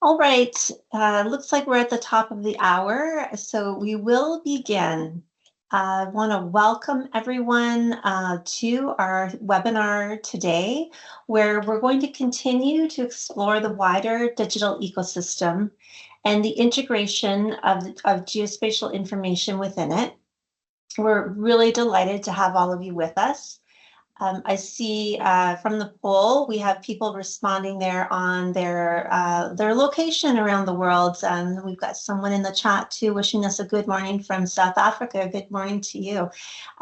All right, looks like we're at the top of the hour, so we will begin. I want to welcome everyone to our webinar today, where we're going to continue to explore the wider digital ecosystem and the integration of geospatial information within it. We're really delighted to have all of you with us. I see from the poll, we have people responding there on their location around the world. We've got someone in the chat too wishing us a good morning from South Africa. Good morning to you.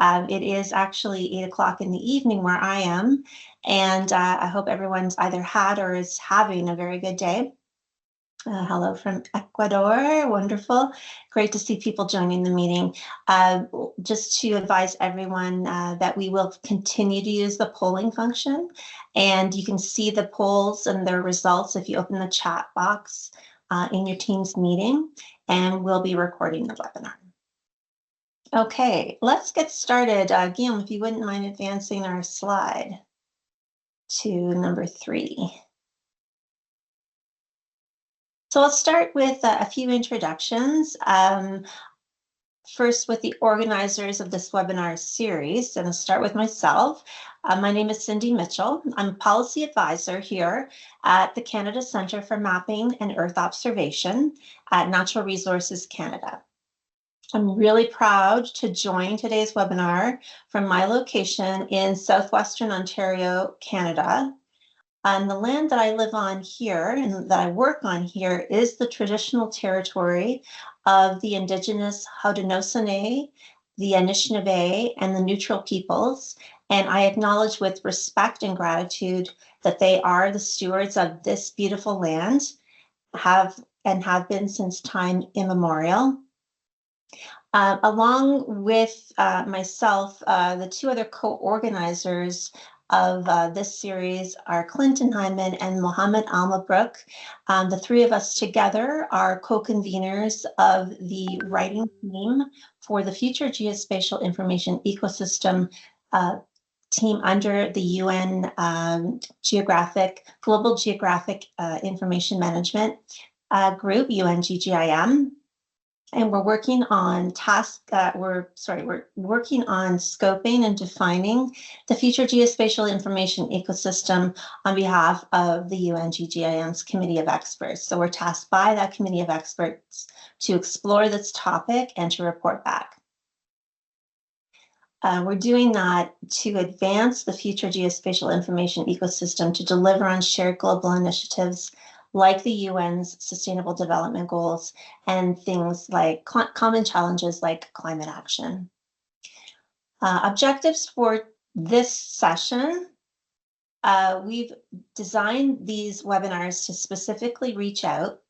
It is actually 8 o'clock in the evening where I am, and I hope everyone's either had or is having a very good day. Hello from Ecuador, wonderful. Great to see people joining the meeting. Just to advise everyone that we will continue to use the polling function, and you can see the polls and their results if you open the chat box in your Teams meeting, and we'll be recording the webinar. Okay, let's get started. Guillaume, if you wouldn't mind advancing our slide to number 3. So I'll start with a few introductions. First with the organizers of this webinar series, and I'll start with myself. My name is Cindy Mitchell. I'm a policy advisor here at the Canada Centre for Mapping and Earth Observation at Natural Resources Canada. I'm really proud to join today's webinar from my location in southwestern Ontario, Canada. And the land that I live on here and that I work on here is the traditional territory of the Indigenous Haudenosaunee, the Anishinaabe, and the Neutral peoples. And I acknowledge with respect and gratitude that they are the stewards of this beautiful land, have been since time immemorial. Along with myself, the two other co-organizers of this series are Clinton Hyman and Mohammed Almabrook. The three of us together are co-conveners of the writing team for the Future Geospatial Information Ecosystem team under the UN Global Geographic Information Management group, UNGGIM. And we're working on we're working on scoping and defining the Future Geospatial Information Ecosystem on behalf of the UNGGIM's Committee of Experts. So we're tasked by that Committee of Experts to explore this topic and to report back. We're doing that to advance the Future Geospatial Information Ecosystem to deliver on shared global initiatives like the UN's Sustainable Development Goals and things like common challenges like climate action. Objectives for this session, we've designed these webinars to specifically reach out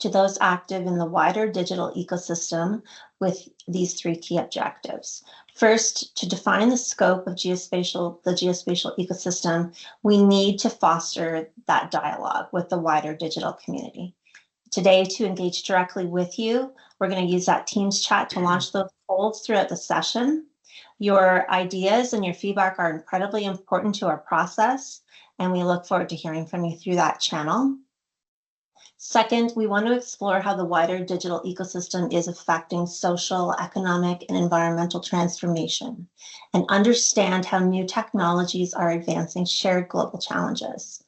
to those active in the wider digital ecosystem with these 3 key objectives. First, to define the scope of the geospatial ecosystem, we need to foster that dialogue with the wider digital community. Today, to engage directly with you, we're going to use that Teams chat to launch those polls throughout the session. Your ideas and your feedback are incredibly important to our process, and we look forward to hearing from you through that channel. Second, we want to explore how the wider digital ecosystem is affecting social, economic, and environmental transformation, and understand how new technologies are advancing shared global challenges.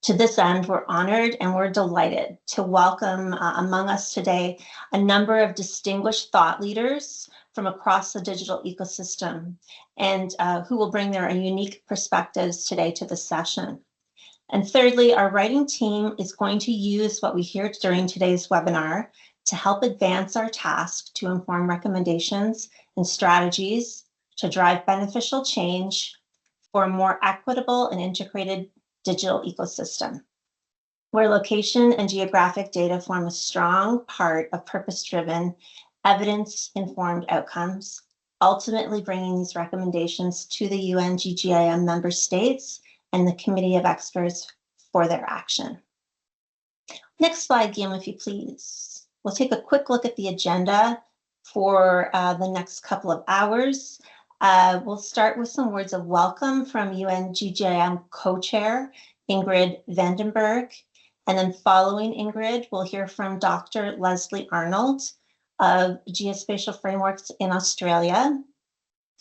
To this end, we're honored and we're delighted to welcome among us today a number of distinguished thought leaders from across the digital ecosystem, and who will bring their unique perspectives today to the session. And thirdly, our writing team is going to use what we hear during today's webinar to help advance our task to inform recommendations and strategies to drive beneficial change for a more equitable and integrated digital ecosystem, where location and geographic data form a strong part of purpose-driven, evidence-informed outcomes, ultimately bringing these recommendations to the UNGGIM member states and the Committee of Experts for their action. Next slide, Guillaume, if you please. We'll take a quick look at the agenda for the next couple of hours. We'll start with some words of welcome from UNGGIM co-chair Ingrid Vandenberg, And then following Ingrid, we'll hear from Dr. Leslie Arnold of Geospatial Frameworks in Australia.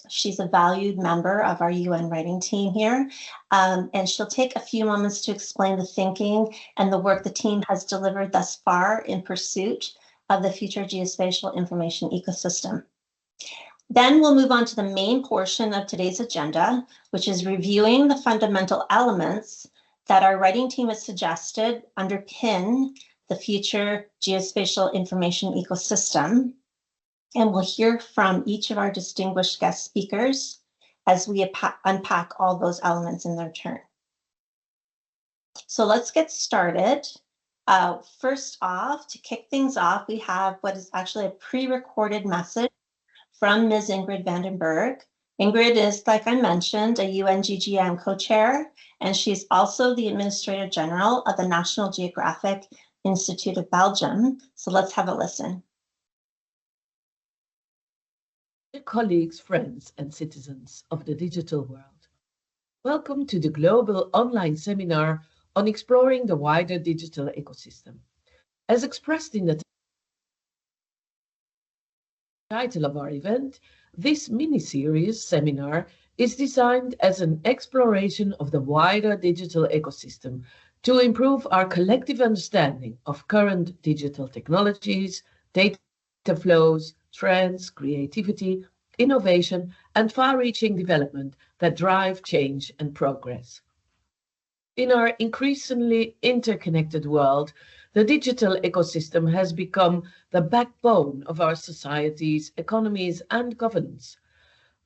She's a valued member of our UN writing team here, and she'll take a few moments to explain the thinking and the work the team has delivered thus far in pursuit of the Future Geospatial Information Ecosystem. Then we'll move on to the main portion of today's agenda, which is reviewing the fundamental elements that our writing team has suggested underpin the Future Geospatial Information Ecosystem. And we'll hear from each of our distinguished guest speakers as we unpack all those elements in their turn. So let's get started. First off, to kick things off, we have what is actually a pre-recorded message from Ms. Ingrid Vandenberg. Ingrid is, like I mentioned, a UNGGM co-chair, and she's also the Administrator General of the National Geographic Institute of Belgium. So let's have a listen. Dear colleagues, friends, and citizens of the digital world, welcome to the global online seminar on exploring the wider digital ecosystem. As expressed in the title of our event, this mini-series seminar is designed as an exploration of the wider digital ecosystem to improve our collective understanding of current digital technologies, data flows, trends, creativity, innovation, and far-reaching development that drive change and progress. In our increasingly interconnected world, the digital ecosystem has become the backbone of our societies, economies, and governance.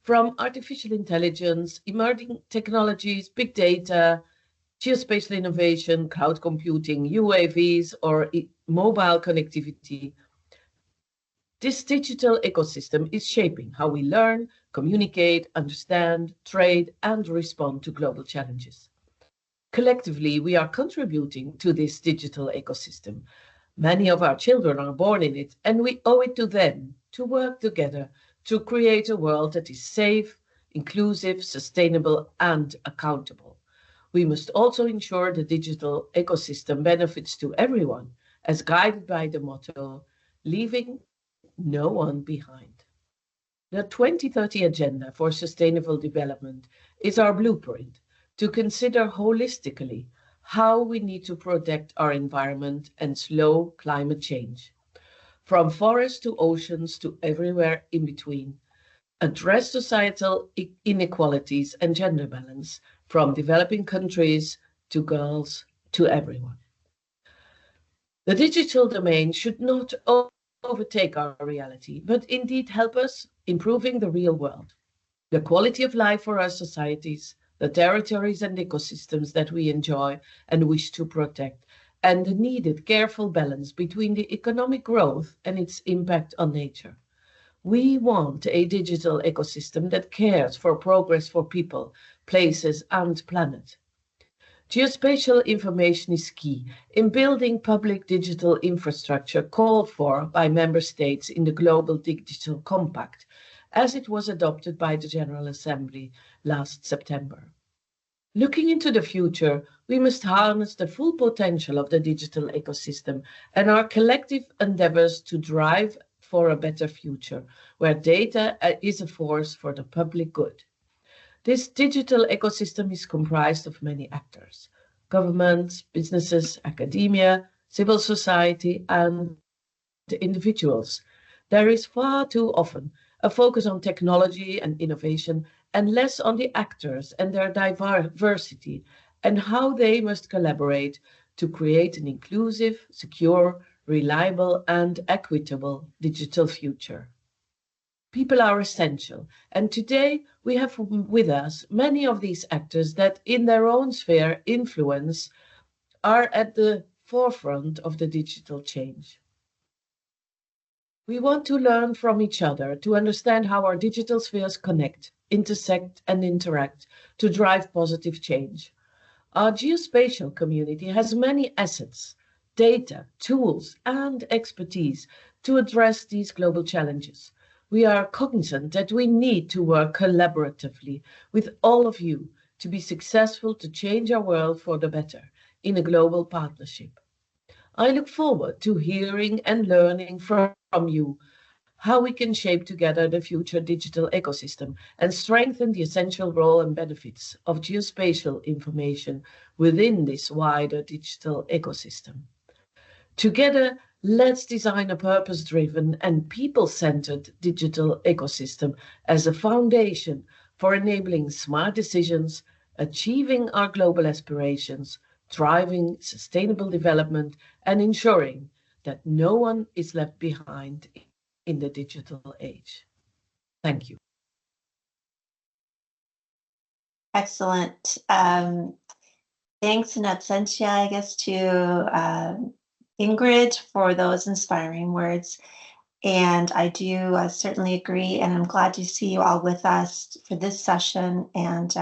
From artificial intelligence, emerging technologies, big data, geospatial innovation, cloud computing, UAVs, or mobile connectivity, this digital ecosystem is shaping how we learn, communicate, understand, trade, and respond to global challenges. Collectively, we are contributing to this digital ecosystem. Many of our children are born in it, and we owe it to them to work together to create a world that is safe, inclusive, sustainable, and accountable. We must also ensure the digital ecosystem benefits to everyone, as guided by the motto, leaving no one behind. The 2030 Agenda for Sustainable Development is our blueprint to consider holistically how we need to protect our environment and slow climate change, from forests to oceans to everywhere in between, address societal inequalities and gender balance, from developing countries to girls to everyone. The digital domain should not overtake our reality, but indeed help us improving the real world, the quality of life for our societies, the territories and ecosystems that we enjoy and wish to protect, and the needed careful balance between the economic growth and its impact on nature. We want a digital ecosystem that cares for progress for people, places, and planet. Geospatial information is key in building public digital infrastructure called for by member states in the Global Digital Compact, as it was adopted by the General Assembly last September. Looking into the future, we must harness the full potential of the digital ecosystem and our collective endeavors to drive for a better future, where data is a force for the public good. This digital ecosystem is comprised of many actors: governments, businesses, academia, civil society, and individuals. There is far too often a focus on technology and innovation and less on the actors and their diversity and how they must collaborate to create an inclusive, secure, reliable, and equitable digital future. People are essential, and today we have with us many of these actors that in their own sphere influence are at the forefront of the digital change. We want to learn from each other to understand how our digital spheres connect, intersect, and interact to drive positive change. Our geospatial community has many assets, data, tools, and expertise to address these global challenges. We are cognizant that we need to work collaboratively with all of you to be successful to change our world for the better in a global partnership. I look forward to hearing and learning from you how we can shape together the future digital ecosystem and strengthen the essential role and benefits of geospatial information within this wider digital ecosystem. Together, let's design a purpose-driven and people-centered digital ecosystem as a foundation for enabling smart decisions, achieving our global aspirations, driving sustainable development, and ensuring that no one is left behind in the digital age. Thank you. Excellent. Thanks in absentia, I guess, to Ingrid for those inspiring words. And I do certainly agree, and I'm glad to see you all with us for this session and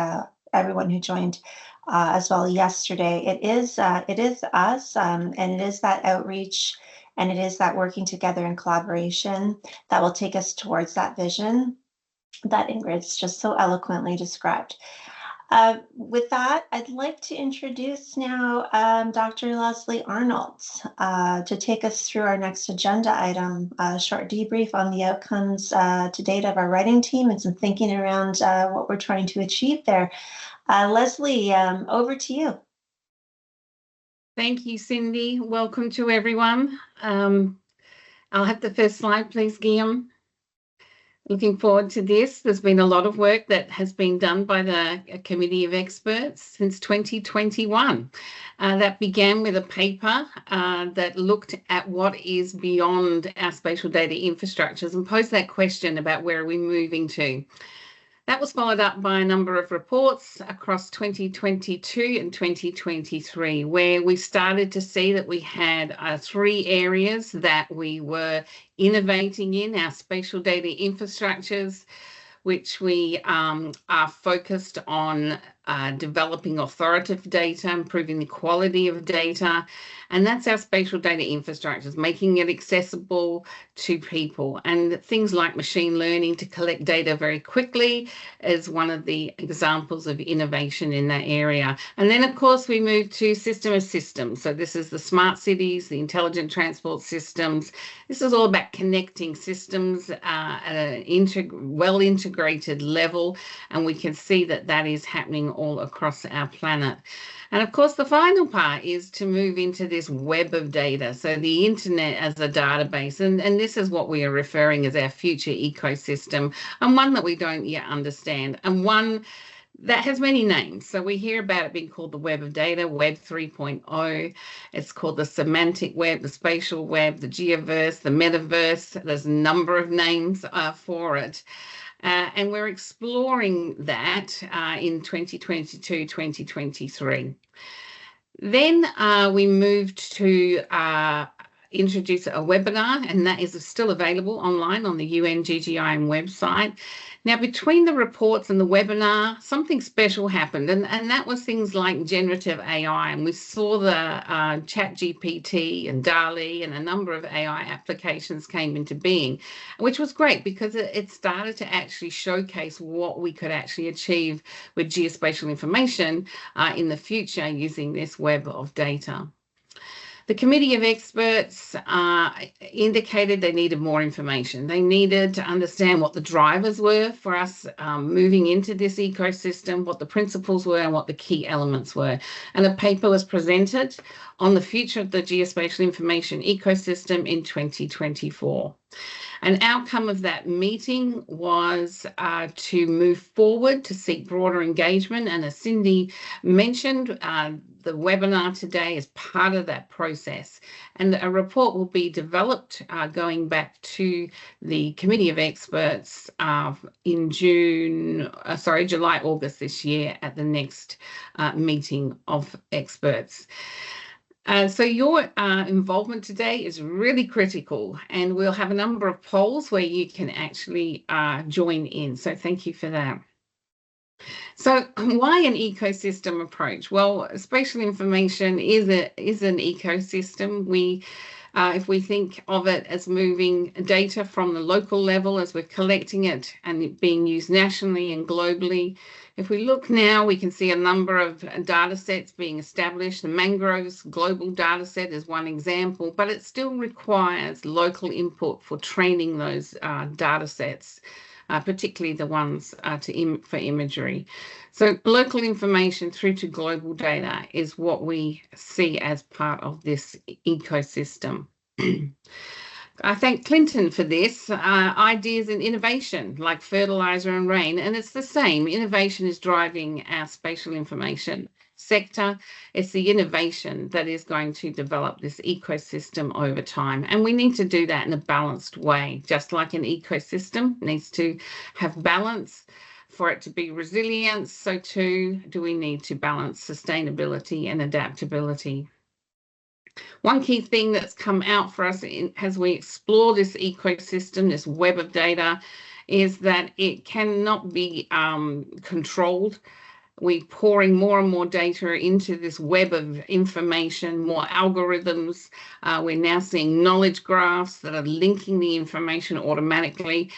everyone who joined as well yesterday. It is us, and it is that outreach, and it is that working together in collaboration that will take us towards that vision that Ingrid's just so eloquently described. With that, I'd like to introduce now Dr. Leslie Arnold to take us through our next agenda item, a short debrief on the outcomes to date of our writing team and some thinking around what we're trying to achieve there. Leslie, over to you. Thank you, Cindy. Welcome to everyone. I'll have the first slide, please, Guillaume. Looking forward to this. There's been a lot of work that has been done by the Committee of Experts since 2021. That began with a paper that looked at what is beyond our spatial data infrastructures and posed that question about where are we moving to. That was followed up by a number of reports across 2022 and 2023, where we started to see that we had 3 areas that we were innovating in, our spatial data infrastructures, which we are focused on developing authoritative data, improving the quality of data, and that's our spatial data infrastructures, making it accessible to people. And things like machine learning to collect data very quickly is one of the examples of innovation in that area. And then, of course, we move to system of systems. So this is the smart cities, the intelligent transport systems. This is all about connecting systems at a well-integrated level, and we can see that that is happening all across our planet. And of course, the final part is to move into this web of data. So the internet as a database, and this is what we are referring as our future ecosystem, and one that we don't yet understand, and one that has many names. So we hear about it being called the web of data, Web 3.0. It's called the semantic web, the spatial web, the geoverse, the metaverse. There's a number of names for it. And we're exploring that in 2022, 2023. Then we moved to introduce a webinar, and that is still available online on the UN GGIM website. Now, between the reports and the webinar, something special happened, and that was things like generative AI, and we saw the ChatGPT and DALL-E and a number of AI applications came into being, which was great because it started to actually showcase what we could actually achieve with geospatial information in the future using this web of data. The Committee of Experts indicated they needed more information. They needed to understand what the drivers were for us moving into this ecosystem, what the principles were, and what the key elements were. And a paper was presented on the future of the geospatial information ecosystem in 2024. An outcome of that meeting was to move forward to seek broader engagement. And as Cindy mentioned, the webinar today is part of that process. And a report will be developed going back to the Committee of Experts in July, August this year at the next meeting of experts. So your involvement today is really critical, and we'll have a number of polls where you can actually join in. So thank you for that. So why an ecosystem approach? Well, spatial information is an ecosystem. We If we think of it as moving data from the local level as we're collecting it and it being used nationally and globally, if we look now, we can see a number of data sets being established. The mangroves global data set is one example, but it still requires local input for training those data sets, particularly the ones for imagery. So local information through to global data is what we see as part of this ecosystem. I thank Clinton for this, ideas and innovation like fertilizer and rain, and it's the same. Innovation is driving our spatial information sector. It's the innovation that is going to develop this ecosystem over time, and we need to do that in a balanced way. Just like an ecosystem needs to have balance for it to be resilient, so too do we need to balance sustainability and adaptability. One key thing that's come out for us as we explore this ecosystem, this web of data, is that it cannot be controlled. We're pouring more and more data into this web of information, more algorithms. We're now seeing knowledge graphs that are linking the information automatically.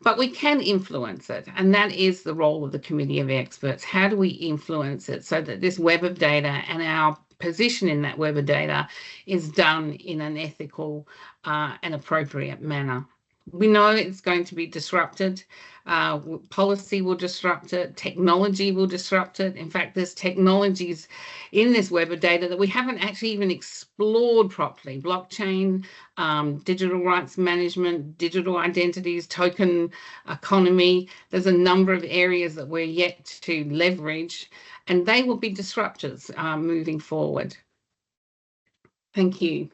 But we can influence it, and that is the role of the Committee of Experts. How do we influence it so that this web of data and our position in that web of data is done in an ethical and appropriate manner? We know it's going to be disrupted. Policy will disrupt it. Technology will disrupt it. In fact, there's technologies in this web of data that we haven't actually even explored properly. Blockchain, digital rights management, digital identities, token economy. There's a number of areas that we're yet to leverage, and they will be disruptors moving forward. Thank you.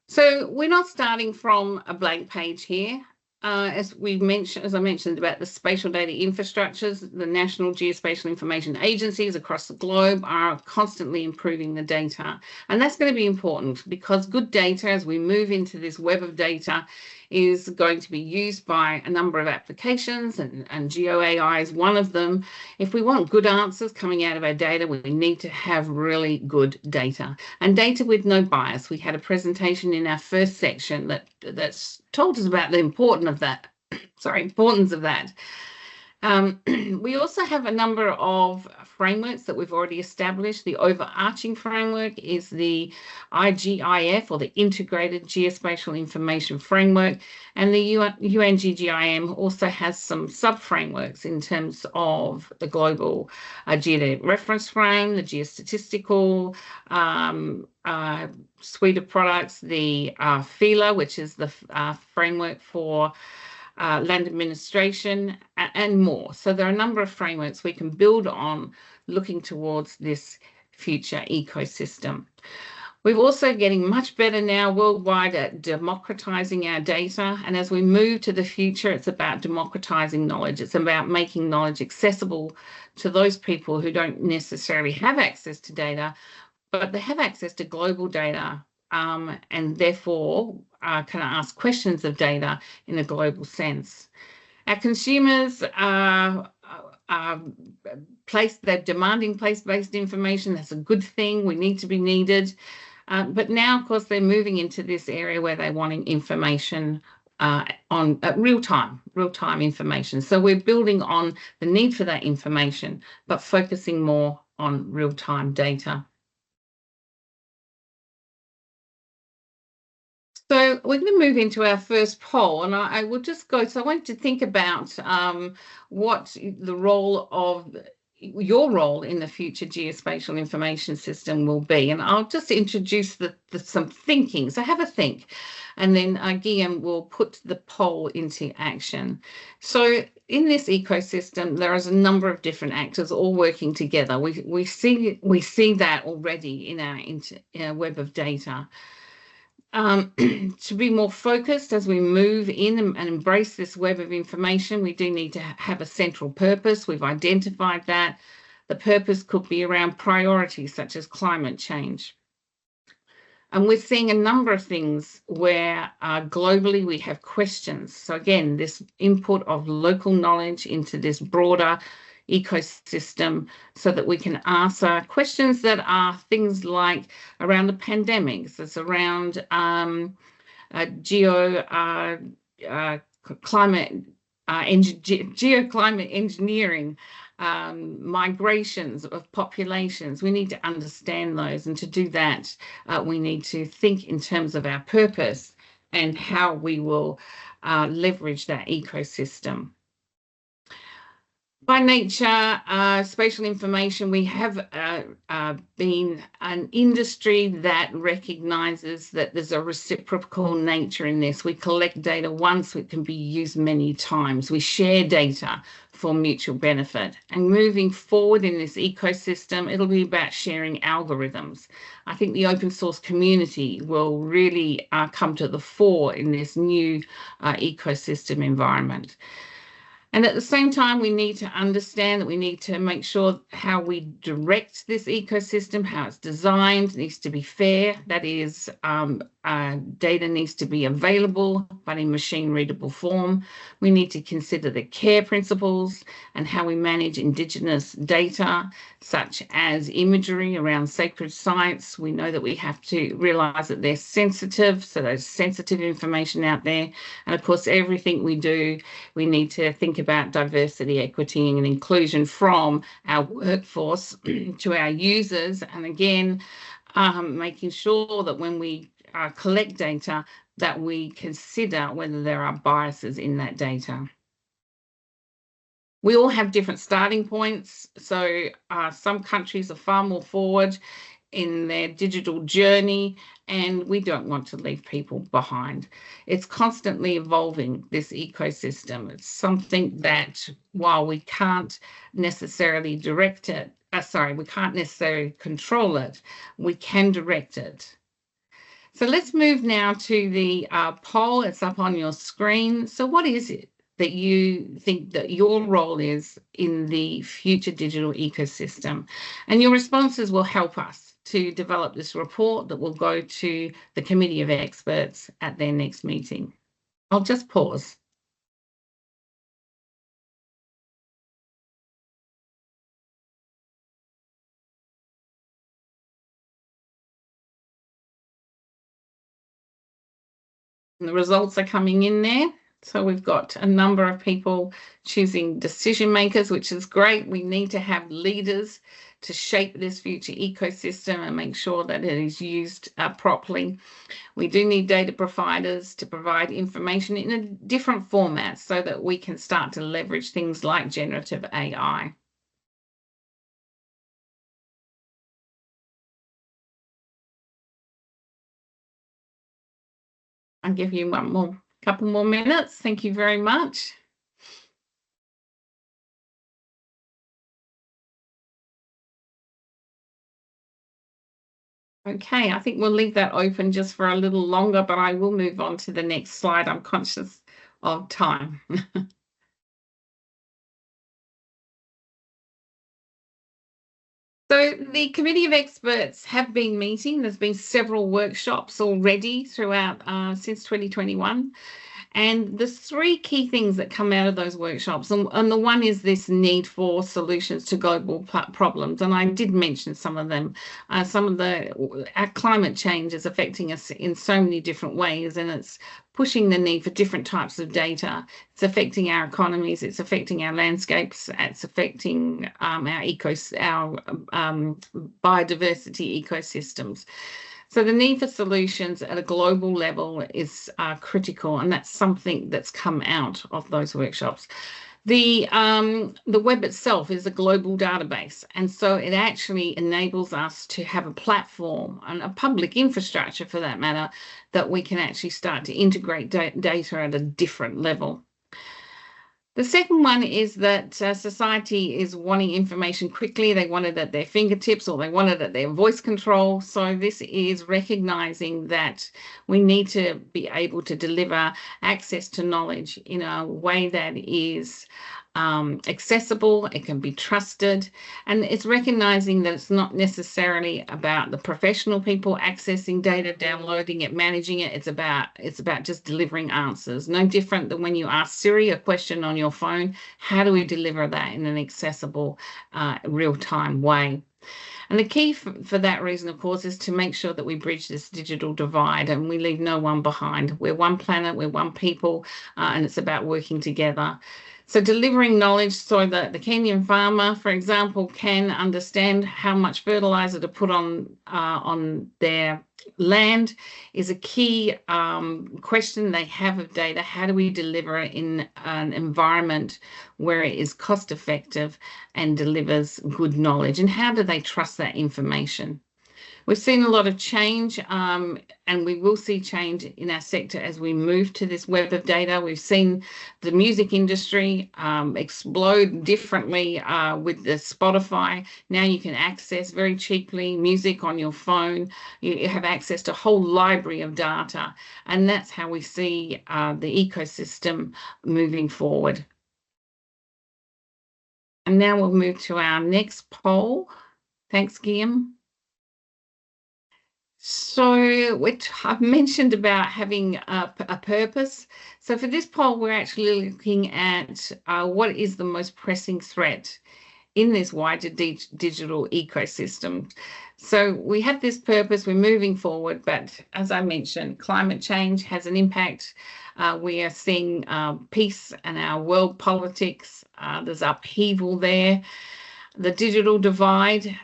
So we're not starting from a blank page here. As I mentioned about the spatial data infrastructures, the national geospatial information agencies across the globe are constantly improving the data. And that's going to be important because good data, as we move into this web of data, is going to be used by a number of applications, and GeoAI is one of them. If we want good answers coming out of our data, we need to have really good data, and data with no bias. We had a presentation in our first section that's told us about the importance of that. Importance of that. We also have a number of frameworks that we've already established. The overarching framework is the IGIF, or the Integrated Geospatial Information Framework, and the UNGGIM also has some sub-frameworks in terms of the Global Geodetic Reference Frame, the Geostatistical suite of products, the FILA, which is the framework for land administration, and more. So there are a number of frameworks we can build on looking towards this future ecosystem. We're also getting much better now worldwide at democratizing our data. And as we move to the future, it's about democratizing knowledge. It's about making knowledge accessible to those people who don't necessarily have access to data, but they have access to global data, and therefore can ask questions of data in a global sense. Our consumers they're demanding place-based information. That's a good thing. We need to be needed. But now, of course, they're moving into this area where they're wanting information on real-time information. So we're building on the need for that information, but focusing more on real-time data. So we're going to move into our first poll, and I will just go. So I want to think about what the role of your role in the future geospatial information system will be. And I'll just introduce some thinking. So have a think, and then Guillaume will put the poll into action. So in this ecosystem, there is a number of different actors all working together. We see that already in our web of data. To be more focused as we move in and embrace this web of information, we do need to have a central purpose. We've identified that. The purpose could be around priorities such as climate change. And we're seeing a number of things where globally we have questions. So again, this input of local knowledge into this broader ecosystem so that we can answer questions that are things like around the pandemics, it's around geoclimate engineering, migrations of populations. We need to understand those, and to do that, we need to think in terms of our purpose and how we will leverage that ecosystem. By nature, spatial information, we have been an industry that recognises that there's a reciprocal nature in this. We collect data once, it can be used many times. We share data for mutual benefit. And moving forward in this ecosystem, it'll be about sharing algorithms. I think the open source community will really come to the fore in this new ecosystem environment. And at the same time, we need to understand that we need to make sure how we direct this ecosystem, how it's designed, needs to be fair. That is, data needs to be available, but in machine readable form. We need to consider the care principles and how we manage Indigenous data, such as imagery around sacred sites. We know that we have to realise that they're sensitive, so there's sensitive information out there. And of course, everything we do, we need to think about diversity, equity, and inclusion from our workforce to our users. And again, making sure that when we collect data, that we consider whether there are biases in that data. We all have different starting points. So some countries are far more forward in their digital journey, and we don't want to leave people behind. It's constantly evolving, this ecosystem. It's something that, while we can't necessarily direct it, we can't necessarily control it, we can direct it. So let's move now to the poll. It's up on your screen. So what is it that you think that your role is in the future digital ecosystem? And your responses will help us to develop this report that will go to the committee of experts at their next meeting. I'll just pause. And the results are coming in there. So we've got a number of people choosing decision makers, which is great. We need to have leaders to shape this future ecosystem and make sure that it is used properly. We do need data providers to provide information in a different format so that we can start to leverage things like generative AI. I'll give you couple more minutes. Thank you very much. Okay, I think we'll leave that open just for a little longer, but I will move on to the next slide. I'm conscious of time. So the committee of experts have been meeting. There's been several workshops already throughout since 2021. And there's three key things that come out of those workshops. And the one is this need for solutions to global problems. And I did mention some of them. Our climate change is affecting us in so many different ways, and it's pushing the need for different types of data. It's affecting our economies, it's affecting our landscapes, it's affecting our biodiversity ecosystems. So the need for solutions at a global level is critical, and that's something that's come out of those workshops. The web itself is a global database, and so it actually enables us to have a platform and a public infrastructure, for that matter, that we can actually start to integrate data at a different level. The second one is that society is wanting information quickly. They want it at their fingertips, or they want it at their voice control. So this is recognizing that we need to be able to deliver access to knowledge in a way that is accessible, it can be trusted, and it's recognizing that it's not necessarily about the professional people accessing data, downloading it, managing it. It's about just delivering answers. No different than when you ask Siri a question on your phone. How do we deliver that in an accessible, real-time way? And the key for that reason, of course, is to make sure that we bridge this digital divide and we leave no one behind. We're one planet, we're one people, and it's about working together. So delivering knowledge so that the Kenyan farmer, for example, can understand how much fertilizer to put on their land is a key question they have of data. How do we deliver it in an environment where it is cost effective and delivers good knowledge? And how do they trust that information? We've seen a lot of change, and we will see change in our sector as we move to this web of data. We've seen the music industry explode differently with the Spotify. Now you can access very cheaply music on your phone. You have access to a whole library of data, and that's how we see the ecosystem moving forward. And now we'll move to our next poll. Thanks, Guillaume. So I've mentioned about having a purpose. So for this poll, we're actually looking at what is the most pressing threat in this wider digital ecosystem. So we have this purpose, we're moving forward, but as I mentioned, climate change has an impact. We are seeing peace in our world politics. There's upheaval there. The digital divide,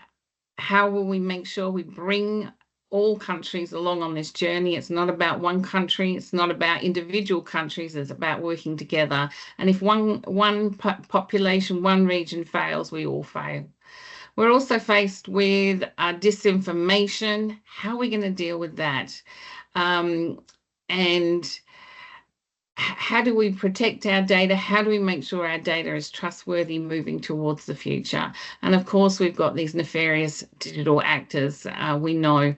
how will we make sure we bring all countries along on this journey? It's not about one country, it's not about individual countries, it's about working together. And if one population, one region fails, we all fail. We're also faced with disinformation. How are we going to deal with that? And how do we protect our data? How do we make sure our data is trustworthy moving towards the future? And of course, we've got these nefarious digital actors. We know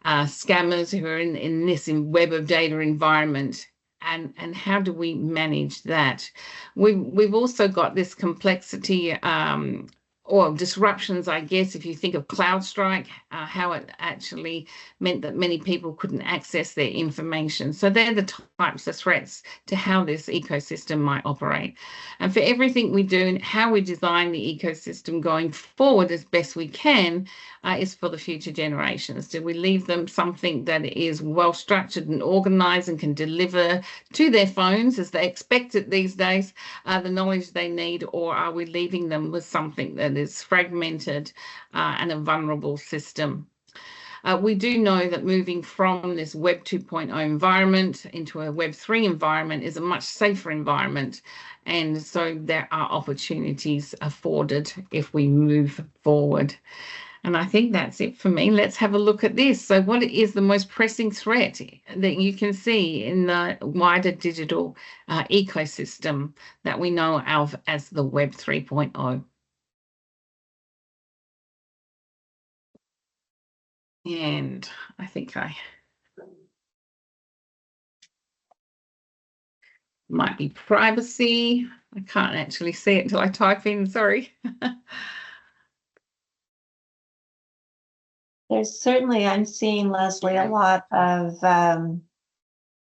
scammers who are in this web of data environment. And how do we manage that? We've also got this complexity or disruptions, I guess, if you think of CrowdStrike, how it actually meant that many people couldn't access their information. So they're the types of threats to how this ecosystem might operate. And for everything we do and how we design the ecosystem going forward as best we can is for the future generations. Do we leave them something that is well structured and organized and can deliver to their phones as they expect it these days, the knowledge they need, or are we leaving them with something that is fragmented and a vulnerable system? We do know that moving from this Web 2.0 environment into a Web 3 environment is a much safer environment. And so there are opportunities afforded if we move forward. And I think that's it for me. Let's have a look at this. So what is the most pressing threat that you can see in the wider digital ecosystem that we know of as the Web 3.0? And I think I might be privacy. I can't actually see it until I type in, sorry. There's certainly, I'm seeing, Leslie, a lot of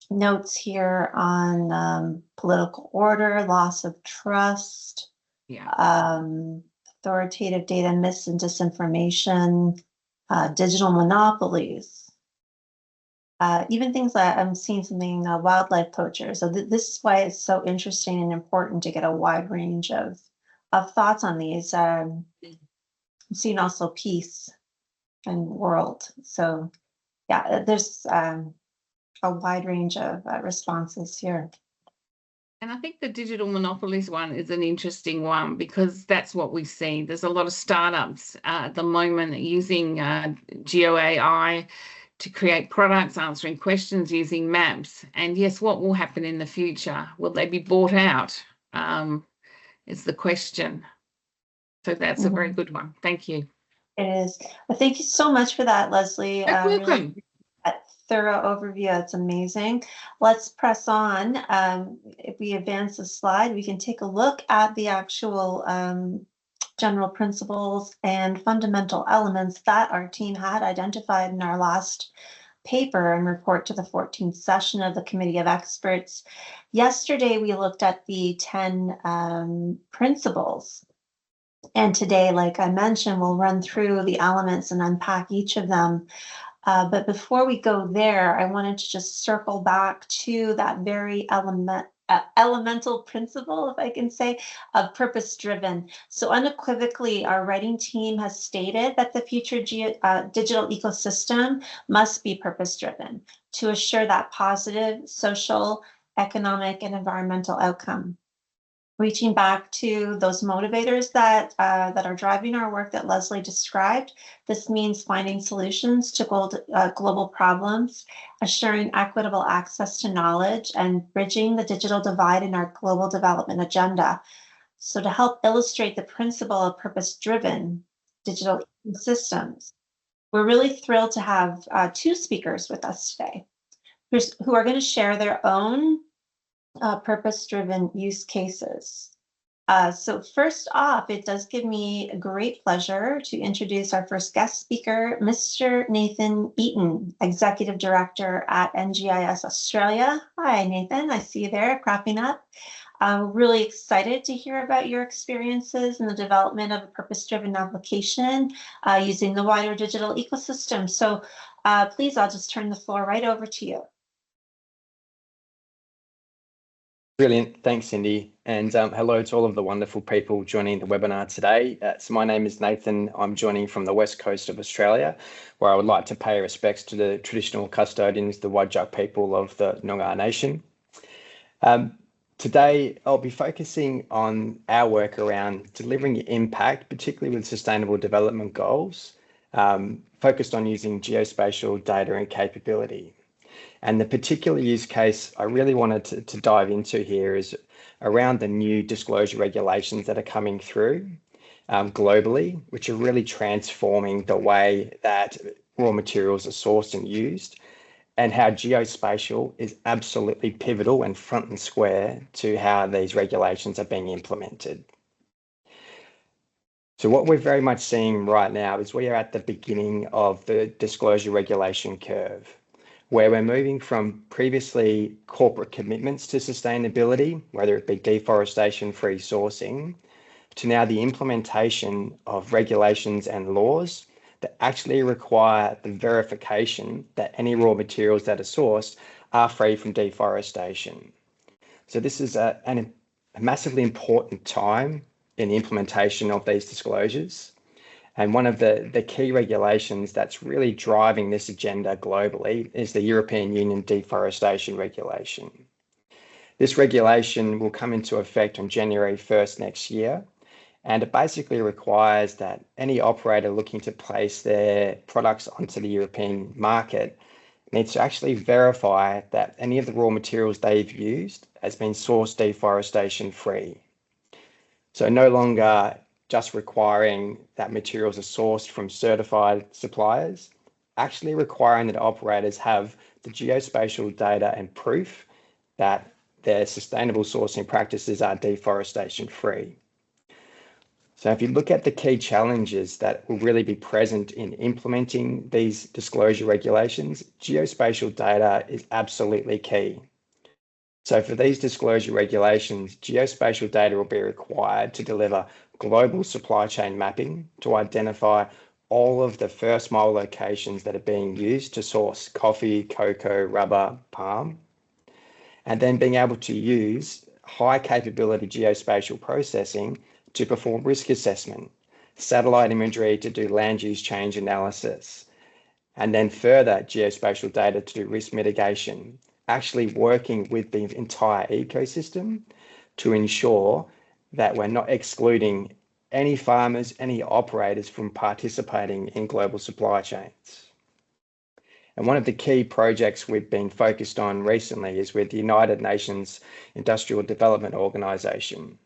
notes here on political order, loss of trust, authoritative data mis and disinformation, digital monopolies, even things that I'm seeing something, wildlife poachers. So this is why it's so interesting and important to get a wide range of thoughts on these. I'm seeing also peace and world. So yeah, there's a wide range of responses here. And I think the digital monopolies one is an interesting one because that's what we see. There's a lot of startups at the moment using GeoAI to create products, answering questions using maps. And yes, what will happen in the future? Will they be bought out? Is the question. So that's a very good one. Thank you. It is. Well, thank you so much for that, Leslie. You're welcome. Really thorough overview. It's amazing. Let's press on. If we advance the slide, we can take a look at the actual general principles and fundamental elements that our team had identified in our last paper and report to the 14th session of the Committee of Experts. Yesterday, we looked at the 10 principles. And today, like I mentioned, we'll run through the elements and unpack each of them. But before we go there, I wanted to just circle back to that very elemental principle, if I can say, of purpose-driven. So unequivocally, our writing team has stated that the future digital ecosystem must be purpose-driven to assure that positive social, economic, and environmental outcome. Reaching back to those motivators that are driving our work that Leslie described, this means finding solutions to global problems, assuring equitable access to knowledge, and bridging the digital divide in our global development agenda. So to help illustrate the principle of purpose-driven digital systems, we're really thrilled to have 2 speakers with us today who are going to share their own purpose-driven use cases. So first off, it does give me a great pleasure to introduce our first guest speaker, Mr. Nathan Eaton, Executive Director at NGIS Australia. Hi, Nathan. I see you there clapping up. I'm really excited to hear about your experiences in the development of a purpose-driven application using the wider digital ecosystem. So please, I'll just turn the floor right over to you. Brilliant. Thanks, Cindy. And hello to all of the wonderful people joining the webinar today. So my name is Nathan. I'm joining from the west coast of Australia, where I would like to pay respects to the traditional custodians, the Whadjuk people of the Noongar Nation. Today, I'll be focusing on our work around delivering impact, particularly with sustainable development goals, focused on using geospatial data and capability. And the particular use case I really wanted to dive into here is around the new disclosure regulations that are coming through globally, which are really transforming the way that raw materials are sourced and used, and how geospatial is absolutely pivotal and front and square to how these regulations are being implemented. So what we're very much seeing right now is we are at the beginning of the disclosure regulation curve, where we're moving from previously corporate commitments to sustainability, whether it be deforestation-free sourcing, to now the implementation of regulations and laws that actually require the verification that any raw materials that are sourced are free from deforestation. So this is a massively important time in the implementation of these disclosures. And one of the key regulations that's really driving this agenda globally is the European Union Deforestation Regulation. This regulation will come into effect on January 1st next year, and it basically requires that any operator looking to place their products onto the European market needs to actually verify that any of the raw materials they've used has been sourced deforestation free. So no longer just requiring that materials are sourced from certified suppliers, actually requiring that operators have the geospatial data and proof that their sustainable sourcing practices are deforestation free. So if you look at the key challenges that will really be present in implementing these disclosure regulations, geospatial data is absolutely key. So for these disclosure regulations, geospatial data will be required to deliver global supply chain mapping to identify all of the first mile locations that are being used to source coffee, cocoa, rubber, palm, and then being able to use high capability geospatial processing to perform risk assessment, satellite imagery to do land use change analysis, and then further geospatial data to do risk mitigation, actually working with the entire ecosystem to ensure that we're not excluding any farmers, any operators from participating in global supply chains. And one of the key projects we've been focused on recently is with the United Nations Industrial Development Organization,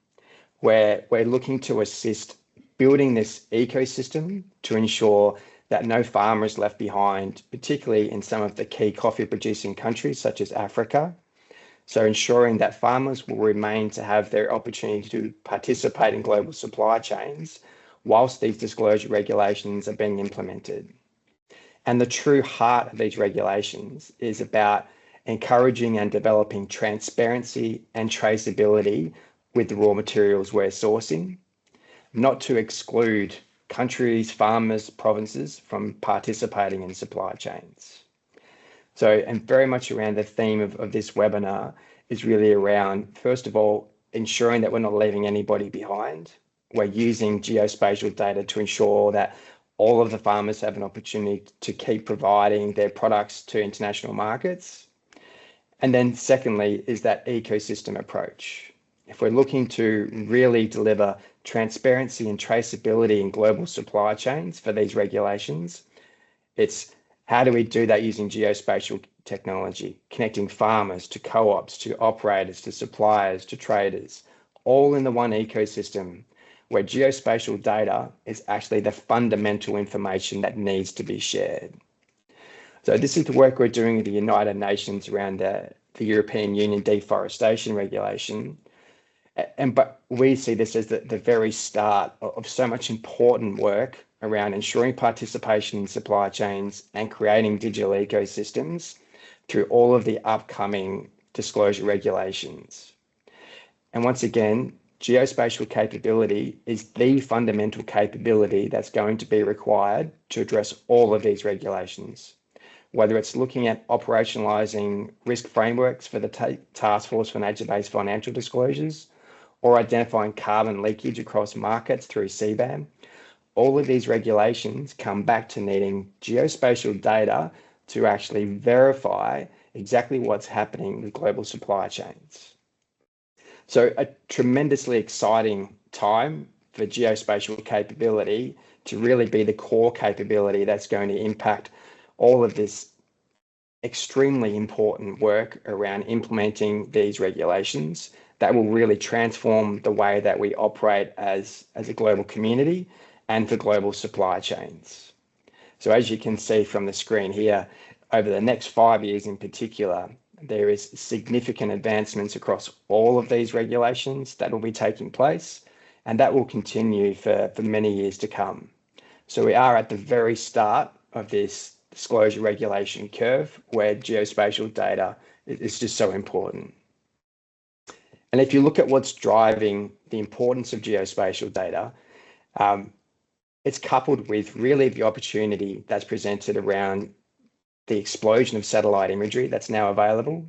where we're looking to assist building this ecosystem to ensure that no farmer is left behind, particularly in some of the key coffee producing countries such as Africa. So ensuring that farmers will remain to have their opportunity to participate in global supply chains whilst these disclosure regulations are being implemented. And the true heart of these regulations is about encouraging and developing transparency and traceability with the raw materials we're sourcing, not to exclude countries, farmers, provinces from participating in supply chains. So, and very much around the theme of this webinar is really around, first of all, ensuring that we're not leaving anybody behind. We're using geospatial data to ensure that all of the farmers have an opportunity to keep providing their products to international markets. And then secondly is that ecosystem approach. If we're looking to really deliver transparency and traceability in global supply chains for these regulations, it's how do we do that using geospatial technology, connecting farmers to co-ops, to operators, to suppliers, to traders, all in the one ecosystem where geospatial data is actually the fundamental information that needs to be shared. So this is the work we're doing with the United Nations around the European Union deforestation regulation. But we see this as the very start of so much important work around ensuring participation in supply chains and creating digital ecosystems through all of the upcoming disclosure regulations. And once again, geospatial capability is the fundamental capability that's going to be required to address all of these regulations, whether it's looking at operationalizing risk frameworks for the Task Force for Nature-Based Financial Disclosures, or identifying carbon leakage across markets through CBAM. All of these regulations come back to needing geospatial data to actually verify exactly what's happening with global supply chains. So a tremendously exciting time for geospatial capability to really be the core capability that's going to impact all of this extremely important work around implementing these regulations that will really transform the way that we operate as a global community and for global supply chains. So as you can see from the screen here, over the next 5 years in particular, there is significant advancements across all of these regulations that will be taking place, and that will continue for many years to come. So we are at the very start of this disclosure regulation curve where geospatial data is just so important. And if you look at what's driving the importance of geospatial data, it's coupled with really the opportunity that's presented around the explosion of satellite imagery that's now available.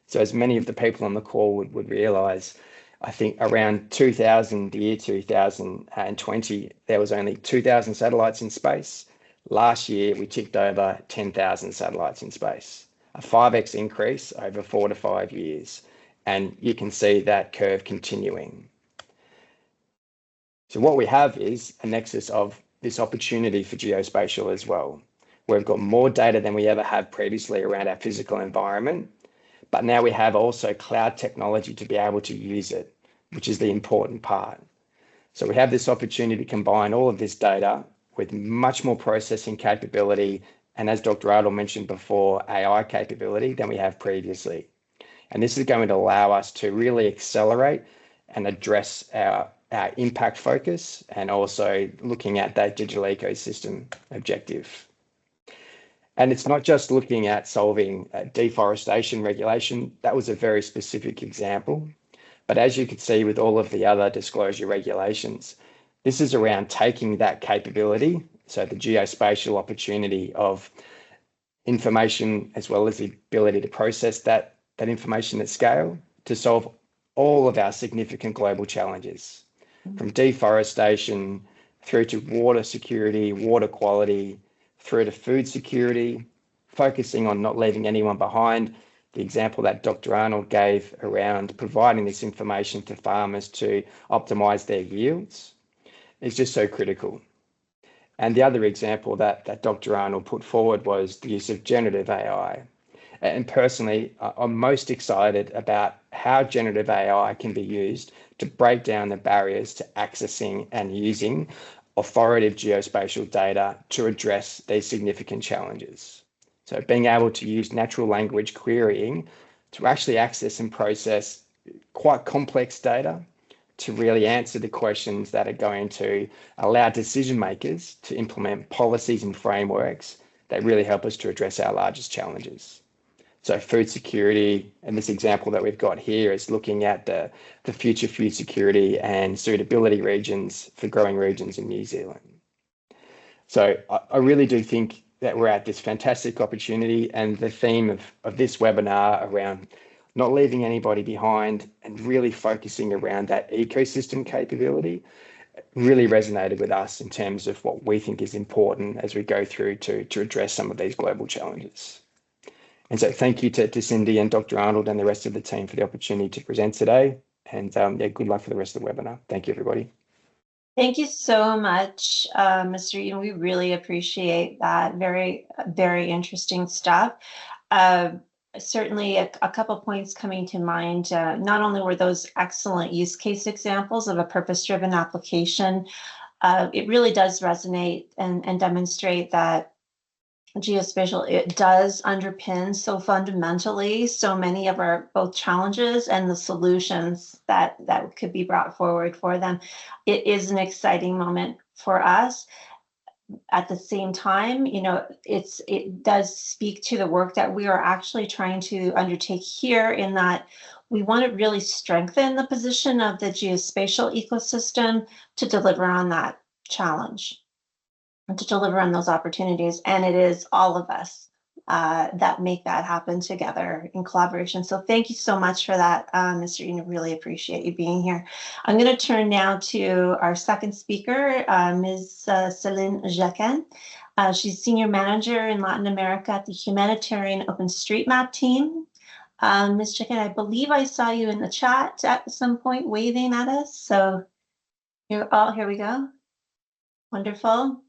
So as many of the people on the call would realize, I think around the year 2020, there was only 2,000 satellites in space. Last year, we ticked over 10,000 satellites in space, a 5x increase over 4 to 5 years. And you can see that curve continuing. So what we have is a nexus of this opportunity for geospatial as well. We've got more data than we ever had previously around our physical environment, but now we have also cloud technology to be able to use it, which is the important part. So we have this opportunity to combine all of this data with much more processing capability, and as Dr. Adel mentioned before, AI capability than we have previously. And this is going to allow us to really accelerate and address our impact focus and also looking at that digital ecosystem objective. And it's not just looking at solving deforestation regulation. That was a very specific example. But as you can see with all of the other disclosure regulations, this is around taking that capability, so the geospatial opportunity of information as well as the ability to process that information at scale to solve all of our significant global challenges, from deforestation through to water security, water quality, through to food security, focusing on not leaving anyone behind. The example that Dr. Arnold gave around providing this information to farmers to optimize their yields is just so critical. And the other example that Dr. Arnold put forward was the use of generative AI. And personally, I'm most excited about how generative AI can be used to break down the barriers to accessing and using authoritative geospatial data to address these significant challenges. So being able to use natural language querying to actually access and process quite complex data to really answer the questions that are going to allow decision makers to implement policies and frameworks that really help us to address our largest challenges. So food security, and this example that we've got here is looking at the future food security and suitability regions for growing regions in New Zealand. So I really do think that we're at this fantastic opportunity, and the theme of this webinar around not leaving anybody behind and really focusing around that ecosystem capability really resonated with us in terms of what we think is important as we go through to address some of these global challenges. And so thank you to Cindy and Dr. Arnold and the rest of the team for the opportunity to present today. And yeah, good luck for the rest of the webinar. Thank you, everybody. Thank you so much, Mr. Eden. We really appreciate that. Very, very interesting stuff. Certainly a couple points coming to mind. Not only were those excellent use case examples of a purpose-driven application, it really does resonate and demonstrate that geospatial, it does underpin so fundamentally so many of our both challenges and the solutions that could be brought forward for them. It is an exciting moment for us. At the same time, you know, it does speak to the work that we are actually trying to undertake here, in that we want to really strengthen the position of the geospatial ecosystem to deliver on that challenge and to deliver on those opportunities. And it is all of us that make that happen together in collaboration. So thank you so much for that, Mr. Eden. Really appreciate you being here. I'm going to turn now to our second speaker, Ms. Céline Jacquin. She's Senior Manager in Latin America at the Humanitarian OpenStreetMap team. Ms. Jacquin, I believe I saw you in the chat at some point waving at us. So here we go. Wonderful.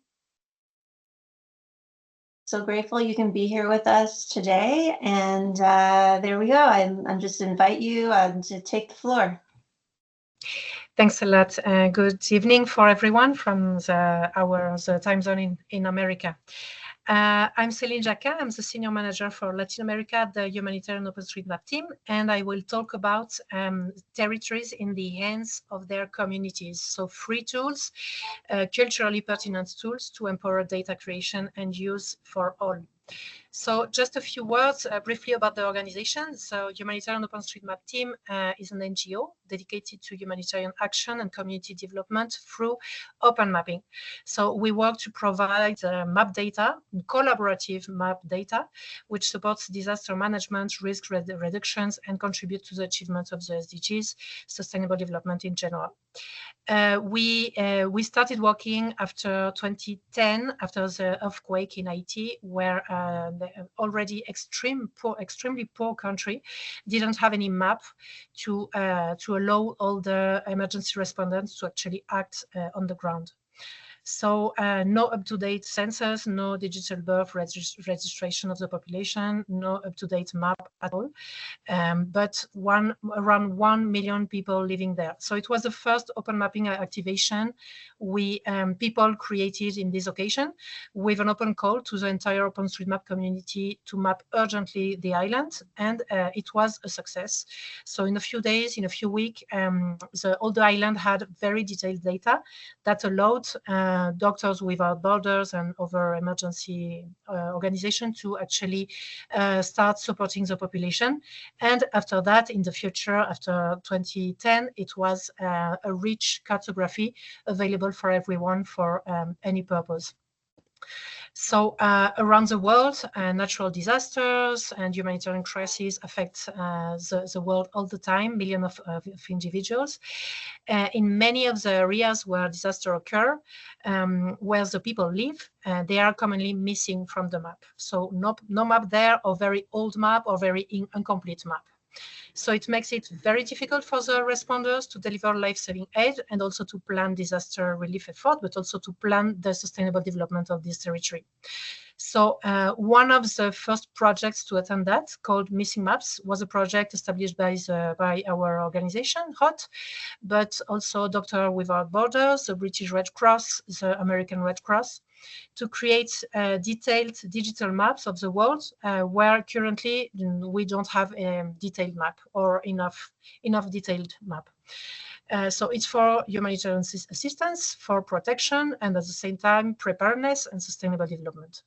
So grateful you can be here with us today. And there we go. I'm just invite you to take the floor. Thanks a lot. Good evening for everyone from the time zone in America. I'm Céline Jacquin. I'm the Senior Manager for Latin America at the Humanitarian OpenStreetMap team, and I will talk about territories in the hands of their communities. So free tools, culturally pertinent tools to empower data creation and use for all. So just a few words briefly about the organization. So Humanitarian OpenStreetMap team is an NGO dedicated to humanitarian action and community development through open mapping. So we work to provide map data, collaborative map data, which supports disaster management, risk reductions, and contribute to the achievement of the SDGs, sustainable development in general. We started working after 2010, after the earthquake in Haiti, where the already extremely poor country didn't have any map to allow all the emergency respondents to actually act on the ground. So no up-to-date census, no digital birth registration of the population, no up-to-date map at all, but around 1 million people living there. So it was the first open mapping activation people created in this occasion, with an open call to the entire OpenStreetMap community to map urgently the island, and it was a success. So in a few days, in a few weeks, all the island had very detailed data that allowed Doctors Without Borders and other emergency organizations to actually start supporting the population. And after that, in the future, after 2010, it was a rich cartography available for everyone for any purpose. So around the world, natural disasters and humanitarian crises affect the world all the time, millions of individuals. In many of the areas where disasters occur, where the people live, they are commonly missing from the map. So no map there, or very old map, or very incomplete map. So it makes it very difficult for the responders to deliver life-saving aid and also to plan disaster relief effort, but also to plan the sustainable development of this territory. So one of the first projects to attend that, called Missing Maps, was a project established by our organization, HOT, but also Doctors Without Borders, the British Red Cross, the American Red Cross, to create detailed digital maps of the world, where currently we don't have a detailed map or enough detailed map. So it's for humanitarian assistance, for protection, and at the same time, preparedness and sustainable development.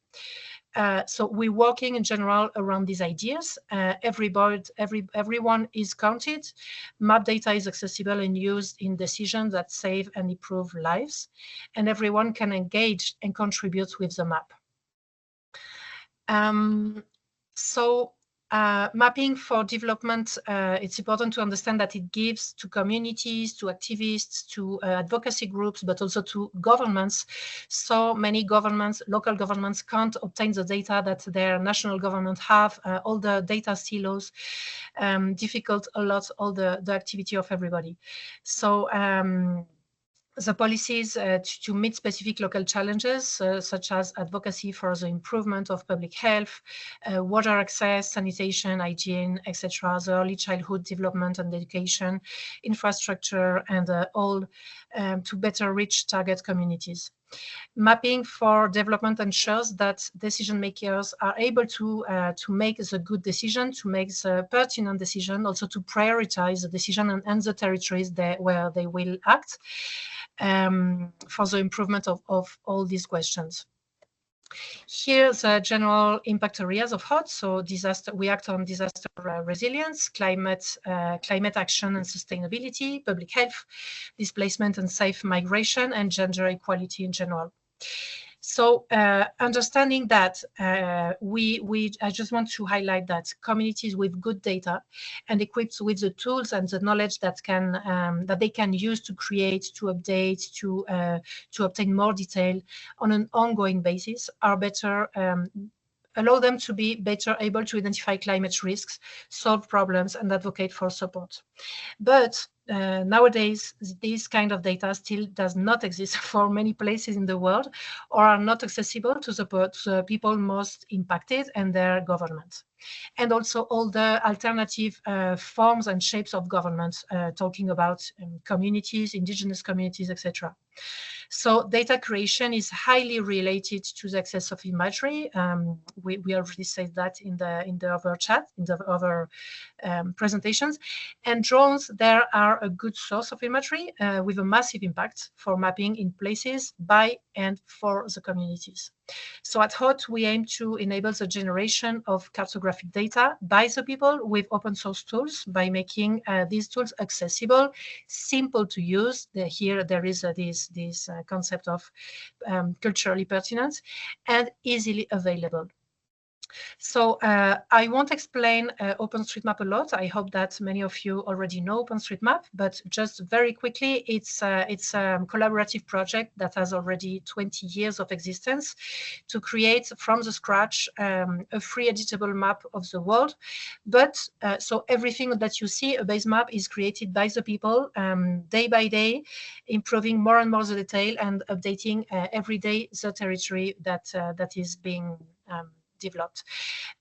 So we're working in general around these ideas. Everyone is counted. Map data is accessible and used in decisions that save and improve lives, and everyone can engage and contribute with the map. Mapping for development, it's important to understand that it gives to communities, to activists, to advocacy groups, but also to governments. So many governments, local governments, can't obtain the data that their national government have, all the data silos, difficult a lot, all the activity of everybody. So the policies to meet specific local challenges, such as advocacy for the improvement of public health, water access, sanitation, hygiene, etc., the early childhood development and education, infrastructure, and all to better reach target communities. Mapping for development ensures that decision makers are able to make the good decision, to make the pertinent decision, also to prioritize the decision and the territories where they will act for the improvement of all these questions. Here, the general impact areas of HOT. So disaster, we act on disaster resilience, climate action and sustainability, public health, displacement and safe migration, and gender equality in general. So understanding that, I just want to highlight that communities with good data and equipped with the tools and the knowledge that they can use to create, to update, to obtain more detail on an ongoing basis are better. Allow them to be better able to identify climate risks, solve problems, and advocate for support. But nowadays, this kind of data still does not exist for many places in the world, or are not accessible to the people most impacted and their government. And also all the alternative forms and shapes of government, talking about communities, indigenous communities, etc. So data creation is highly related to the access of imagery. We already said that in the other chat, in the other presentations. And drones there are a good source of imagery with a massive impact for mapping in places by and for the communities. So at HOT, we aim to enable the generation of cartographic data by the people with open source tools by making these tools accessible, simple to use. Here there is this concept of culturally pertinent and easily available. So I won't explain OpenStreetMap a lot. I hope that many of you already know OpenStreetMap, but just very quickly, it's a collaborative project that has already 20 years of existence to create from the scratch a free editable map of the world. But so everything that you see, a base map, is created by the people day by day, improving more and more the detail and updating every day the territory that is being developed.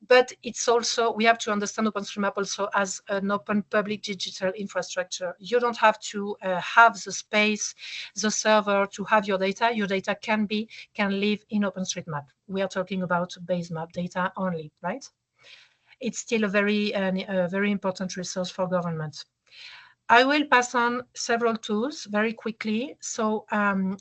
But it's also, we have to understand OpenStreetMap also as an open public digital infrastructure. You don't have to have the space, the server to have your data. Your data can live in OpenStreetMap. We are talking about base map data only, right? It's still a very important resource for government. I will pass on several tools very quickly. So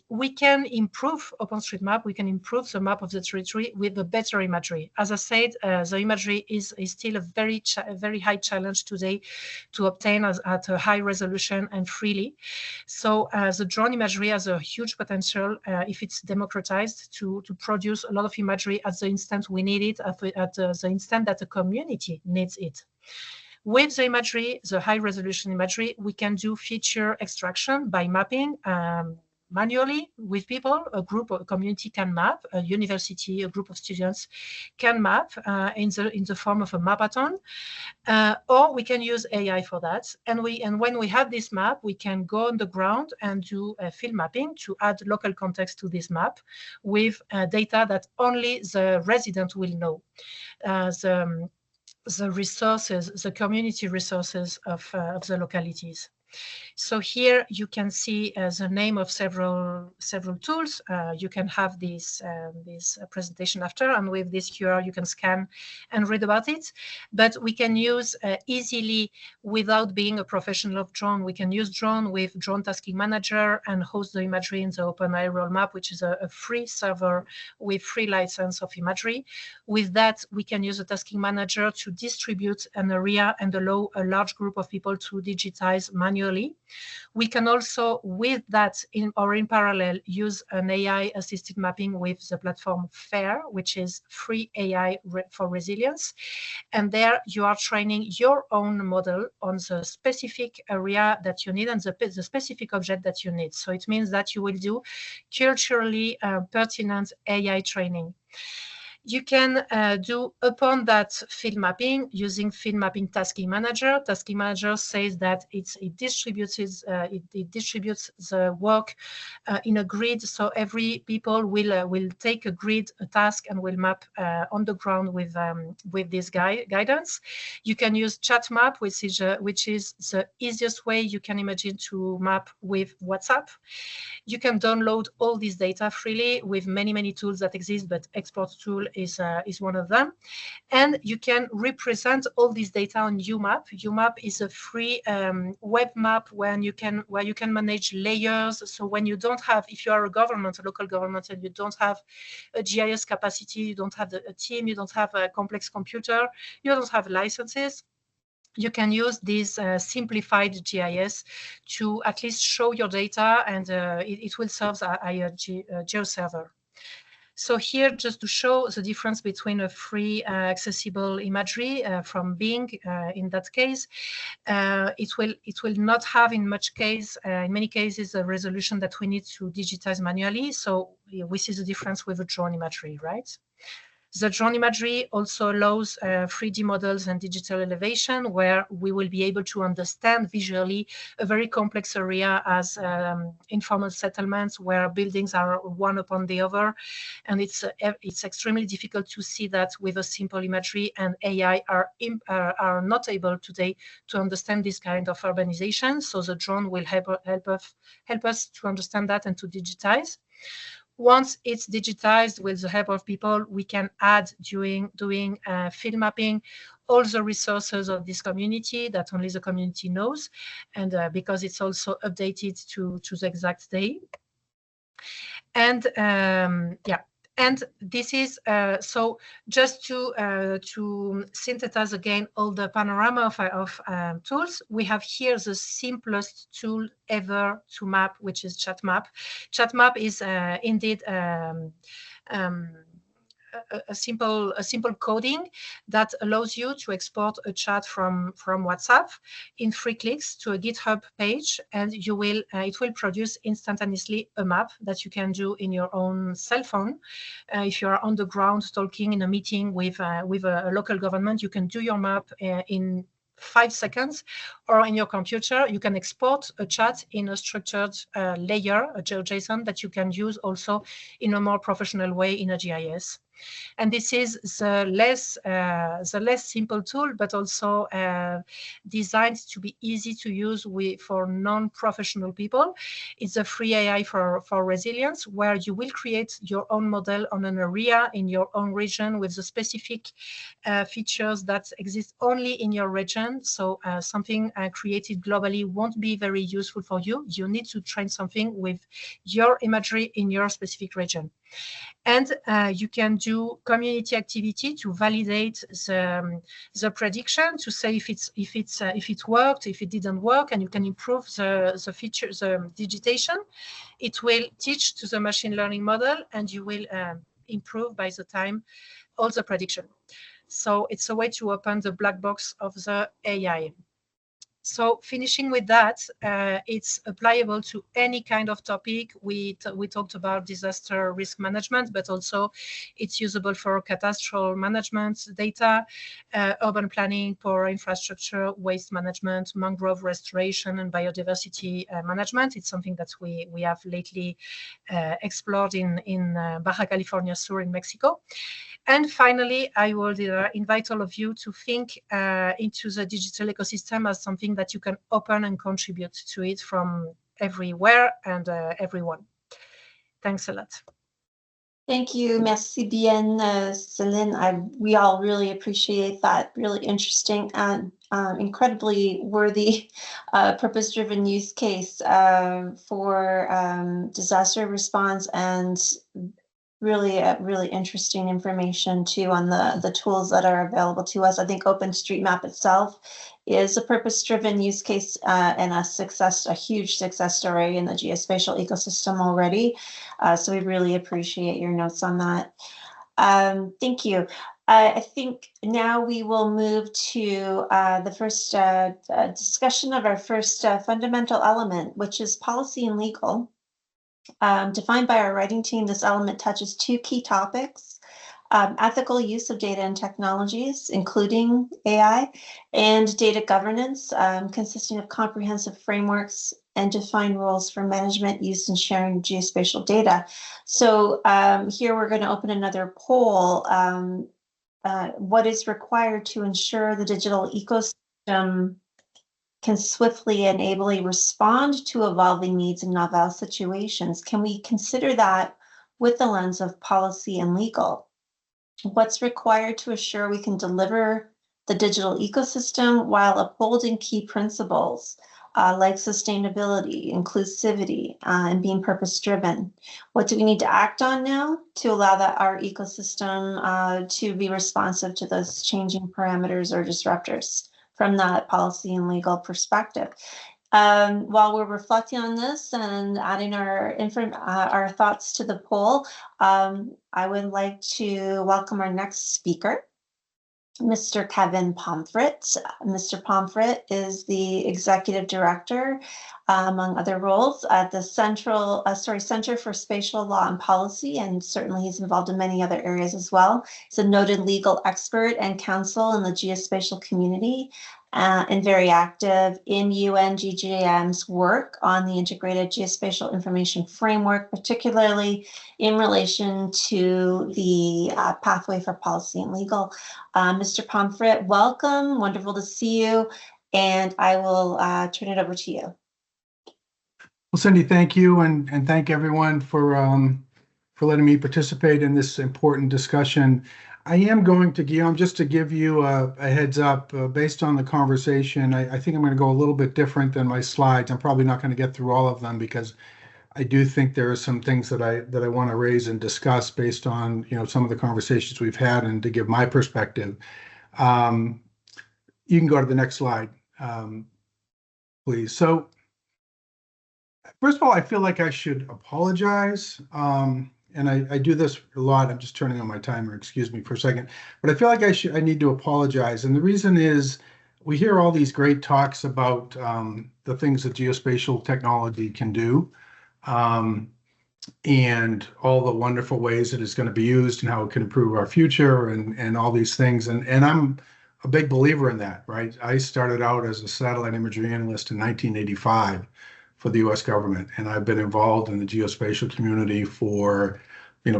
we can improve OpenStreetMap. We can improve the map of the territory with a better imagery. As I said, the imagery is still a very high challenge today to obtain at a high resolution and freely. So the drone imagery has a huge potential if it's democratized to produce a lot of imagery at the instant we need it, at the instant that the community needs it. With the imagery, the high resolution imagery, we can do feature extraction by mapping manually with people. A group or a community can map, a university, a group of students can map in the form of a mapathon, or we can use AI for that. And when we have this map, we can go on the ground and do field mapping to add local context to this map with data that only the resident will know. The resources, the community resources of the localities. So here you can see the name of several tools. You can have this presentation after, and with this QR you can scan and read about it. But we can use easily, without being a professional of drone, we can use drone with Drone Tasking Manager and host the imagery in the Open Aerial Map, which is a free server with free license of imagery. With that, we can use a tasking manager to distribute an area and allow a large group of people to digitize manually. We can also, with that in parallel, use an AI-assisted mapping with the platform FAIR, which is free AI for resilience. And there you are training your own model on the specific area that you need and the specific object that you need. So it means that you will do culturally pertinent AI training. You can do upon that field mapping using field mapping tasking manager. Tasking manager says that it distributes the work in a grid. So every people will take a grid, a task, and will map on the ground with this guidance. You can use chat map, which is the easiest way you can imagine to map with WhatsApp. You can download all this data freely with many tools that exist, but export tool is one of them. And you can represent all this data on UMap. UMap is a free web map where you can manage layers. So when you don't have, if you are a government, a local government, and you don't have a GIS capacity, you don't have a team, you don't have a complex computer, you don't have licenses, you can use this simplified GIS to at least show your data, and it will serve a GeoServer. So here, just to show the difference between a free accessible imagery from Bing, in that case, it will not have in many cases a resolution that we need to digitize manually. So we see the difference with the drone imagery, right? The drone imagery also allows 3D models and digital elevation, where we will be able to understand visually a very complex area as informal settlements where buildings are one upon the other. And it's extremely difficult to see that with a simple imagery, and AI are not able today to understand this kind of urbanization. So the drone will help us to understand that and to digitize. Once it's digitized with the help of people, we can add doing field mapping all the resources of this community that only the community knows, and because it's also updated to the exact day. And yeah. And this is so just to synthesize again all the panorama of tools. We have here the simplest tool ever to map, which is ChatMap. ChatMap is indeed a simple coding that allows you to export a chat from WhatsApp in 3 clicks to a GitHub page, and it will produce instantaneously a map that you can do in your own cell phone. If you are on the ground talking in a meeting with a local government, you can do your map in 5 seconds, or in your computer, you can export a chat in a structured layer, a GeoJSON, that you can use also in a more professional way in a GIS. And this is the less simple tool, but also designed to be easy to use for non-professional people. It's a free AI for resilience, where you will create your own model on an area in your own region with the specific features that exist only in your region. So something created globally won't be very useful for you. You need to train something with your imagery in your specific region. And you can do community activity to validate the prediction, to say if it worked, if it didn't work, and you can improve the features, the digitation. It will teach to the machine learning model, and you will improve by the time all the prediction. So it's a way to open the black box of the AI. So finishing with that, it's applicable to any kind of topic. We talked about disaster risk management, but also it's usable for catastrophe management, data, urban planning, power infrastructure, waste management, mangrove restoration, and biodiversity management. It's something that we have lately explored in Baja California Sur in Mexico. And finally, I would invite all of you to think into the digital ecosystem as something that you can open and contribute to it from everywhere and everyone. Thanks a lot. Thank you. Merci bien, Céline. We all really appreciate that. Really interesting and incredibly worthy purpose-driven use case for disaster response, and really interesting information too on the tools that are available to us. I think OpenStreetMap itself is a purpose-driven use case and a huge success story in the geospatial ecosystem already. So we really appreciate your notes on that. Thank you. I think now we will move to the first discussion of our first fundamental element, which is policy and legal. Defined by our writing team, this element touches two key topics: ethical use of data and technologies, including AI, and data governance, consisting of comprehensive frameworks and defined rules for management, use, and sharing geospatial data. So here we're going to open another poll. What is required to ensure the digital ecosystem can swiftly and ably respond to evolving needs in novel situations? Can we consider that with the lens of policy and legal? What's required to assure we can deliver the digital ecosystem while upholding key principles like sustainability, inclusivity, and being purpose-driven? What do we need to act on now to allow our ecosystem to be responsive to those changing parameters or disruptors from that policy and legal perspective? While we're reflecting on this and adding our thoughts to the poll, I would like to welcome our next speaker, Mr. Kevin Pomfret. Mr. Pomfret is the Executive Director, among other roles, at the Center for Spatial Law and Policy, and certainly he's involved in many other areas as well. He's a noted legal expert and counsel in the geospatial community, and very active in UNGGIM's work on the Integrated Geospatial Information Framework, particularly in relation to the pathway for policy and legal. Mr. Pomfret, welcome. Wonderful to see you. And I will turn it over to you. Well, Cindy, thank you, and thank everyone for letting me participate in this important discussion. I am going to, Guillaume, just to give you a heads up, based on the conversation, I think I'm going to go a little bit different than my slides. I'm probably not going to get through all of them because I do think there are some things that I want to raise and discuss based on some of the conversations we've had, and to give my perspective. You can go to the next slide, please. So first of all, I feel like I should apologize. And I do this a lot. I'm just turning on my timer, excuse me for a second. But I feel like I need to apologize. And the reason is we hear all these great talks about the things that geospatial technology can do, and all the wonderful ways it is going to be used and how it can improve our future and all these things. And I'm a big believer in that, right? I started out as a satellite imagery analyst in 1985. For the U.S. government, and I've been involved in the geospatial community for,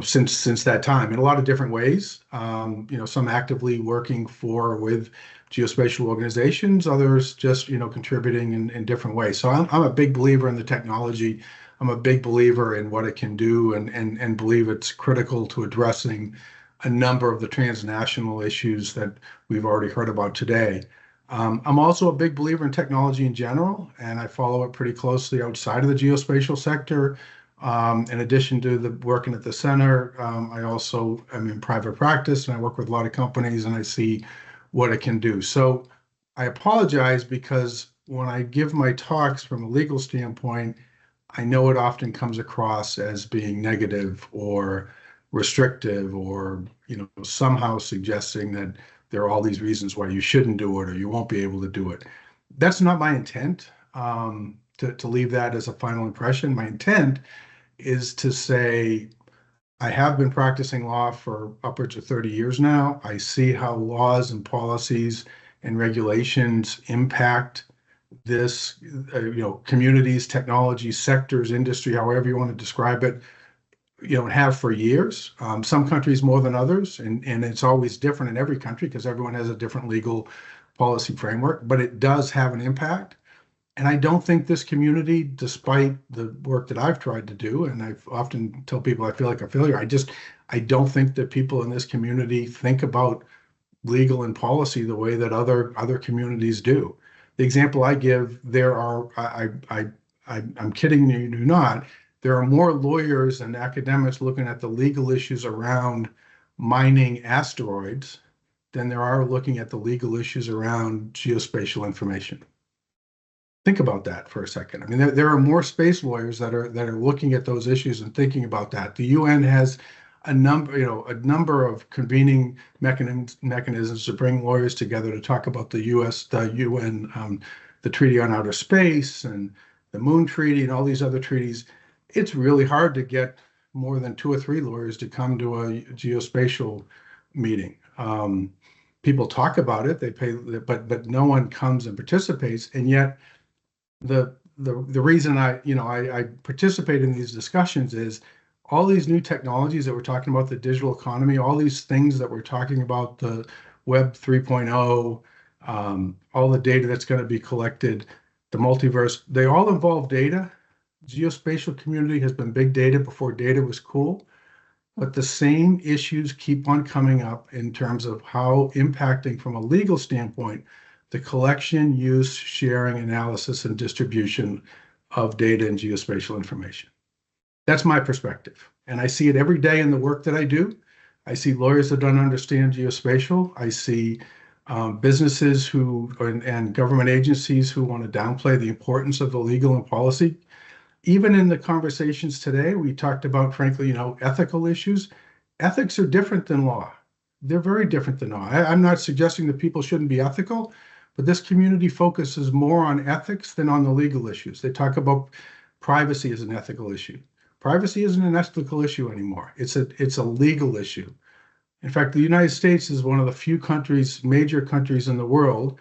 since that time in a lot of different ways. Some actively working with geospatial organizations, others just contributing in different ways. So I'm a big believer in the technology. I'm a big believer in what it can do, and believe it's critical to addressing a number of the transnational issues that we've already heard about today. I'm also a big believer in technology in general, and I follow it pretty closely outside of the geospatial sector. In addition to working at the center, I also am in private practice, and I work with a lot of companies, and I see what it can do. So I apologize because when I give my talks from a legal standpoint, I know it often comes across as being negative or restrictive, or somehow suggesting that there are all these reasons why you shouldn't do it or you won't be able to do it. That's not my intent, to leave that as a final impression. My intent is to say, I have been practicing law for upwards of 30 years now. I see how laws and policies and regulations impact this, communities, technologies, sectors, industry, however you want to describe it, have for years. Some countries more than others, and it's always different in every country because everyone has a different legal policy framework, but it does have an impact. And I don't think this community, despite the work that I've tried to do, and I've often tell people I feel like a failure, I don't think that people in this community think about legal and policy the way that other communities do. The example I give, I'm kidding you not, there are more lawyers and academics looking at the legal issues around mining asteroids than there are looking at the legal issues around geospatial information. Think about that for a second. I mean, there are more space lawyers that are looking at those issues and thinking about that. The UN has a number of convening mechanisms to bring lawyers together to talk about the UN, the Treaty on Outer Space and the Moon Treaty and all these other treaties. It's really hard to get more than 2 or 3 lawyers to come to a geospatial meeting. People talk about it, they pay, but no one comes and participates, and yet the reason I participate in these discussions is all these new technologies that we're talking about, the digital economy, all these things that we're talking about, the Web 3.0, all the data that's going to be collected, the multiverse, they all involve data. Geospatial community has been big data before data was cool, but the same issues keep on coming up in terms of how impacting from a legal standpoint the collection, use, sharing, analysis, and distribution of data and geospatial information. That's my perspective. And I see it every day in the work that I do. I see lawyers that don't understand geospatial. I see businesses and government agencies who want to downplay the importance of the legal and policy. Even in the conversations today, we talked about, frankly, ethical issues. Ethics are different than law. They're very different than law. I'm not suggesting that people shouldn't be ethical, but this community focuses more on ethics than on the legal issues. They talk about privacy as an ethical issue. Privacy isn't an ethical issue anymore. It's a legal issue. In fact, the United States is one of the few major countries in the world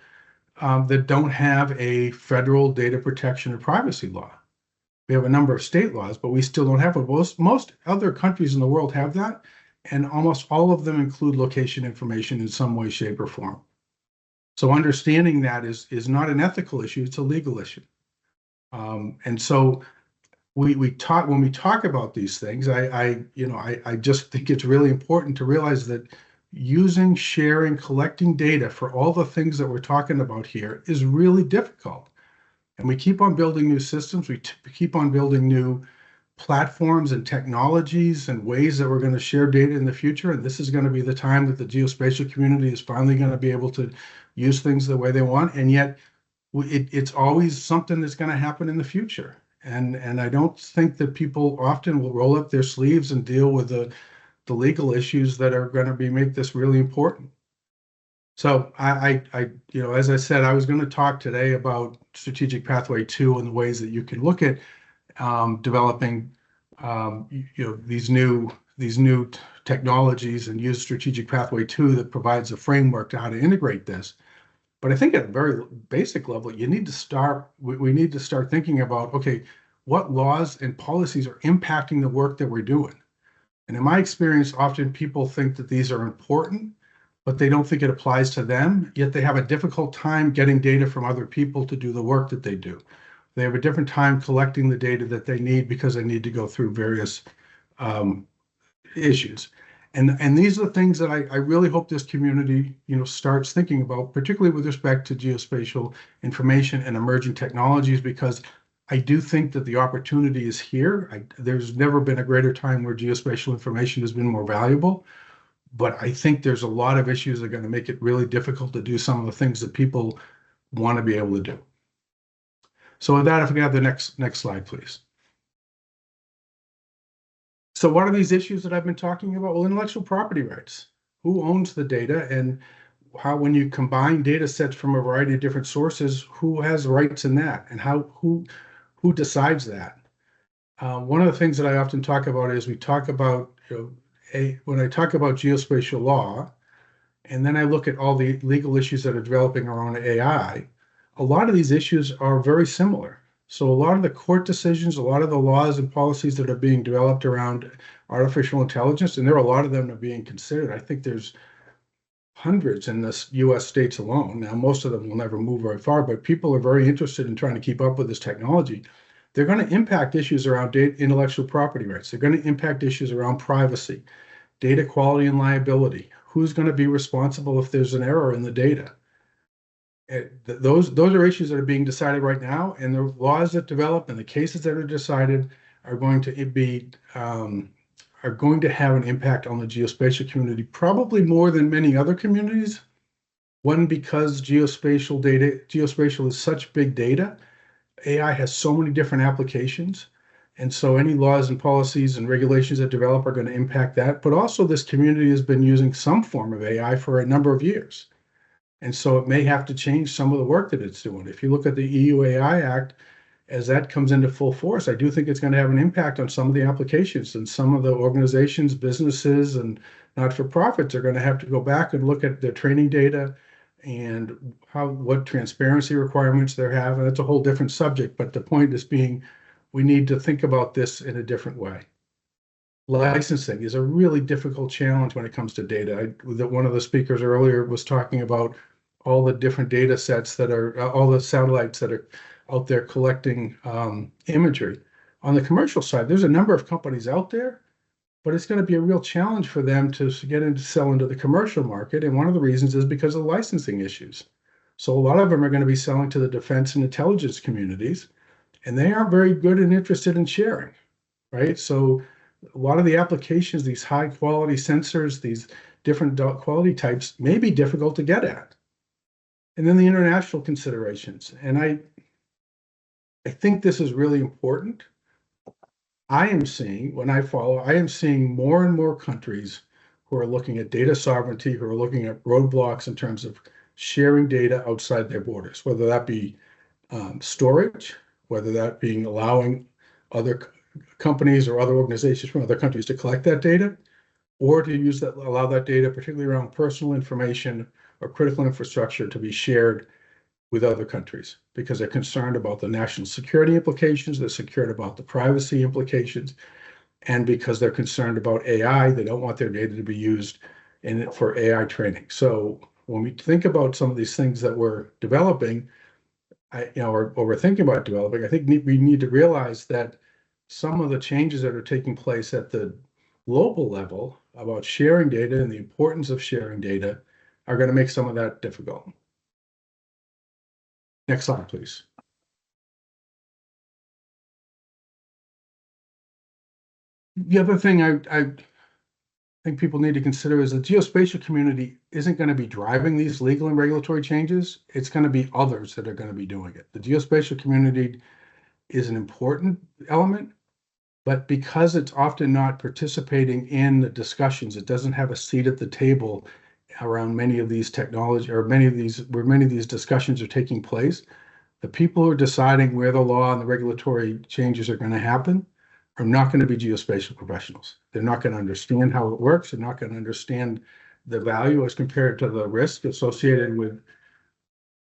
that don't have a federal data protection or privacy law. We have a number of state laws, but we still don't have it. Most other countries in the world have that, and almost all of them include location information in some way, shape, or form. So understanding that is not an ethical issue, it's a legal issue. And so when we talk about these things, I just think it's really important to realize that using, sharing, collecting data for all the things that we're talking about here is really difficult. And we keep on building new systems, we keep on building new platforms and technologies and ways that we're going to share data in the future. And this is going to be the time that the geospatial community is finally going to be able to use things the way they want. And yet it's always something that's going to happen in the future. And I don't think that people often will roll up their sleeves and deal with the legal issues that are going to make this really important. So I as I said, I was going to talk today about Strategic Pathway 2 and the ways that you can look at developing these new technologies and use Strategic Pathway 2 that provides a framework to how to integrate this. But I think at a very basic level, we need to start thinking about, okay, what laws and policies are impacting the work that we're doing? And in my experience, often people think that these are important, but they don't think it applies to them, yet they have a difficult time getting data from other people to do the work that they do. They have a different time collecting the data that they need because they need to go through various issues. And these are the things that I really hope this community, starts thinking about, particularly with respect to geospatial information and emerging technologies, because I do think that the opportunity is here. There's never been a greater time where geospatial information has been more valuable. But I think there's a lot of issues that are going to make it really difficult to do some of the things that people want to be able to do. So with that, if we can have the next slide, please. So what are these issues that I've been talking about? Well, intellectual property rights. Who owns the data, and how when you combine data sets from a variety of different sources, who has rights in that, and who decides that? One of the things that I often talk about is we talk about, when I talk about geospatial law, and then I look at all the legal issues that are developing around AI, a lot of these issues are very similar. So a lot of the court decisions, a lot of the laws and policies that are being developed around artificial intelligence, and there are a lot of them that are being considered. I think there's hundreds in the US states alone. Now, most of them will never move very far, but people are very interested in trying to keep up with this technology. They're going to impact issues around intellectual property rights. They're going to impact issues around privacy, data quality and liability. Who's going to be responsible if there's an error in the data? Those are issues that are being decided right now, and the laws that develop and the cases that are decided are going to be are going to have an impact on the geospatial community, probably more than many other communities. One, because geospatial is such big data. AI has so many different applications. And so any laws and policies and regulations that develop are going to impact that. But also this community has been using some form of AI for a number of years. And so it may have to change some of the work that it's doing. If you look at the EU AI Act, as that comes into full force, I do think it's going to have an impact on some of the applications, and some of the organizations, businesses, and not-for-profits are going to have to go back and look at their training data and what transparency requirements they have. And that's a whole different subject. But the point is being, we need to think about this in a different way. Licensing is a really difficult challenge when it comes to data. One of the speakers earlier was talking about all the different data sets that are, all the satellites that are out there collecting imagery. On the commercial side, there's a number of companies out there, but it's going to be a real challenge for them to sell into the commercial market. And one of the reasons is because of licensing issues. So a lot of them are going to be selling to the defense and intelligence communities, and they aren't very good and interested in sharing, right? So a lot of the applications, these high quality sensors, these different quality types may be difficult to get at. And then the international considerations. And I think this is really important. I am seeing more and more countries who are looking at data sovereignty, who are looking at roadblocks in terms of sharing data outside their borders, whether that be storage, whether that being allowing other companies or other organizations from other countries to collect that data, or to allow that data, particularly around personal information or critical infrastructure, to be shared with other countries, because they're concerned about the national security implications, they're concerned about the privacy implications, and because they're concerned about AI, they don't want their data to be used for AI training. So when we think about some of these things that we're developing, or we're thinking about developing, I think we need to realize that some of the changes that are taking place at the global level about sharing data and the importance of sharing data are going to make some of that difficult. Next slide, please. The other thing I think people need to consider is the geospatial community isn't going to be driving these legal and regulatory changes. It's going to be others that are going to be doing it. The geospatial community is an important element, but because it's often not participating in the discussions, it doesn't have a seat at the table around many of these technology, or many of these discussions are taking place. The people who are deciding where the law and the regulatory changes are going to happen are not going to be geospatial professionals. They're not going to understand how it works. They're not going to understand the value as compared to the risk associated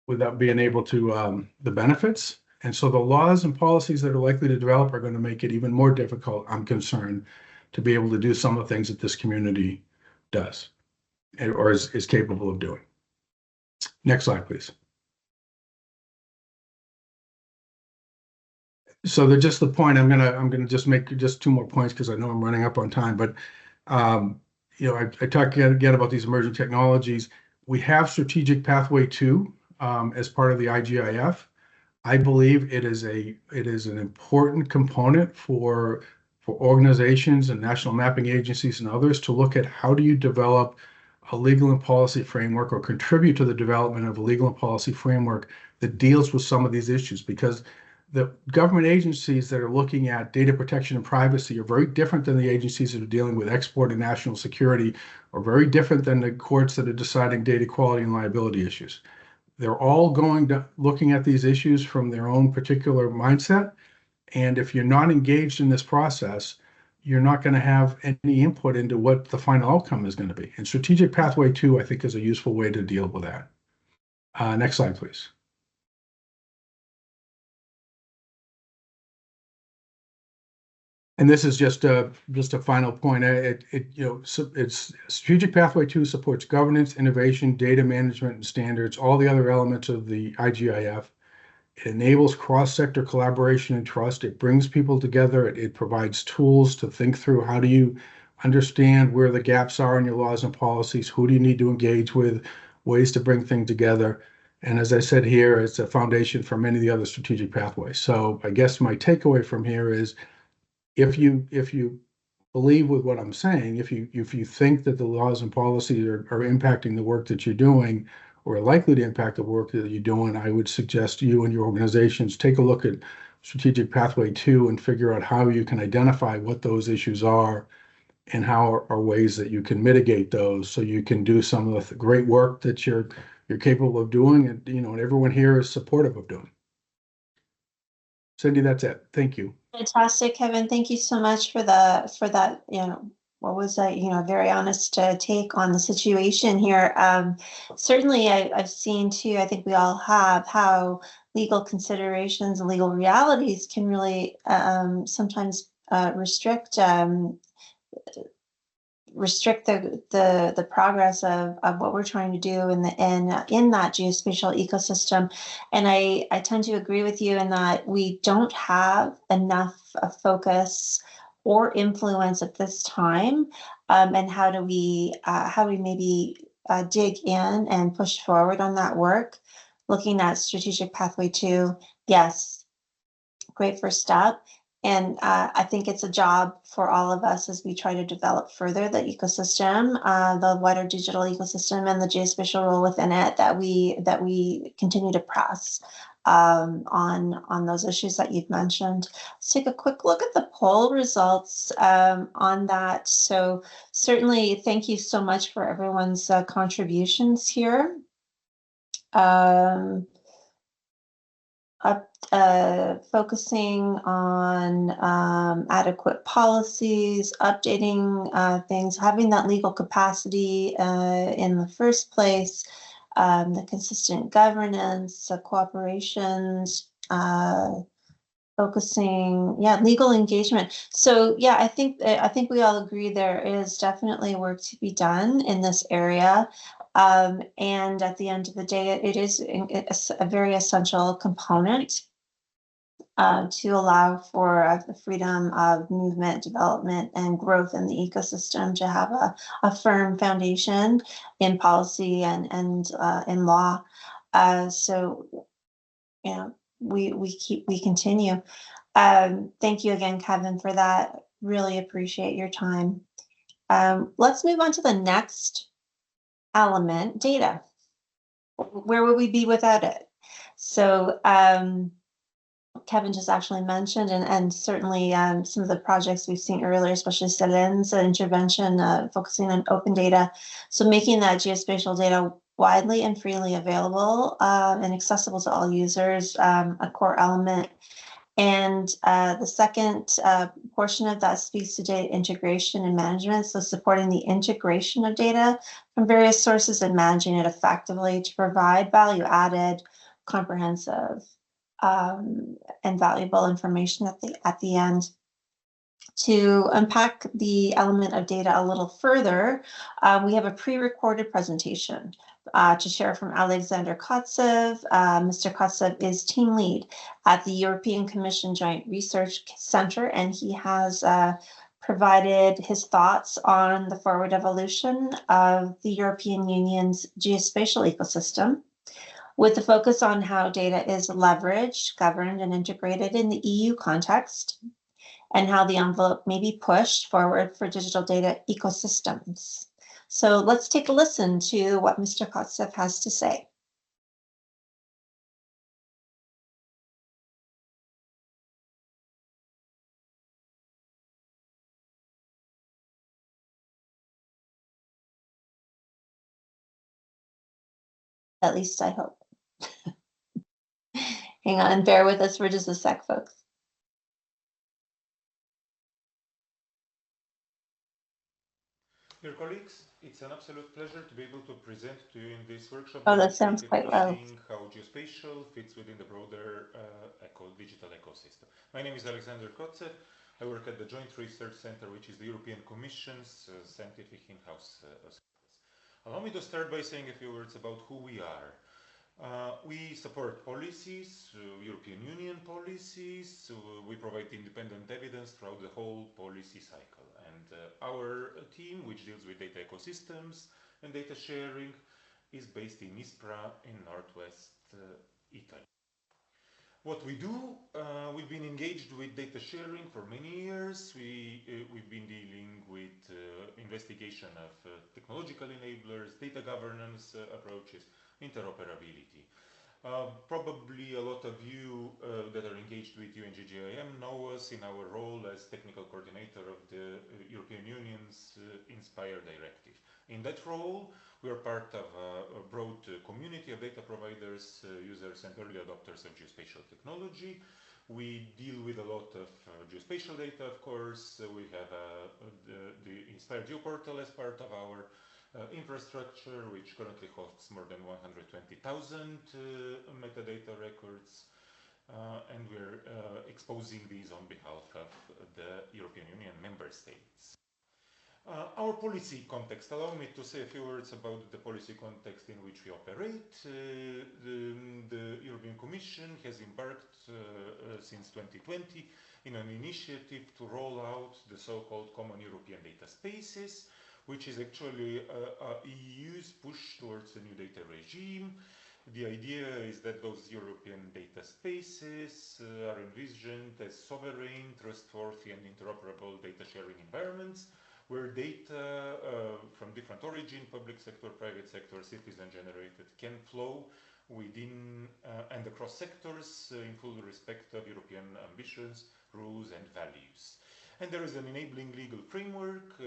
without being able to the benefits. And so the laws and policies that are likely to develop are going to make it even more difficult, I'm concerned, to be able to do some of the things that this community does or is capable of doing. Next slide, please. So just the point, I'm gonna just make just two more points because I know I'm running up on time. But I talked again about these emerging technologies. We have Strategic Pathway 2 as part of the IGIF. I believe it is an important component for organizations and national mapping agencies and others to look at how do you develop a legal and policy framework, or contribute to the development of a legal and policy framework that deals with some of these issues, because The government agencies that are looking at data protection and privacy are very different than the agencies that are dealing with export and national security, or very different than the courts that are deciding data quality and liability issues. They're all looking at these issues from their own particular mindset. And if you're not engaged in this process, you're not going to have any input into what the final outcome is going to be. And Strategic Pathway 2, I think, is a useful way to deal with that. Next slide, please. And this is just a final point. It's Strategic Pathway 2 supports governance, innovation, data management, and standards, all the other elements of the IGIF. It enables cross-sector collaboration and trust. It brings people together. It provides tools to think through how do you understand where the gaps are in your laws and policies, who do you need to engage with, ways to bring things together. And as I said here, it's a foundation for many of the other strategic pathways. So I guess my takeaway from here is, if you believe with what I'm saying, if you think that the laws and policies are impacting the work that you're doing, or are likely to impact the work that you're doing, I would suggest you and your organizations take a look at Strategic Pathway 2 and figure out how you can identify what those issues are and how are ways that you can mitigate those, so you can do some of the great work that you're capable of doing, and and everyone here is supportive of doing. Cindy, that's it. Thank you. Fantastic, Kevin. Thank you so much for that, what was that, very honest take on the situation here. Certainly I've seen too, I think we all have, how legal considerations and legal realities can really sometimes restrict the progress of what we're trying to do in that geospatial ecosystem. And I tend to agree with you in that we don't have enough focus or influence at this time. And how do we maybe dig in and push forward on that work? Looking at Strategic Pathway 2, yes, great first step. And I think it's a job for all of us as we try to develop further the ecosystem, the wider digital ecosystem and the geospatial role within it, that we continue to press on those issues that you've mentioned. Let's take a quick look at the poll results on that. So certainly, thank you so much for everyone's contributions here. Focusing on adequate policies, updating things, having that legal capacity in the first place, the consistent governance, cooperations, focusing, legal engagement. So I think we all agree there is definitely work to be done in this area. And at the end of the day, it is a very essential component to allow for the freedom of movement, development, and growth in the ecosystem, to have a firm foundation in policy and in law. So we continue. Thank you again, Kevin, for that. Really appreciate your time. Let's move on to the next element, data. Where would we be without it? So Kevin just actually mentioned, and certainly some of the projects we've seen earlier, especially Selen's intervention, focusing on open data. So making that geospatial data widely and freely available and accessible to all users, a core element. And the second portion of that speaks to data integration and management. So supporting the integration of data from various sources and managing it effectively to provide value-added, comprehensive, and valuable information at the end. To unpack the element of data a little further, we have a pre-recorded presentation to share from Alexander Kotsev. Mr. Kotsev is team lead at the European Commission Joint Research Center, and he has provided his thoughts on the forward evolution of the European Union's geospatial ecosystem, with the focus on how data is leveraged, governed, and integrated in the EU context, and how the envelope may be pushed forward for digital data ecosystems. So let's take a listen to what Mr. Kotsev has to say. At least I hope. Hang on, bear with us for just a sec, folks. Dear colleagues, it's an absolute pleasure to be able to present to you in this workshop. Oh, that sounds quite low. Seeing how geospatial fits within the broader digital ecosystem. My name is Alexander Kotzev. I work at the Joint Research Center, which is the European Commission's scientific in-house service. Allow me to start by saying a few words about who we are. We support policies, European Union policies. We provide independent evidence throughout the whole policy cycle. And our team, which deals with data ecosystems and data sharing, is based in Ispra in northwest Italy. What we do, we've been engaged with data sharing for many years. We've been dealing with investigation of technological enablers, data governance approaches, interoperability. Probably a lot of you that are engaged with UNGGIM know us in our role as technical coordinator of the European Union's Inspire directive. In that role, we are part of a broad community of data providers, users and early adopters of geospatial technology. We deal with a lot of geospatial data, of course. We have the Inspire GeoPortal as part of our infrastructure, which currently hosts more than 120,000 metadata records, and we're exposing these on behalf of the European Union member states. Our policy context, allow me to say a few words about the policy context in which we operate. The European Commission has embarked since 2020 in an initiative to roll out the so-called Common European Data Spaces, which is actually EU's push towards a new data regime. The idea is that those European data spaces are envisioned as sovereign, trustworthy, and interoperable data sharing environments where data from different origin, public sector, private sector, citizen generated, can flow within and across sectors in full respect of European ambitions, rules, and values. And there is an enabling legal framework,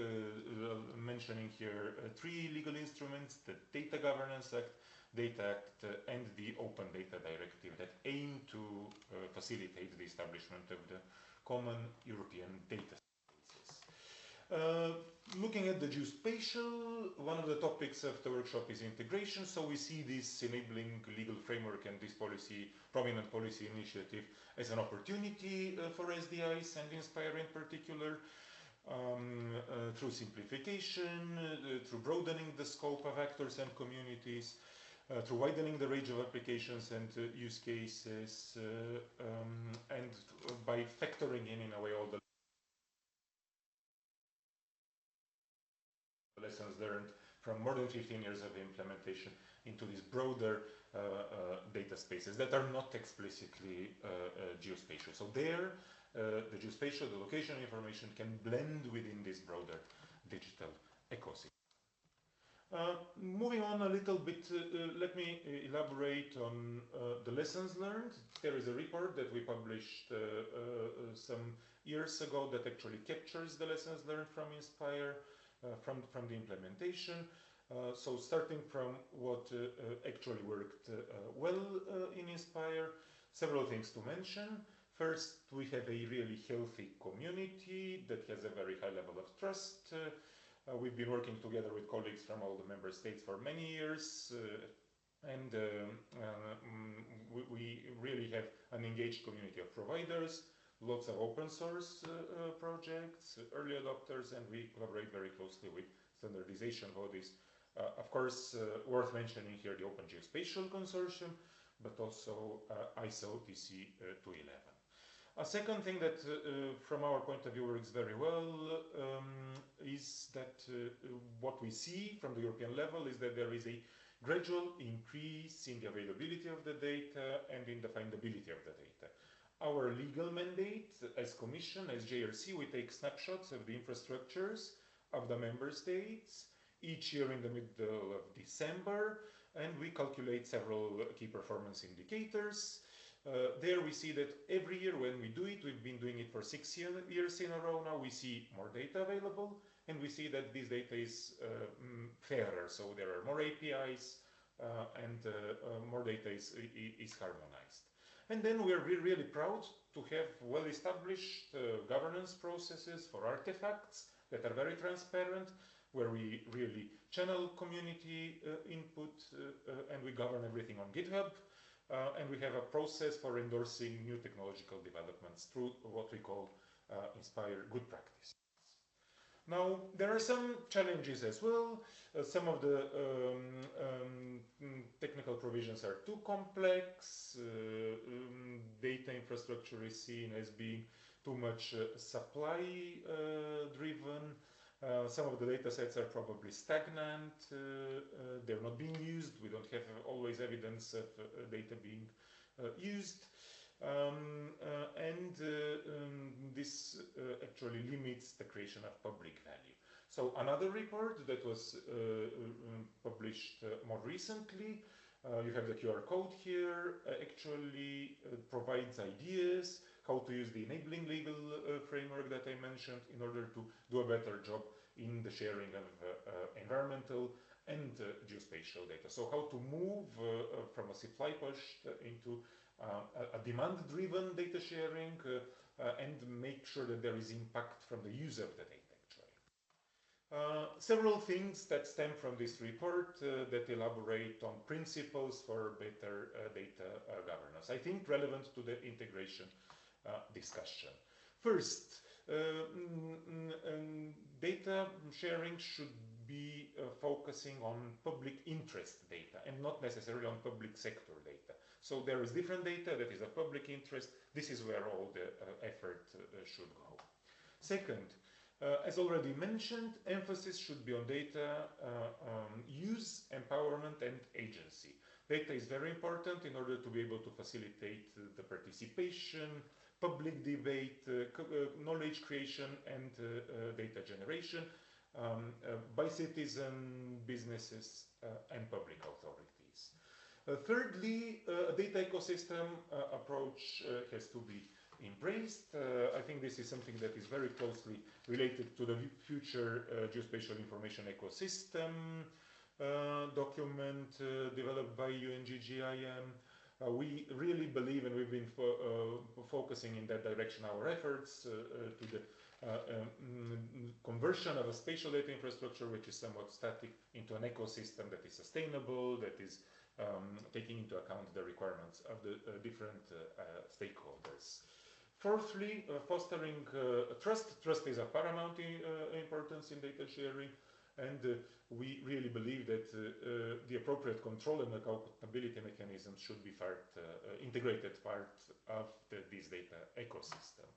mentioning here three legal instruments: the Data Governance Act, Data Act, and the Open Data Directive, that aim to facilitate the establishment of the common European data spaces. Looking at the geospatial, one of the topics of the workshop is integration. So we see this enabling legal framework and this prominent policy initiative as an opportunity for SDIs and Inspire in particular, through simplification, through broadening the scope of actors and communities, through widening the range of applications and use cases, and by factoring in a way all the lessons learned from more than 15 years of implementation into these broader data spaces that are not explicitly geospatial. So there, the geospatial, the location information can blend within this broader digital ecosystem. Moving on a little bit, let me elaborate on the lessons learned. There is a report that we published some years ago that actually captures the lessons learned from Inspire, from the implementation. So starting from what actually worked well in Inspire, several things to mention. First, we have a really healthy community that has a very high level of trust. We've been working together with colleagues from all the member states for many years, and we really have an engaged community of providers, lots of open source projects, early adopters, and we collaborate very closely with standardization bodies. Of course, worth mentioning here the Open Geospatial Consortium, but also ISO TC 211. A second thing that from our point of view works very well is that what we see from the European level is that there is a gradual increase in the availability of the data and in the findability of the data. Our legal mandate as Commission, as JRC, we take snapshots of the infrastructures of the member states each year in the middle of December, and we calculate several key performance indicators. There we see that every year when we do it, we've been doing it for 6 years in a row now, we see more data available, and we see that this data is fairer. So there are more APIs, and more data is harmonized. And then we're really proud to have well-established governance processes for artifacts that are very transparent, where we really channel community input and we govern everything on GitHub. And we have a process for endorsing new technological developments through what we call Inspire Good Practice. Now, there are some challenges as well. Some of the technical provisions are too complex. Data infrastructure is seen as being too much supply driven. Some of the data sets are probably stagnant. They're not being used. We don't have always evidence of data being used. This actually limits the creation of public value. So another report that was published more recently, you have the QR code here, actually provides ideas how to use the enabling legal framework that I mentioned in order to do a better job in the sharing of environmental and geospatial data. So how to move from a supply push into a demand-driven data sharing and make sure that there is impact from the use of the data, actually. Several things that stem from this report that elaborate on principles for better data governance, I think relevant to the integration discussion. First, data sharing should be focusing on public interest data and not necessarily on public sector data. So there is different data that is of public interest. This is where all the effort should go. Second, as already mentioned, emphasis should be on data use, empowerment, and agency. Data is very important in order to be able to facilitate the participation, public debate, knowledge creation, and data generation by citizen, businesses, and public authorities. Thirdly, a data ecosystem approach has to be embraced. I think this is something that is very closely related to the Future Geospatial Information Ecosystem document developed by UNGGIM. We really believe, and we've been focusing in that direction our efforts to the conversion of a spatial data infrastructure, which is somewhat static, into an ecosystem that is sustainable, that is taking into account the requirements of the different stakeholders. Fourthly, fostering trust. Trust is of paramount importance in data sharing, and we really believe that the appropriate control and accountability mechanisms should be integrated part of this data ecosystem.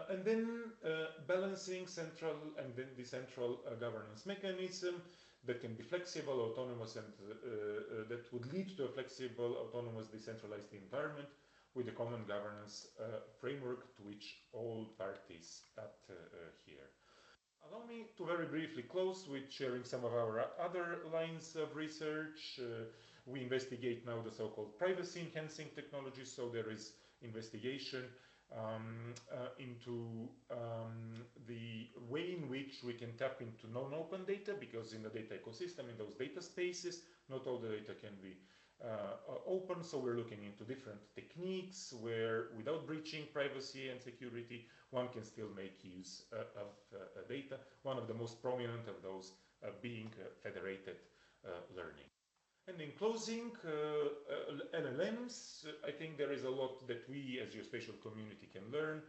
And then balancing central and then decentral governance mechanism that can be flexible, autonomous, and that would lead to a flexible, autonomous, decentralized environment with a common governance framework to which all parties adhere. Allow me to very briefly close with sharing some of our other lines of research. We investigate now the so-called privacy enhancing technologies, so there is investigation into the way in which we can tap into non-open data, because in the data ecosystem, in those data spaces, not all the data can be open, so we're looking into different techniques where, without breaching privacy and security, one can still make use of data. One of the most prominent of those being federated learning. And in closing, LLMs, I think there is a lot that we as geospatial community can learn.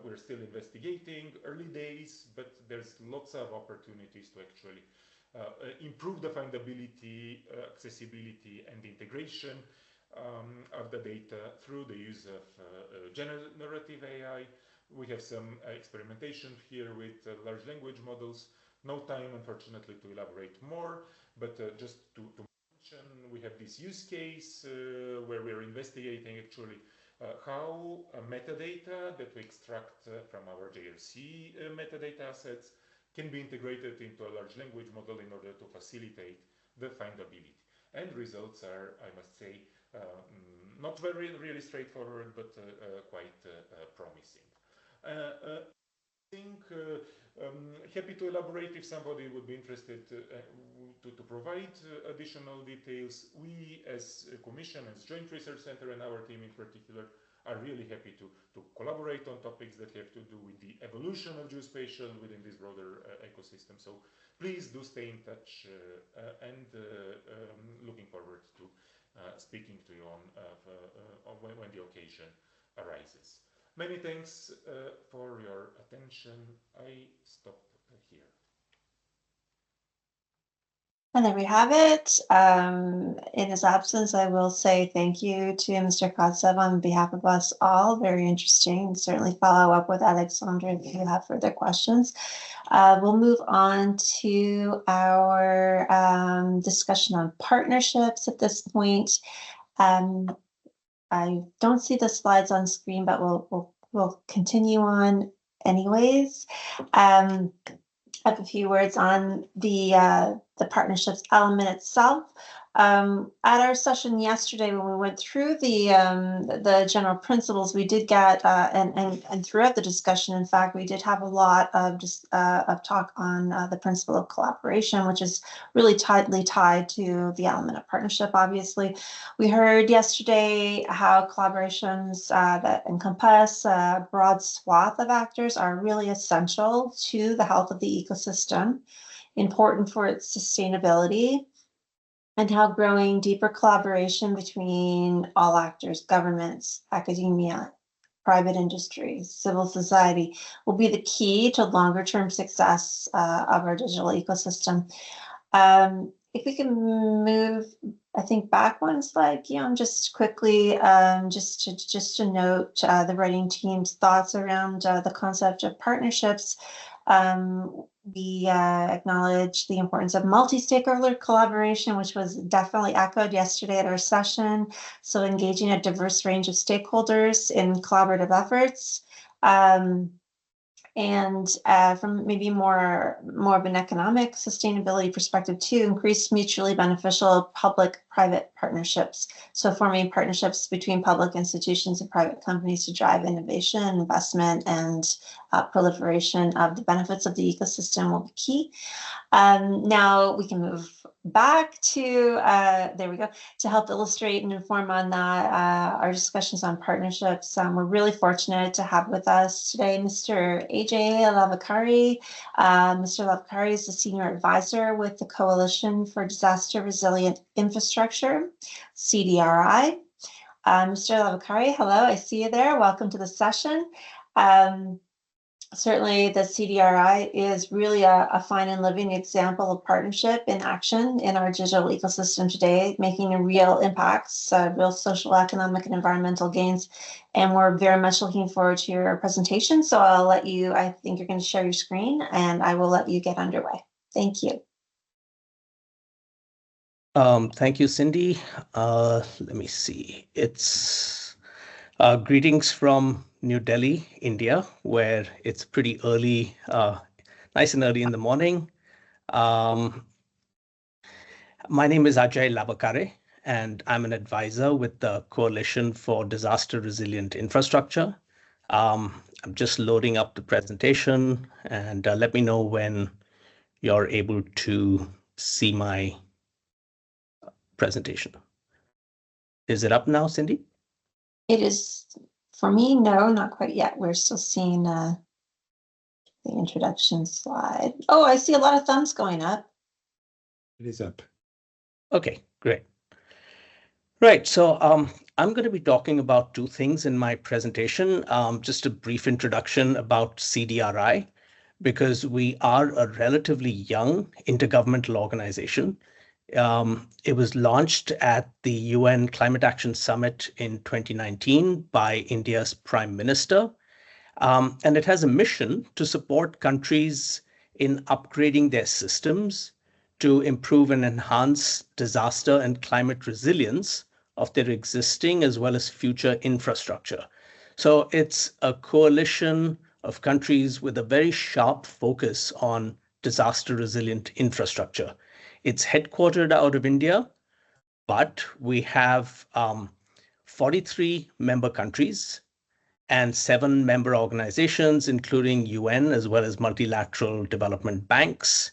We're still investigating, early days, but there's lots of opportunities to actually improve the findability, accessibility, and integration of the data through the use of generative AI. We have some experimentation here with large language models. No time, unfortunately, to elaborate more, but just to mention, we have this use case where we're investigating actually how metadata that we extract from our JRC metadata assets can be integrated into a large language model in order to facilitate the findability. And results are, I must say, not really straightforward, but quite promising. I think happy to elaborate if somebody would be interested to to provide additional details. We as a Commission, as Joint Research Center, and our team in particular, are really happy to collaborate on topics that have to do with the evolution of geospatial within this broader ecosystem. So please do stay in touch, and looking forward to speaking to you on when the occasion arises. Many thanks for your attention. I stop here. And there we have it. In his absence, I will say thank you to Mr. Kotsev on behalf of us all. Very interesting. Certainly follow up with Alexandra if you have further questions. We'll move on to our discussion on partnerships at this point. I don't see the slides on screen, but we'll continue on anyways. I have a few words on the partnerships element itself. At our session yesterday, when we went through the general principles, we did get and throughout the discussion, in fact, we did have a lot of talk on the principle of collaboration, which is really tightly tied to the element of partnership. Obviously, we heard yesterday how collaborations that encompass a broad swath of actors are really essential to the health of the ecosystem, important for its sustainability, and how growing deeper collaboration between all actors, governments, academia, private industry, civil society, will be the key to longer-term success of our digital ecosystem. If we can move, I think, back one slide, Guillaume, just quickly, just to note the writing team's thoughts around the concept of partnerships. We acknowledge the importance of multi-stakeholder collaboration, which was definitely echoed yesterday at our session. So engaging a diverse range of stakeholders in collaborative efforts. And from maybe more of an economic sustainability perspective too, increase mutually beneficial public-private partnerships. So forming partnerships between public institutions and private companies to drive innovation, investment, and proliferation of the benefits of the ecosystem will be key. Now we can move back to, there we go, to help illustrate and inform on that, our discussions on partnerships. We're really fortunate to have with us today Mr. AJ Lavakari. Mr. Lavakari is the Senior Advisor with the Coalition for Disaster Resilient Infrastructure, CDRI. Mr. Lavakari, hello, I see you there. Welcome to the session. Certainly, the CDRI is really a fine and living example of partnership in action in our digital ecosystem today, making a real impacts, real social, economic, and environmental gains. And we're very much looking forward to your presentation. So I'll let you, I think you're going to share your screen, and I will let you get underway. Thank you. Thank you, Cindy. Let me see. It's greetings from New Delhi, India, where it's pretty early, nice and early in the morning. My name is Ajay Lavakare, and I'm an advisor with the Coalition for Disaster Resilient Infrastructure. I'm just loading up the presentation, and let me know when you're able to see my presentation. Is it up now, Cindy? It is, for me, no, not quite yet. We're still seeing the introduction slide. Oh, I see a lot of thumbs going up. It is up. Okay, great. Right, so I'm going to be talking about two things in my presentation. Just a brief introduction about CDRI, because we are a relatively young intergovernmental organization. It was launched at the UN Climate Action Summit in 2019 by India's Prime Minister. And it has a mission to support countries in upgrading their systems to improve and enhance disaster and climate resilience of their existing as well as future infrastructure. So it's a coalition of countries with a very sharp focus on disaster resilient infrastructure. It's headquartered out of India, but we have 43 member countries and 7 member organizations, including UN as well as multilateral development banks.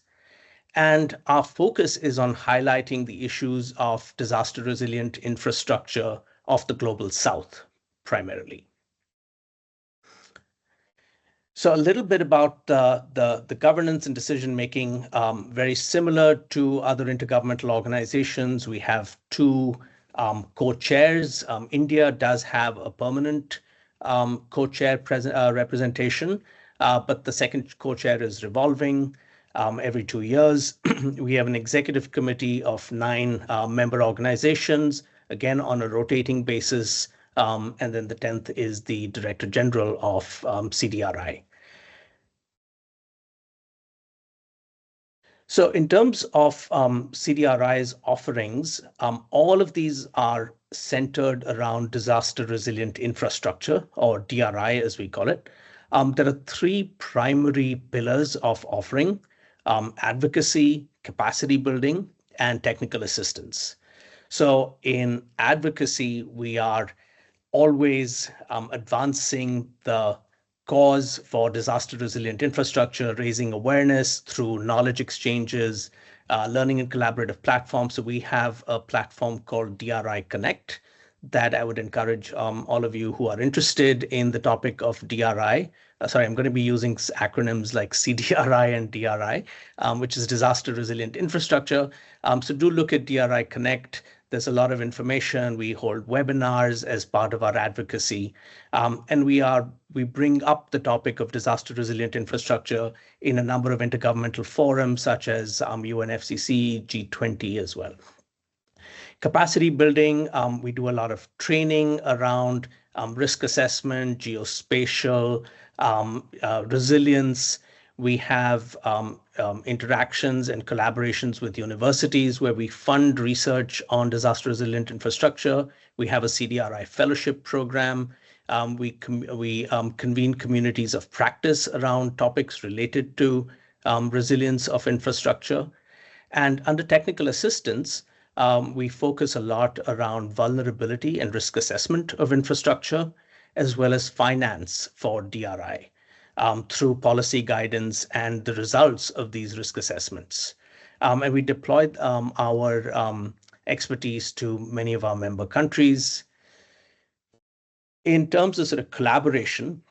And our focus is on highlighting the issues of disaster resilient infrastructure of the Global South, primarily. So a little bit about the governance and decision making, very similar to other intergovernmental organizations. We have two co-chairs. India does have a permanent co-chair representation, but the second co-chair is revolving every 2 years. We have an executive committee of 9 member organizations, again on a rotating basis. And then the 10th is the Director General of CDRI. So in terms of CDRI's offerings, all of these are centered around disaster resilient infrastructure, or DRI as we call it. There are 3 primary pillars of offering: advocacy, capacity building, and technical assistance. So in advocacy, we are always advancing the cause for disaster resilient infrastructure, raising awareness through knowledge exchanges, learning and collaborative platforms. So we have a platform called DRI Connect that I would encourage all of you who are interested in the topic of DRI. Sorry, I'm going to be using acronyms like CDRI and DRI, which is Disaster Resilient Infrastructure. So do look at DRI Connect. There's a lot of information. We hold webinars as part of our advocacy. And we bring up the topic of disaster resilient infrastructure in a number of intergovernmental forums, such as UNFCCC, G20 as well. Capacity building, we do a lot of training around risk assessment, geospatial, resilience. We have interactions and collaborations with universities where we fund research on disaster resilient infrastructure. We have a CDRI fellowship program. We convene communities of practice around topics related to resilience of infrastructure. And under technical assistance, we focus a lot around vulnerability and risk assessment of infrastructure, as well as finance for DRI through policy guidance and the results of these risk assessments. And we deployed our expertise to many of our member countries. In terms of sort of collaboration,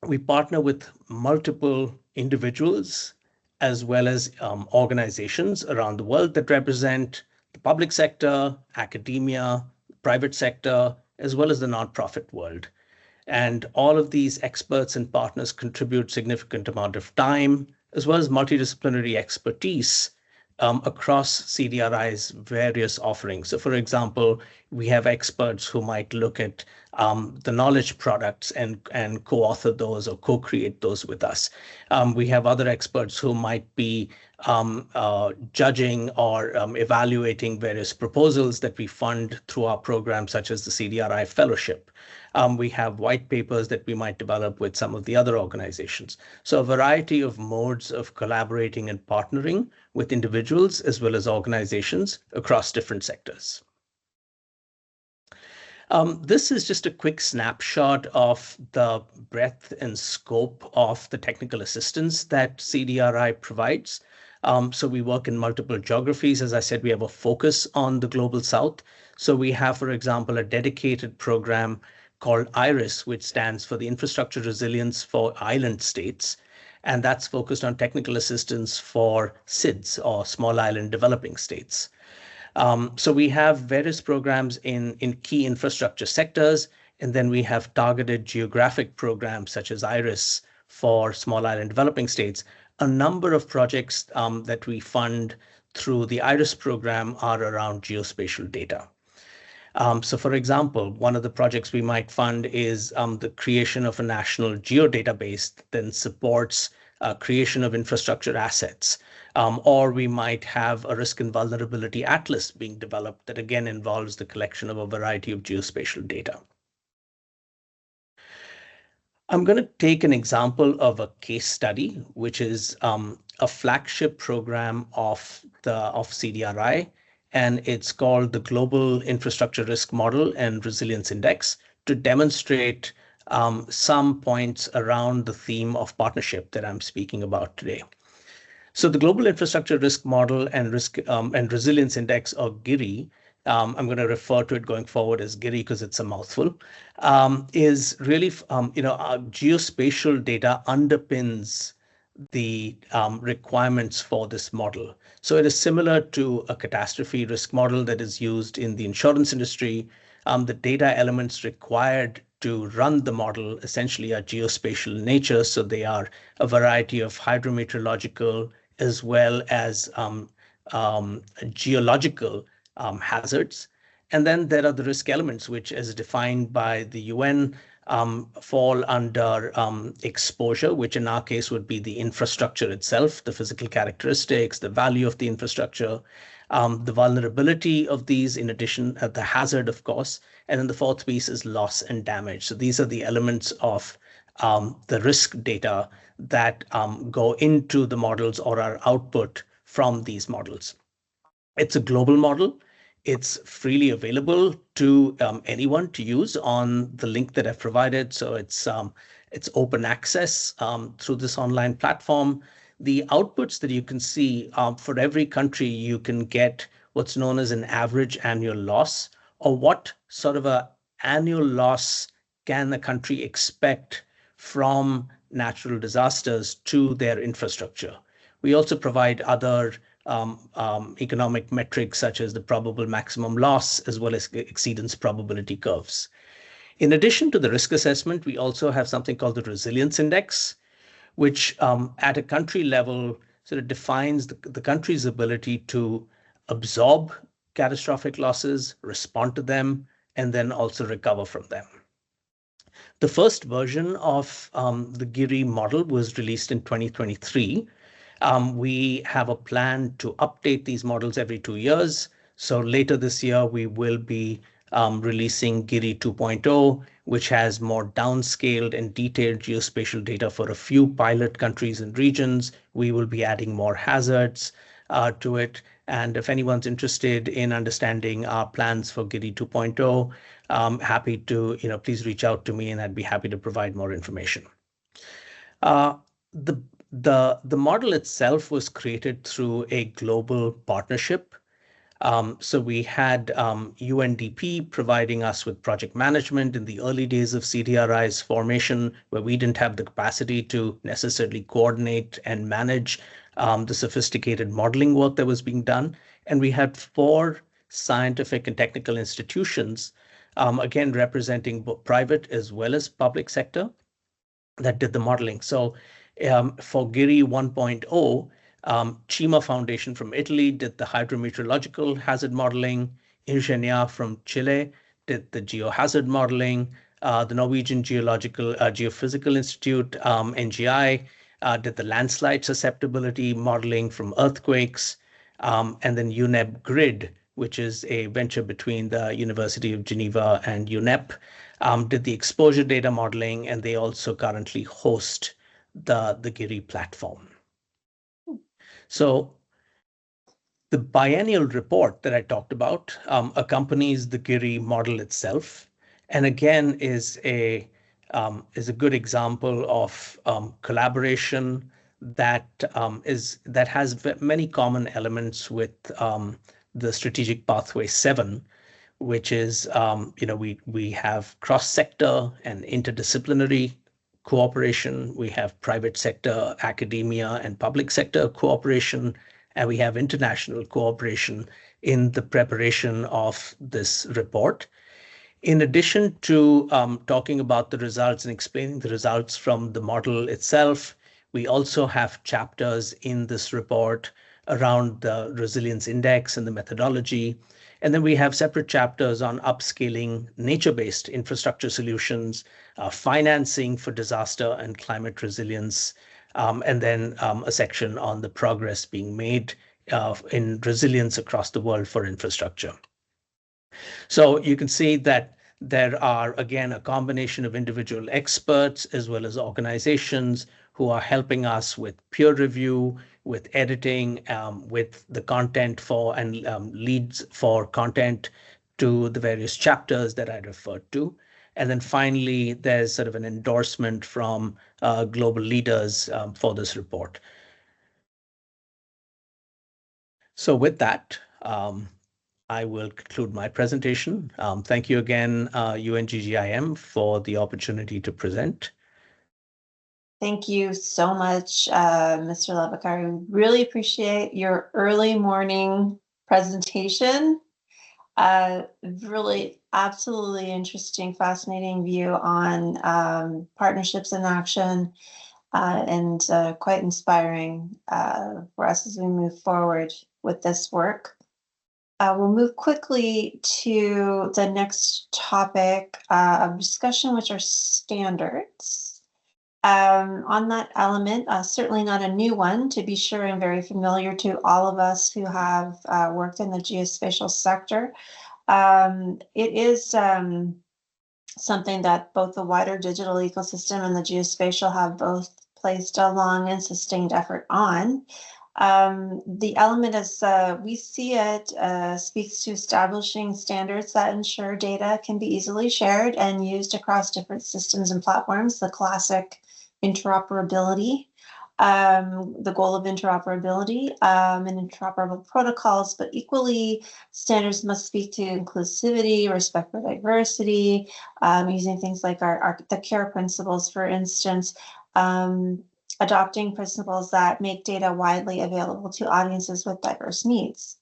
we partner with multiple individuals as well as organizations around the world that represent the public sector, academia, private sector, as well as the nonprofit world. And all of these experts and partners contribute significant amount of time, as well as multidisciplinary expertise across CDRI's various offerings. So for example, we have experts who might look at the knowledge products and co-author those or co-create those with us. We have other experts who might be judging or evaluating various proposals that we fund through our program, such as the CDRI Fellowship. We have white papers that we might develop with some of the other organizations. So a variety of modes of collaborating and partnering with individuals as well as organizations across different sectors. This is just a quick snapshot of the breadth and scope of the technical assistance that CDRI provides. So we work in multiple geographies. As I said, we have a focus on the Global South. So we have, for example, a dedicated program called IRIS, which stands for the Infrastructure Resilience for Island States. And that's focused on technical assistance for SIDS, or Small Island Developing States. So we have various programs in key infrastructure sectors, and then we have targeted geographic programs such as IRIS for Small Island Developing States. A number of projects that we fund through the IRIS program are around geospatial data. So for example, one of the projects we might fund is the creation of a national geodatabase that then supports creation of infrastructure assets. Or we might have a risk and vulnerability atlas being developed that again involves the collection of a variety of geospatial data. I'm going to take an example of a case study, which is a flagship program of CDRI, and it's called the Global Infrastructure Risk Model and Resilience Index, to demonstrate some points around the theme of partnership that I'm speaking about today. So the Global Infrastructure Risk Model and Risk and Resilience Index, or GIRI, I'm going to refer to it going forward as GIRI because it's a mouthful, is really, geospatial data underpins the requirements for this model. So it is similar to a catastrophe risk model that is used in the insurance industry. The data elements required to run the model essentially are geospatial in nature. So they are a variety of hydrometeorological as well as geological hazards. And then there are the risk elements, which, as defined by the UN, fall under exposure, which in our case would be the infrastructure itself, the physical characteristics, the value of the infrastructure, the vulnerability of these, in addition, the hazard, of course. And then the fourth piece is loss and damage. So these are the elements of the risk data that go into the models or are output from these models. It's a global model. It's freely available to anyone to use on the link that I've provided. So it's open access through this online platform. The outputs that you can see for every country, you can get what's known as an average annual loss, or what sort of a annual loss can a country expect from natural disasters to their infrastructure. We also provide other economic metrics such as the probable maximum loss, as well as exceedance probability curves. In addition to the risk assessment, we also have something called the resilience index, which at a country level sort of defines the country's ability to absorb catastrophic losses, respond to them, and then also recover from them. The first version of the GIRI model was released in 2023. We have a plan to update these models every 2 years. So later this year, we will be releasing GIRI 2.0, which has more downscaled and detailed geospatial data for a few pilot countries and regions. We will be adding more hazards to it. And if anyone's interested in understanding our plans for GIRI 2.0, happy to, please reach out to me and I'd be happy to provide more information. The model itself was created through a global partnership. So we had UNDP providing us with project management in the early days of CDRI's formation, where we didn't have the capacity to necessarily coordinate and manage the sophisticated modeling work that was being done. And we had 4 scientific and technical institutions, again, representing both private as well as public sector, that did the modeling. So for GIRI 1.0, Cima Foundation from Italy did the hydrometeorological hazard modeling. Ingenia from Chile did the geohazard modeling. The Norwegian Geophysical Institute, NGI, did the landslide susceptibility modeling from earthquakes. And then UNEP Grid, which is a venture between the University of Geneva and UNEP, did the exposure data modeling, and they also currently host the GIRI platform. So the biennial report that I talked about accompanies the GIRI model itself, and again is a good example of collaboration that has many common elements with the Strategic Pathway 7, which is we have cross-sector and interdisciplinary cooperation, we have private sector, academia, and public sector cooperation, and we have international cooperation in the preparation of this report. In addition to talking about the results and explaining the results from the model itself, we also have chapters in this report around the resilience index and the methodology. And then we have separate chapters on upscaling nature-based infrastructure solutions, financing for disaster and climate resilience, and then a section on the progress being made in resilience across the world for infrastructure. So you can see that there are, again, a combination of individual experts as well as organizations who are helping us with peer review, with editing, with the content for and leads for content to the various chapters that I referred to. And then finally, there's sort of an endorsement from global leaders for this report. So with that, I will conclude my presentation. Thank you again, UNGGIM, for the opportunity to present. Thank you so much, Mr. Levikar. We really appreciate your early morning presentation. Really absolutely interesting, fascinating view on partnerships in action, and quite inspiring for us as we move forward with this work. We'll move quickly to the next topic of discussion, which are standards. On that element, certainly not a new one, to be sure, and very familiar to all of us who have worked in the geospatial sector. It is something that both the wider digital ecosystem and the geospatial have both placed a long and sustained effort on. The element, as we see it, speaks to establishing standards that ensure data can be easily shared and used across different systems and platforms, the classic interoperability, the goal of interoperability, and interoperable protocols, but equally standards must speak to inclusivity, respect for diversity, using things like the CARE principles, for instance, adopting principles that make data widely available to audiences with diverse needs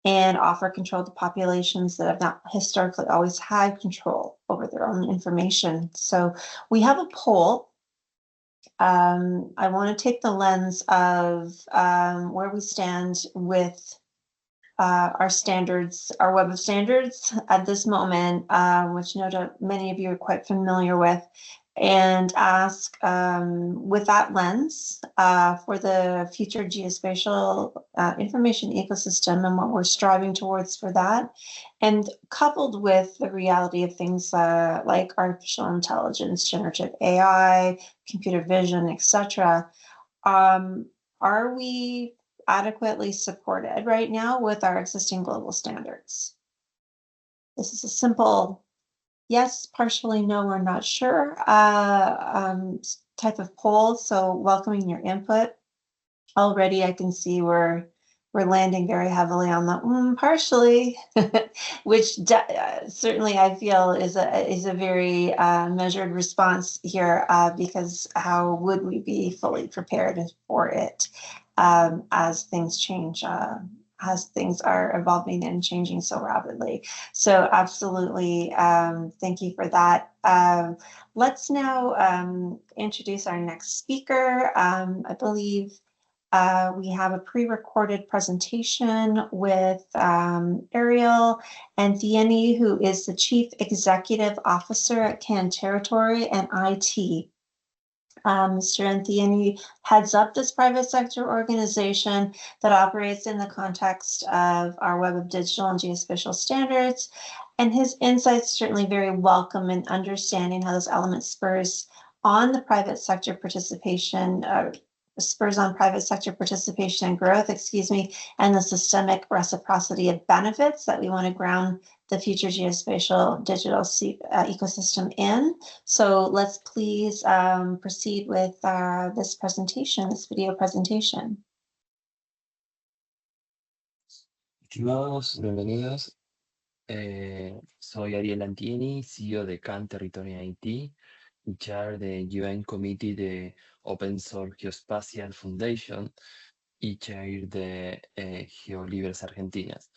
and offer control to populations that have not historically always had control over their own information. So we have a poll. I want to take the lens of where we stand with our standards, our web of standards at this moment, which no doubt many of you are quite familiar with, and ask with that lens for the future geospatial information ecosystem and what we're striving towards for that, and coupled with the reality of things like artificial intelligence, generative AI, computer vision, etc. Are we adequately supported right now with our existing global standards? This is a simple yes, partially no, we're not sure type of poll. So welcoming your input. Already I can see we're landing very heavily on the partially, which certainly I feel is a very measured response here, because how would we be fully prepared for it as things change, as things are evolving and changing so rapidly. So absolutely, thank you for that. Let's now introduce our next speaker. I believe we have a pre-recorded presentation with Ariel Anthieni, who is the Chief Executive Officer at CAN Territory and IT. Mr. Anthieni heads up this private sector organization that operates in the context of our Web of Digital and Geospatial Standards, and his insights certainly very welcome in understanding how this element spurs on private sector participation and growth, and the systemic reciprocity of benefits that we want to ground the future geospatial digital ecosystem in. So let's please proceed with this presentation, this video presentation. Estimados, bienvenidos. Soy Ariel Anthieni, CEO de CAN Territory IT y Chair de UN Committee de Open Source Geospatial Foundation y Chair de GeoLibres Argentinas.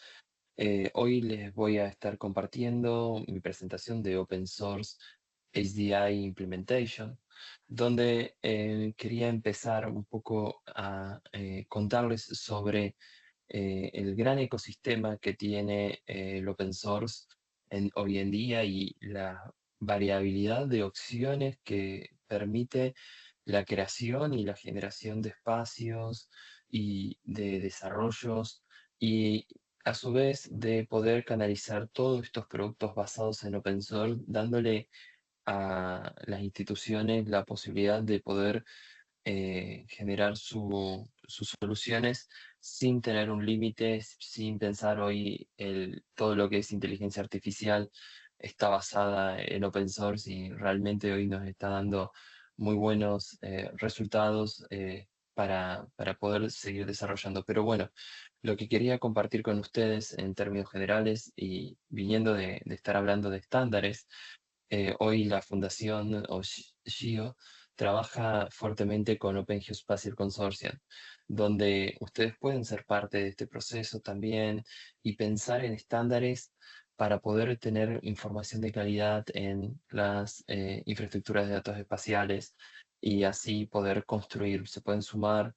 Hoy les voy a estar compartiendo mi presentación de Open Source HDI Implementation, donde quería empezar un poco a contarles sobre el gran ecosistema que tiene el Open Source hoy en día y la variabilidad de opciones que permite la creación y la generación de espacios y de desarrollos, y a su vez de poder canalizar todos estos productos basados en open source, dándole a las instituciones la posibilidad de poder generar sus soluciones sin tener un límite, sin pensar hoy todo lo que es inteligencia artificial está basada en open source y realmente hoy nos está dando muy buenos resultados para poder seguir desarrollando. Pero bueno, lo que quería compartir con ustedes en términos generales y viniendo de estar hablando de estándares, hoy la Fundación GEO trabaja fuertemente con Open Geospatial Consortium, donde ustedes pueden ser parte de este proceso también y pensar en estándares para poder tener información de calidad en las infraestructuras de datos espaciales y así poder construir. Se pueden sumar.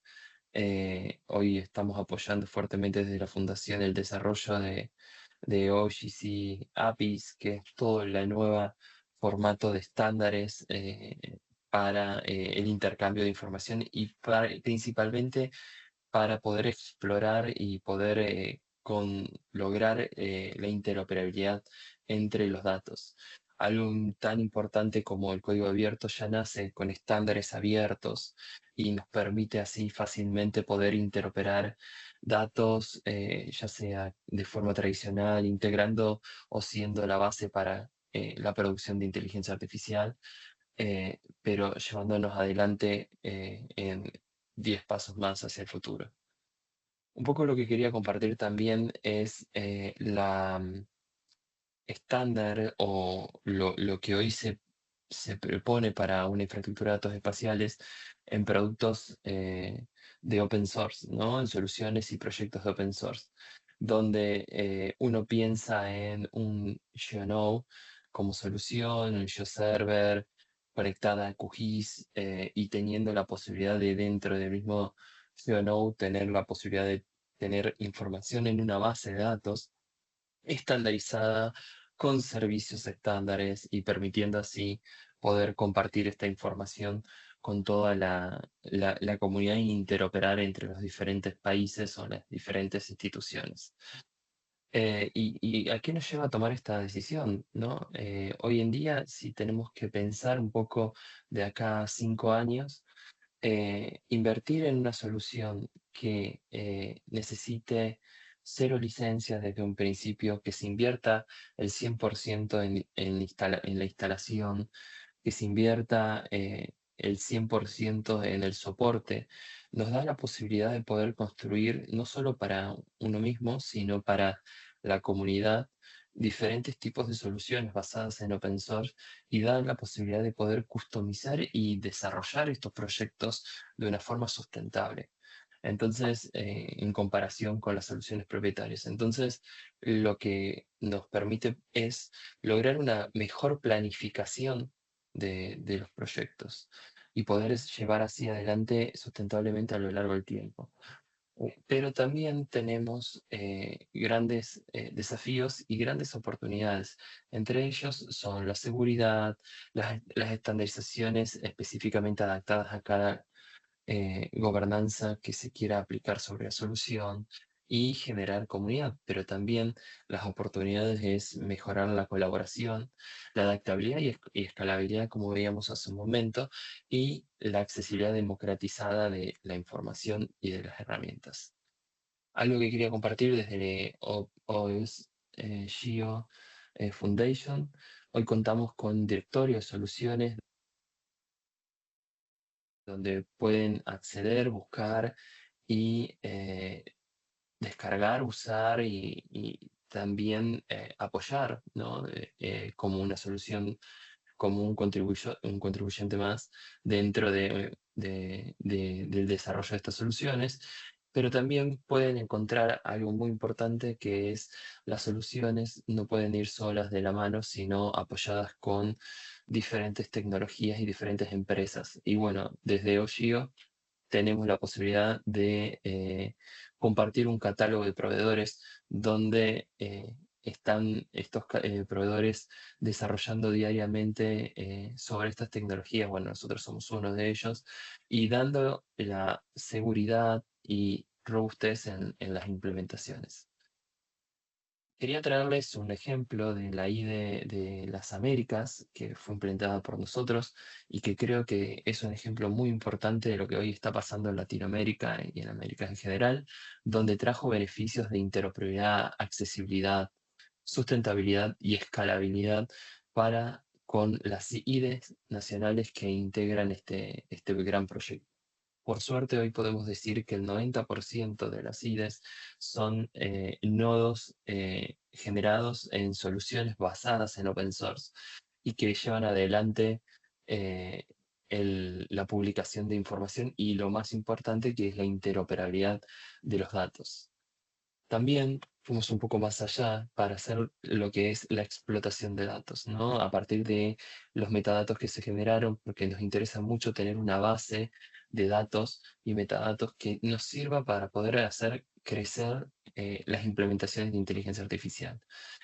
Hoy estamos apoyando fuertemente desde la Fundación el desarrollo de OGC APIs, que es todo el nuevo formato de estándares para el intercambio de información y principalmente para poder explorar y poder lograr la interoperabilidad entre los datos. Algo tan importante como el código abierto ya nace con estándares abiertos y nos permite así fácilmente poder interoperar datos, ya sea de forma tradicional, integrando o siendo la base para la producción de inteligencia artificial, pero llevándonos adelante en 10 pasos más hacia el futuro. Un poco lo que quería compartir también es la estándar o lo que hoy se propone para una infraestructura de datos espaciales en productos de open source, ¿no? En soluciones y proyectos de open source, donde uno piensa en un GeoNode como solución, un GeoServer conectada a QGIS y teniendo la posibilidad de dentro del mismo GeoNode tener la posibilidad de tener información en una base de datos estandarizada con servicios estándares y permitiendo así poder compartir esta información con toda la comunidad e interoperar entre los diferentes países o las diferentes instituciones. ¿Y a qué nos lleva a tomar esta decisión, ¿no? Hoy en día, si tenemos que pensar un poco de acá a 5 años, invertir en una solución que necesite 0 licencias desde un principio, que se invierta el 100% en la instalación, que se invierta el 100% en el soporte, nos da la posibilidad de poder construir no solo para uno mismo, sino para la comunidad, diferentes tipos de soluciones basadas en open source y da la posibilidad de poder customizar y desarrollar estos proyectos de una forma sustentable. Entonces, en comparación con las soluciones propietarias. Entonces, lo que nos permite es lograr una mejor planificación de los proyectos y poder llevar así adelante sustentablemente a lo largo del tiempo. Pero también tenemos grandes desafíos y grandes oportunidades. Entre ellos son la seguridad, las estandarizaciones específicamente adaptadas a cada gobernanza que se quiera aplicar sobre la solución y generar comunidad, pero también las oportunidades es mejorar la colaboración, la adaptabilidad y escalabilidad, como veíamos hace un momento, y la accesibilidad democratizada de la información y de las herramientas. Algo que quería compartir desde OS Geo Foundation. Hoy contamos con un directorio de soluciones donde pueden acceder, buscar y descargar, usar y también apoyar, ¿no? Como una solución, como un contribuyente más dentro del desarrollo de estas soluciones. Pero también pueden encontrar algo muy importante que es las soluciones no pueden ir solas de la mano, sino apoyadas con diferentes tecnologías y diferentes empresas. Y bueno, desde OGIO tenemos la posibilidad de compartir un catálogo de proveedores donde están estos proveedores desarrollando diariamente sobre estas tecnologías. Bueno, nosotros somos uno de ellos y dando la seguridad y robustez en las implementaciones. Quería traerles un ejemplo de la IDE de las Américas que fue implementada por nosotros y que creo que es un ejemplo muy importante de lo que hoy está pasando en Latinoamérica y en América en general, donde trajo beneficios de interoperabilidad, accesibilidad, sustentabilidad y escalabilidad con las IDEs nacionales que integran este gran proyecto. Por suerte, hoy podemos decir que el 90% de las IDEs son nodos generados en soluciones basadas en open source y que llevan adelante la publicación de información y lo más importante, que es la interoperabilidad de los datos. También fuimos un poco más allá para hacer lo que es la explotación de datos, ¿no? A partir de los metadatos que se generaron, porque nos interesa mucho tener una base de datos y metadatos que nos sirva para poder hacer crecer las implementaciones de inteligencia artificial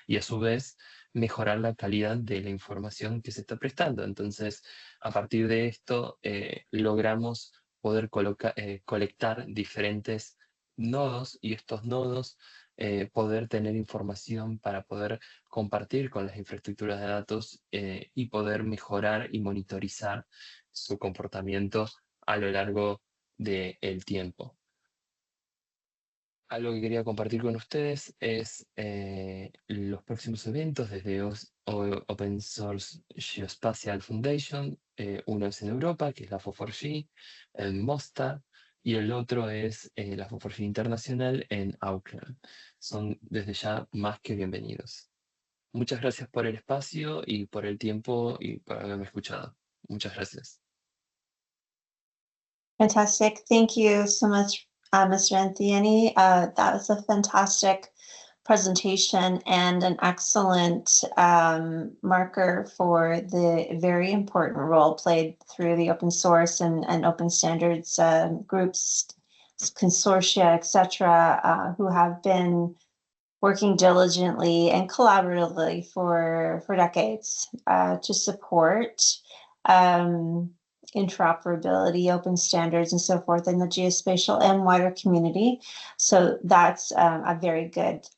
y a su vez mejorar la calidad de la información que se está prestando. Entonces, a partir de esto, logramos poder colectar diferentes nodos y estos nodos poder tener información para poder compartir con las infraestructuras de datos y poder mejorar y monitorizar su comportamiento a lo largo del tiempo. Algo que quería compartir con ustedes es los próximos eventos desde Open Source Geospatial Foundation. Uno es en Europa, que es la FO4G, en Mostar, y el otro es la FO4G Internacional en Auckland. Son desde ya más que bienvenidos. Muchas gracias por el espacio y por el tiempo y por haberme escuchado. Muchas gracias. Fantastic. Thank you so much, Mr. Anthony. That was a fantastic presentation and an excellent marker for the very important role played through the open source and open standards groups, consortia, etc., who have been working diligently and collaboratively for decades to support interoperability, open standards, and so forth in the geospatial and wider community. So that's a very good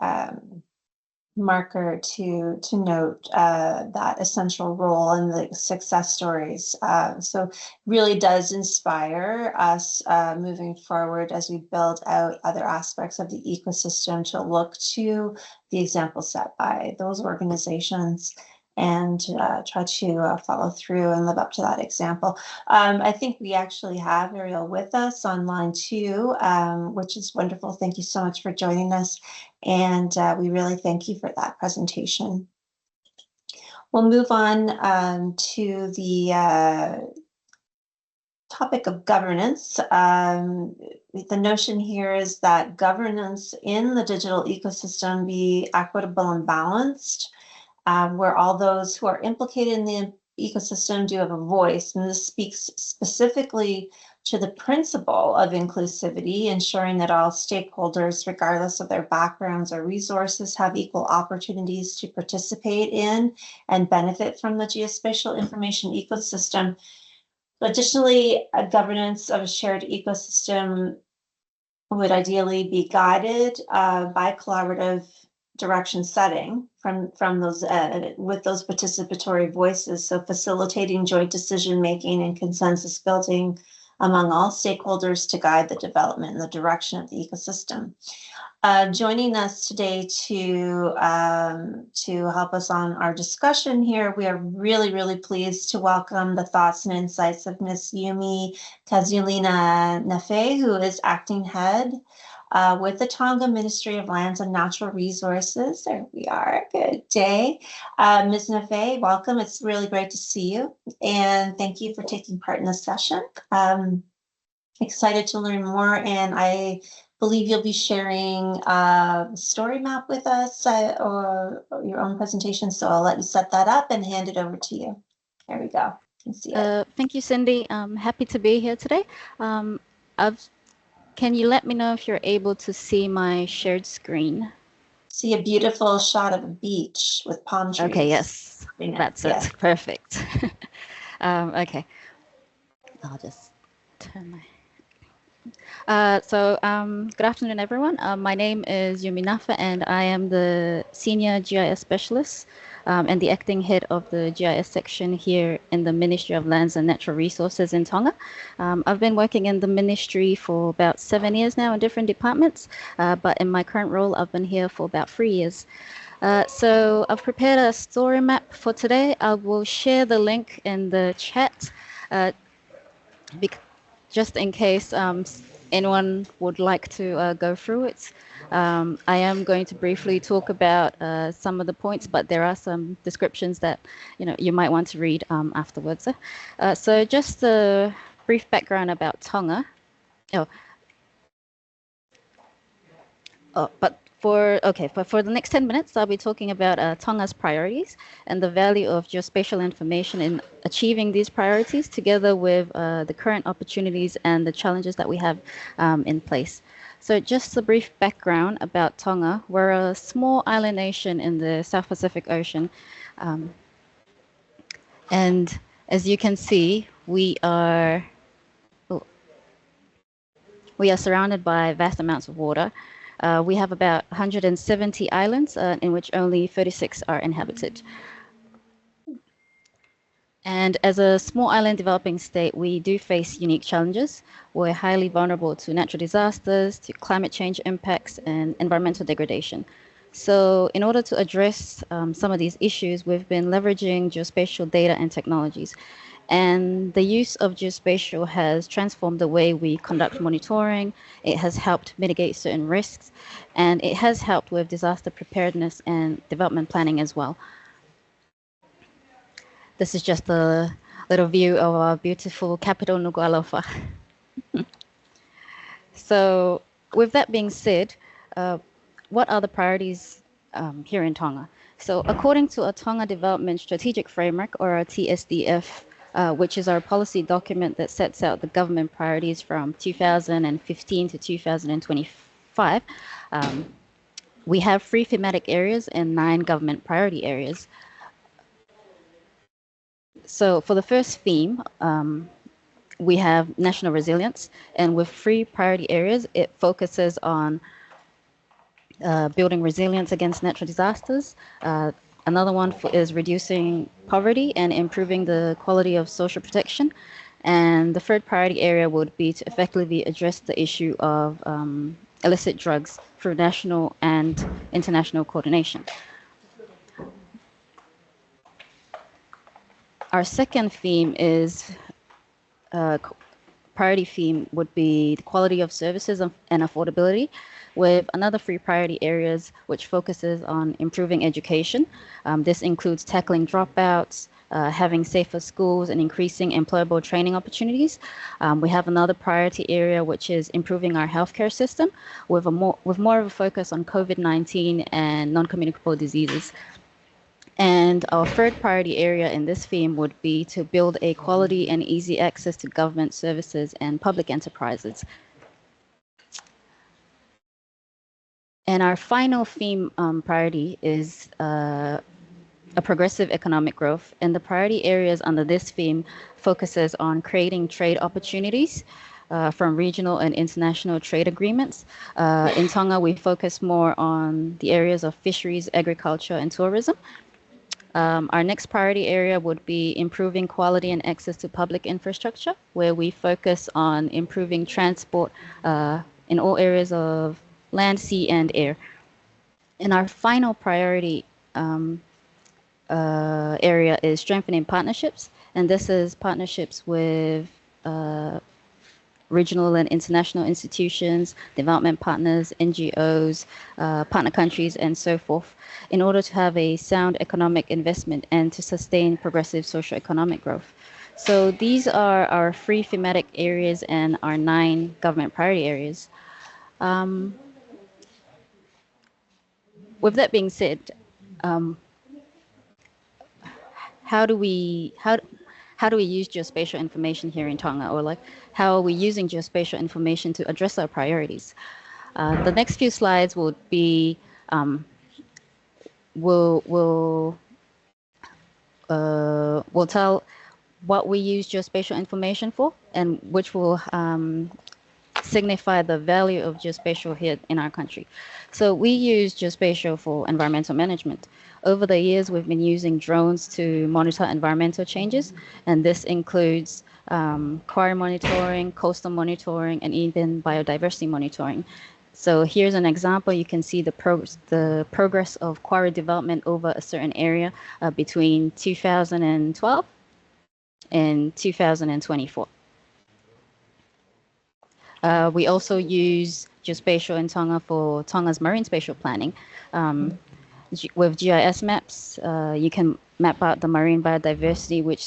marker to note that essential role in the success stories. So really does inspire us moving forward as we build out other aspects of the ecosystem to look to the example set by those organizations and try to follow through and live up to that example. I think we actually have Ariel with us online too, which is wonderful. Thank you so much for joining us. And we really thank you for that presentation. We'll move on to the topic of governance. The notion here is that governance in the digital ecosystem be equitable and balanced, where all those who are implicated in the ecosystem do have a voice. And this speaks specifically to the principle of inclusivity, ensuring that all stakeholders, regardless of their backgrounds or resources, have equal opportunities to participate in and benefit from the geospatial information ecosystem. Additionally, a governance of a shared ecosystem would ideally be guided by collaborative direction setting from those with those participatory voices, so facilitating joint decision making and consensus building among all stakeholders to guide the development and the direction of the ecosystem. Joining us today to help us on our discussion here, we are really pleased to welcome the thoughts and insights of Ms. Yumi Kazulina Nafe, who is acting head with the Tonga Ministry of Lands and Natural Resources. There we are. Good day. Ms. Nafe, welcome. It's really great to see you. And thank you for taking part in this session. Excited to learn more. And I believe you'll be sharing a story map with us or your own presentation. So I'll let you set that up and hand it over to you. There we go. You can see it. Thank you, Cindy. I'm happy to be here today. Can you let me know if you're able to see my shared screen? See a beautiful shot of a beach with palm trees. Okay, yes, that's it. Perfect. Okay, I'll just turn my... good afternoon, everyone. My name is Yumi Nafe, and I am the Senior GIS Specialist and the acting head of the GIS section here in the Ministry of Lands and Natural Resources in Tonga. I've been working in the ministry for about 7 years now in different departments, but in my current role, I've been here for about 3 years. So I've prepared a story map for today. I will share the link in the chat. just in case anyone would like to go through it, I am going to briefly talk about some of the points, but there are some descriptions that you might want to read afterwards. So just a brief background about Tonga. But for the next 10 minutes, I'll be talking about Tonga's priorities and the value of geospatial information in achieving these priorities, together with the current opportunities and the challenges that we have in place. So just a brief background about Tonga. We're a small island nation in the South Pacific Ocean. And as you can see, we are surrounded by vast amounts of water. We have about 170 islands, in which only 36 are inhabited. And as a small island developing state, we do face unique challenges. We're highly vulnerable to natural disasters, to climate change impacts, and environmental degradation. So in order to address some of these issues, we've been leveraging geospatial data and technologies. And the use of geospatial has transformed the way we conduct monitoring. It has helped mitigate certain risks, and it has helped with disaster preparedness and development planning as well. This is just a little view of our beautiful capital, Nuku'alofa. So with that being said, what are the priorities here in Tonga? So according to a Tonga Development Strategic Framework, or a TSDF, which is our policy document that sets out the government priorities from 2015 to 2025, we have 3 thematic areas and 9 government priority areas. So for the first theme, we have national resilience, and with 3 priority areas, it focuses on building resilience against natural disasters. Another one is reducing poverty and improving the quality of social protection. And the third priority area would be to effectively address the issue of illicit drugs through national and international coordination. Our second theme is priority theme would be the quality of services and affordability, with another 3 priority areas which focuses on improving education. This includes tackling dropouts, having safer schools, and increasing employable training opportunities. We have another priority area which is improving our healthcare system with more of a focus on COVID-19 and non-communicable diseases. And our third priority area in this theme would be to build a quality and easy access to government services and public enterprises. And our final theme priority is a progressive economic growth. And the priority areas under this theme focuses on creating trade opportunities from regional and international trade agreements. In Tonga, we focus more on the areas of fisheries, agriculture, and tourism. Our next priority area would be improving quality and access to public infrastructure, where we focus on improving transport in all areas of land, sea, and air. And our final priority area is strengthening partnerships, and this is partnerships with regional and international institutions, development partners, NGOs, partner countries, and so forth, in order to have a sound economic investment and to sustain progressive socio-economic growth. So these are our 3 thematic areas and our 9 government priority areas. With that being said, how do we use geospatial information here in Tonga, or how are we using geospatial information to address our priorities? The next few slides will be will tell what we use geospatial information for, and which will signify the value of geospatial here in our country. So we use geospatial for environmental management. Over the years, we've been using drones to monitor environmental changes, and this includes quarry monitoring, coastal monitoring, and even biodiversity monitoring. So here's an example. You can see the progress of quarry development over a certain area between 2012 and 2024. We also use geospatial in Tonga for Tonga's marine spatial planning. With GIS maps, you can map out the marine biodiversity, which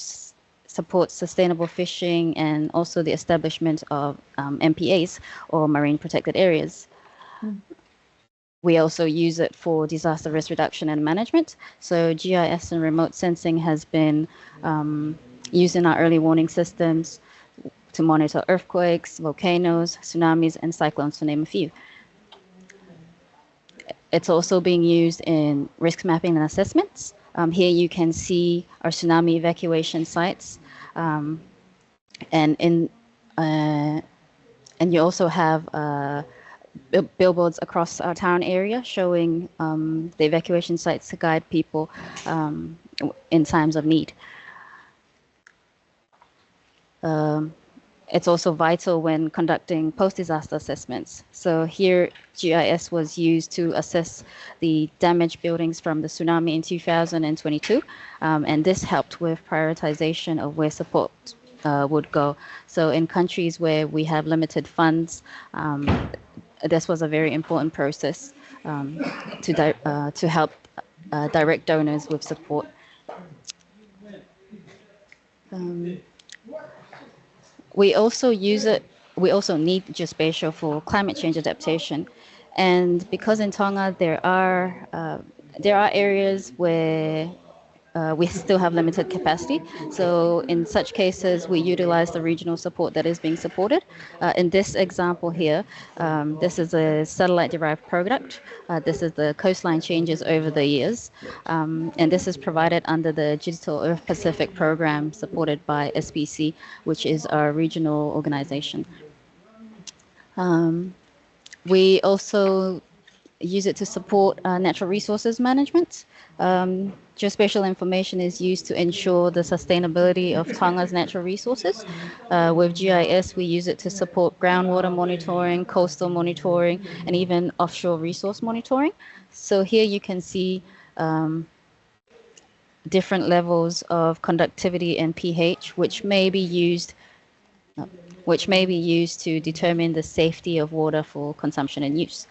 supports sustainable fishing and also the establishment of MPAs, or marine protected areas. We also use it for disaster risk reduction and management. So GIS and remote sensing has been used in our early warning systems to monitor earthquakes, volcanoes, tsunamis, and cyclones, to name a few. It's also being used in risk mapping and assessments. Here you can see our tsunami evacuation sites, and you also have billboards across our town area showing the evacuation sites to guide people in times of need. It's also vital when conducting post-disaster assessments. So here, GIS was used to assess the damaged buildings from the tsunami in 2022, and this helped with prioritization of where support would go. So in countries where we have limited funds, this was a very important process to help direct donors with support. We also need geospatial for climate change adaptation. And because in Tonga there are areas where we still have limited capacity. So in such cases, we utilize the regional support that is being supported. In this example here, this is a satellite-derived product. This is the coastline changes over the years. And this is provided under the Digital Earth Pacific program supported by SPC, which is our regional organization. We also use it to support natural resources management. Geospatial information is used to ensure the sustainability of Tonga's natural resources. With GIS, we use it to support groundwater monitoring, coastal monitoring, and even offshore resource monitoring. So here you can see different levels of conductivity and pH, which may be used to determine the safety of water for consumption and use.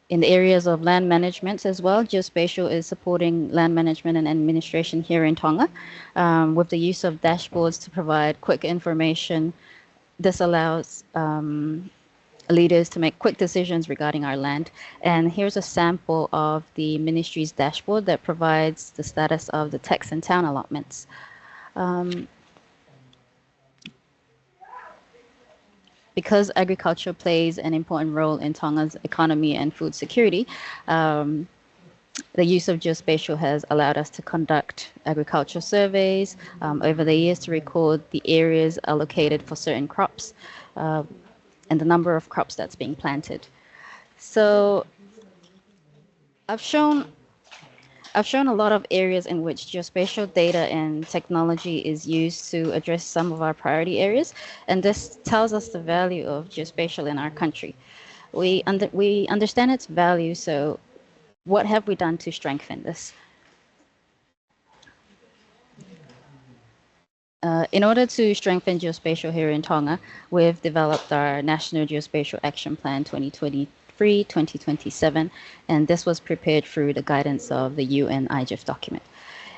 In the areas of land management as well, geospatial is supporting land management and administration here in Tonga with the use of dashboards to provide quick information. This allows leaders to make quick decisions regarding our land. And here's a sample of the ministry's dashboard that provides the status of the tax and town allotments. Because agriculture plays an important role in Tonga's economy and food security, the use of geospatial has allowed us to conduct agricultural surveys over the years to record the areas allocated for certain crops and the number of crops that's being planted. So I've shown a lot of areas in which geospatial data and technology is used to address some of our priority areas, and this tells us the value of geospatial in our country. We understand its value, so what have we done to strengthen this? In order to strengthen geospatial here in Tonga, we've developed our National Geospatial Action Plan 2023-2027, and this was prepared through the guidance of the UN IGIF document.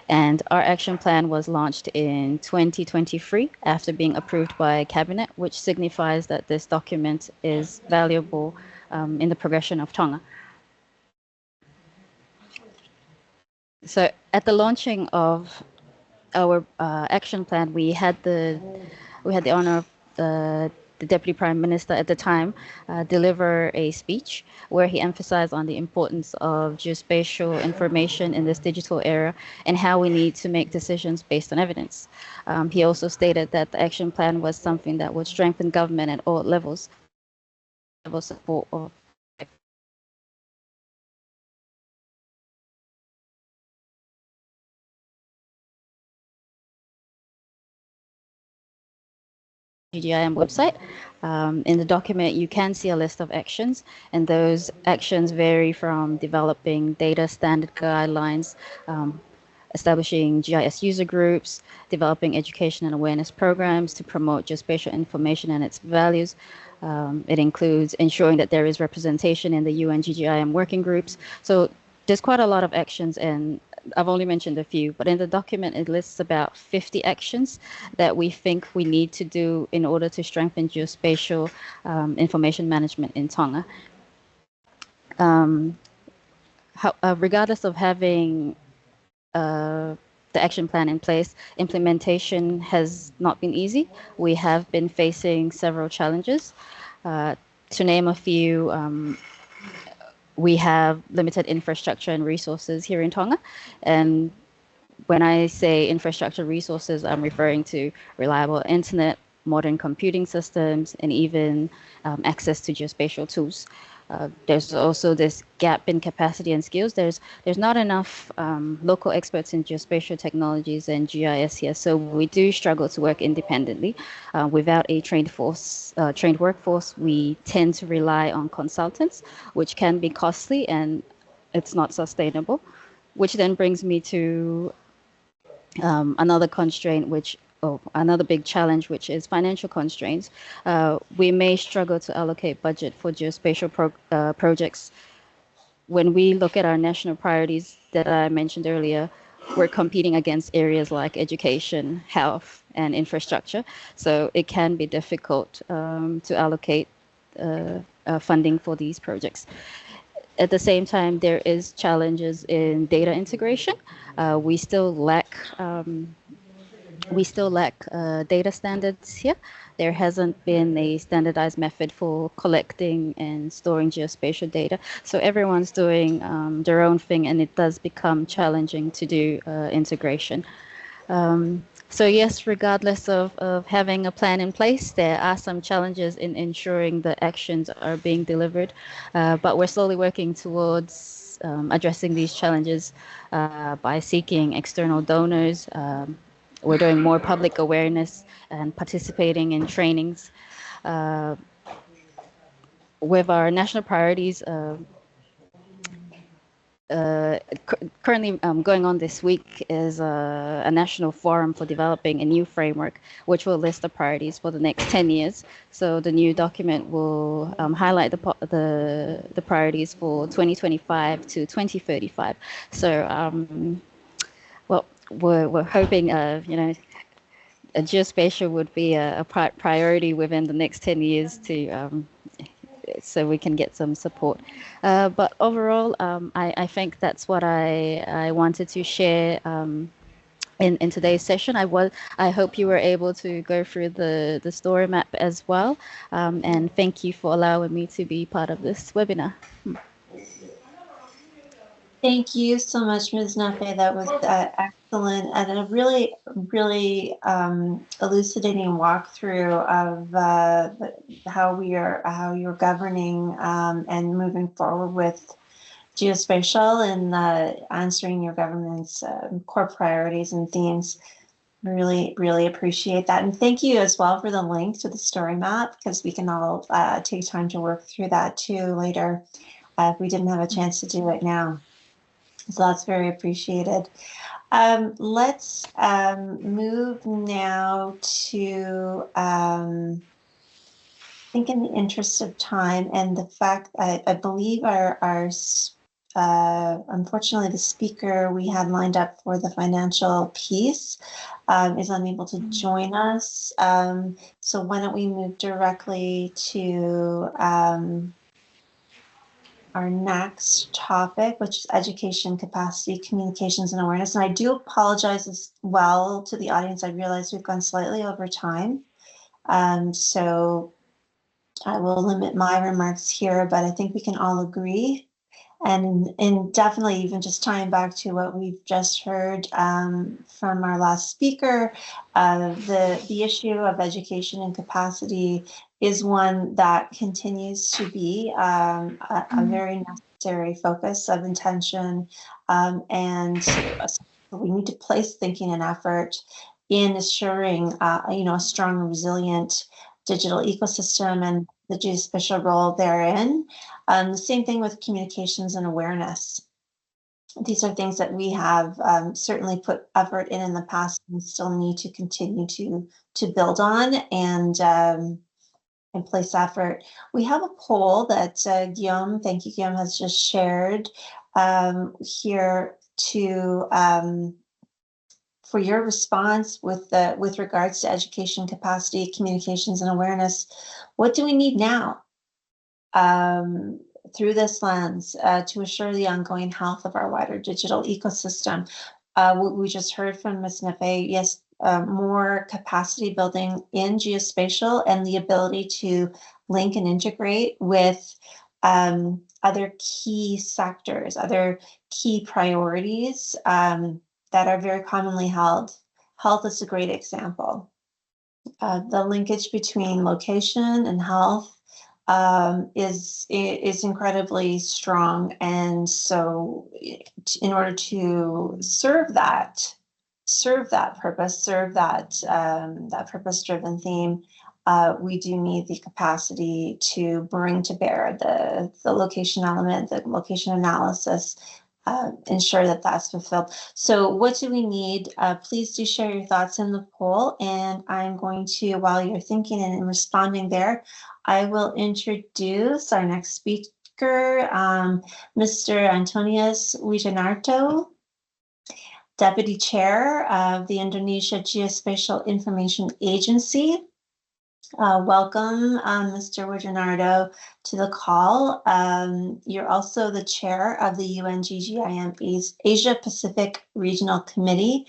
And our action plan was launched in 2023 after being approved by Cabinet, which signifies that this document is valuable in the progression of Tonga. So at the launching of our action plan, we had the honor of the Deputy Prime Minister at the time deliver a speech where he emphasized on the importance of geospatial information in this digital era and how we need to make decisions based on evidence. He also stated that the action plan was something that would strengthen government at all levels, support of GGIM website. In the document, you can see a list of actions, and those actions vary from developing data standard guidelines, establishing GIS user groups, developing education and awareness programs to promote geospatial information and its values. It includes ensuring that there is representation in the UN GGIM working groups. So there's quite a lot of actions, and I've only mentioned a few, but in the document, it lists about 50 actions that we think we need to do in order to strengthen geospatial information management in Tonga. Regardless of having the action plan in place, implementation has not been easy. We have been facing several challenges. To name a few, we have limited infrastructure and resources here in Tonga. And when I say infrastructure resources, I'm referring to reliable internet, modern computing systems, and even access to geospatial tools. There's also this gap in capacity and skills. There's not enough local experts in geospatial technologies and GIS here, so we do struggle to work independently. Without a trained workforce, we tend to rely on consultants, which can be costly and it's not sustainable. Which then brings me to another constraint, another big challenge, which is financial constraints. We may struggle to allocate budget for geospatial projects. When we look at our national priorities that I mentioned earlier, we're competing against areas like education, health, and infrastructure. So it can be difficult to allocate funding for these projects. At the same time, there is challenges in data integration. We still lack data standards here. There hasn't been a standardized method for collecting and storing geospatial data. So everyone's doing their own thing, and it does become challenging to do integration. So yes, regardless of having a plan in place, there are some challenges in ensuring the actions are being delivered, but we're slowly working towards addressing these challenges by seeking external donors. We're doing more public awareness and participating in trainings. With our national priorities, currently going on this week is a national forum for developing a new framework, which will list the priorities for the next 10 years. So the new document will highlight the priorities for 2025 to 2035. So, well, we're hoping, geospatial would be a priority within the next 10 years to so we can get some support. But overall, I think that's what I wanted to share in today's session. I hope you were able to go through the story map as well. And thank you for allowing me to be part of this webinar. Thank you so much, Ms. Nafe. That was excellent and a really, really elucidating walkthrough of how you're governing and moving forward with geospatial and answering your government's core priorities and themes. Really, really appreciate that. And thank you as well for the link to the story map, because we can all take time to work through that too later if we didn't have a chance to do it now. So that's very appreciated. Let's move now to, I think in the interest of time and the fact, I believe our unfortunately, the speaker we had lined up for the financial piece is unable to join us. So why don't we move directly to our next topic, which is education, capacity, communications, and awareness. And I do apologize as well to the audience. I realize we've gone slightly over time. So I will limit my remarks here, but I think we can all agree. And definitely even just tying back to what we've just heard from our last speaker, the issue of education and capacity is one that continues to be a very necessary focus of intention, and we need to place thinking and effort in assuring a strong and resilient digital ecosystem and the geospatial role therein. The same thing with communications and awareness. these are things that we have certainly put effort in the past and still need to continue to build on and place effort. We have a poll that Guillaume, thank you, Guillaume, has just shared here to for your response with regards to education, capacity, communications, and awareness. What do we need now through this lens to assure the ongoing health of our wider digital ecosystem? We just heard from Ms. Nefe, yes, more capacity building in geospatial and the ability to link and integrate with other key sectors, other key priorities that are very commonly held. Health is a great example. The linkage between location and health is incredibly strong, and so in order to serve that purpose, that purpose-driven theme, we do need the capacity to bring to bear the location element, the location analysis, ensure that that's fulfilled. So what do we need? Please do share your thoughts in the poll, and I'm going to, while you're thinking and responding there, I will introduce our next speaker, Mr. Antonius Wijanarto, Deputy Chair of the Indonesia Geospatial Information Agency. Welcome, Mr. Wijanardo, to the call. You're also the chair of the UNGGIM's Asia Pacific Regional Committee.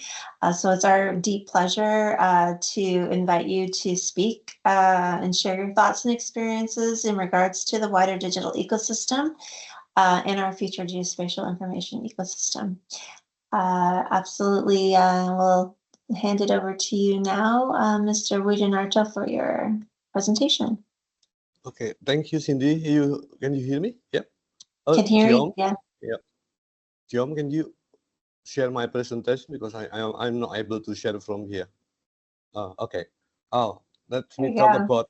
So it's our deep pleasure to invite you to speak and share your thoughts and experiences in regards to the wider digital ecosystem and our future geospatial information ecosystem. Absolutely. We'll hand it over to you now, Mr. Wijanarto, for your presentation. Okay, thank you, Cindy. Can you hear me? Yep. Can hear you. Yeah. Yeah. Guillaume, can you share my presentation because I'm not able to share from here. Okay. Let me talk about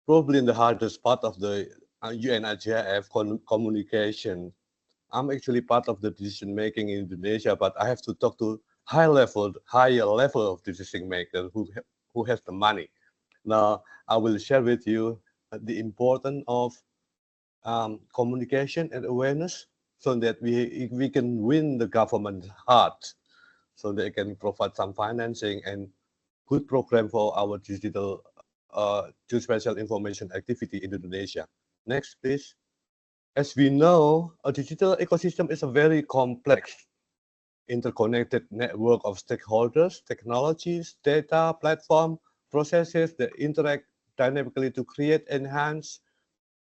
probably the hardest part of the UNIGIF communication. I'm actually part of the decision making in Indonesia, but I have to talk to higher level of decision makers who has the money. Now, I will share with you the importance of communication and awareness so that we can win the government's heart, so they can provide some financing and good program for our digital geospatial information activity in Indonesia. Next, please. As we know, a digital ecosystem is a very complex, interconnected network of stakeholders, technologies, data, platform, processes that interact dynamically to create, enhance,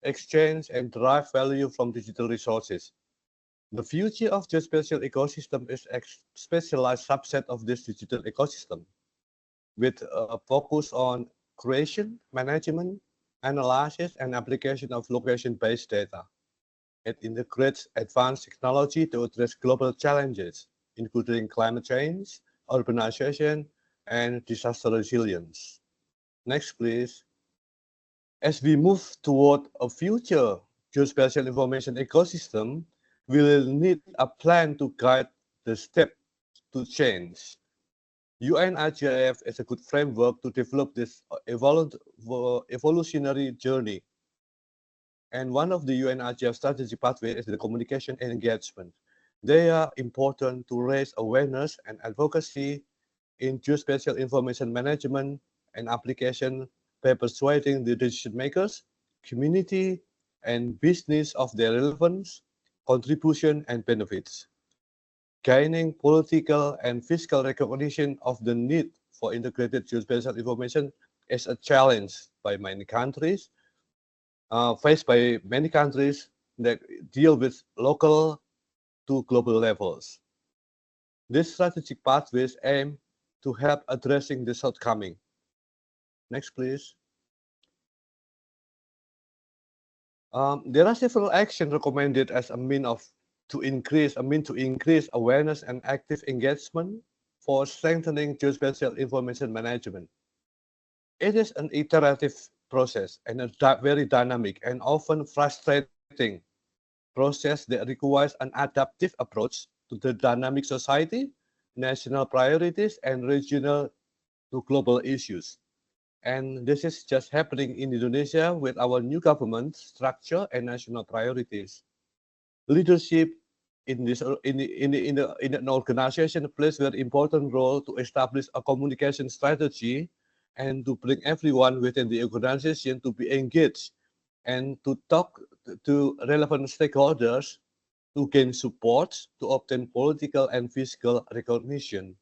exchange, and derive value from digital resources. The future of geospatial ecosystem is a specialized subset of this digital ecosystem, with a focus on creation, management, analysis, and application of location-based data. It integrates advanced technology to address global challenges, including climate change, urbanization, and disaster resilience. Next, please. As we move toward a future geospatial information ecosystem, we will need a plan to guide the step to change. UNIGIF is a good framework to develop this evolutionary journey. And one of the UNIGIF strategy pathways is the communication and engagement. They are important to raise awareness and advocacy in geospatial information management and application by persuading the decision makers, community, and business of their relevance, contribution, and benefits. Gaining political and fiscal recognition of the need for integrated geospatial information is a challenge by many countries, faced by many countries that deal with local to global levels. These strategic pathways aim to help addressing this shortcoming. Next, please. There are several actions recommended as a mean to increase awareness and active engagement for strengthening geospatial information management. It is an iterative process and a very dynamic and often frustrating process that requires an adaptive approach to the dynamic society, national priorities, and regional to global issues. And this is just happening in Indonesia with our new government structure and national priorities. Leadership in this in an organization plays a very important role to establish a communication strategy and to bring everyone within the organization to be engaged and to talk to relevant stakeholders to gain support to obtain political and fiscal recognition.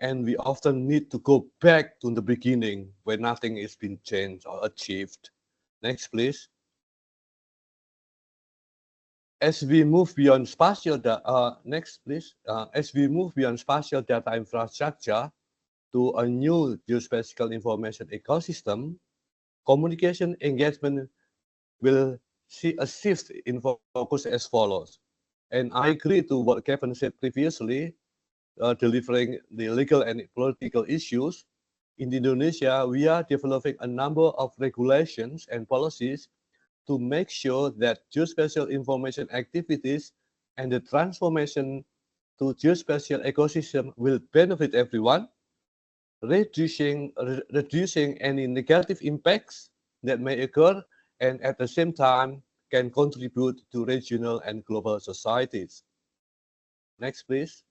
And we often need to go back to the beginning where nothing has been changed or achieved. Next, please. As we move beyond spatial next, please. As we move beyond spatial data infrastructure to a new geospatial information ecosystem, communication engagement will see a shift in focus as follows. And I agree to what Kevin said previously, delivering the legal and political issues. In Indonesia, we are developing a number of regulations and policies to make sure that geospatial information activities and the transformation to geospatial ecosystem will benefit everyone, reducing any negative impacts that may occur, and at the same time can contribute to regional and global societies. Next, please.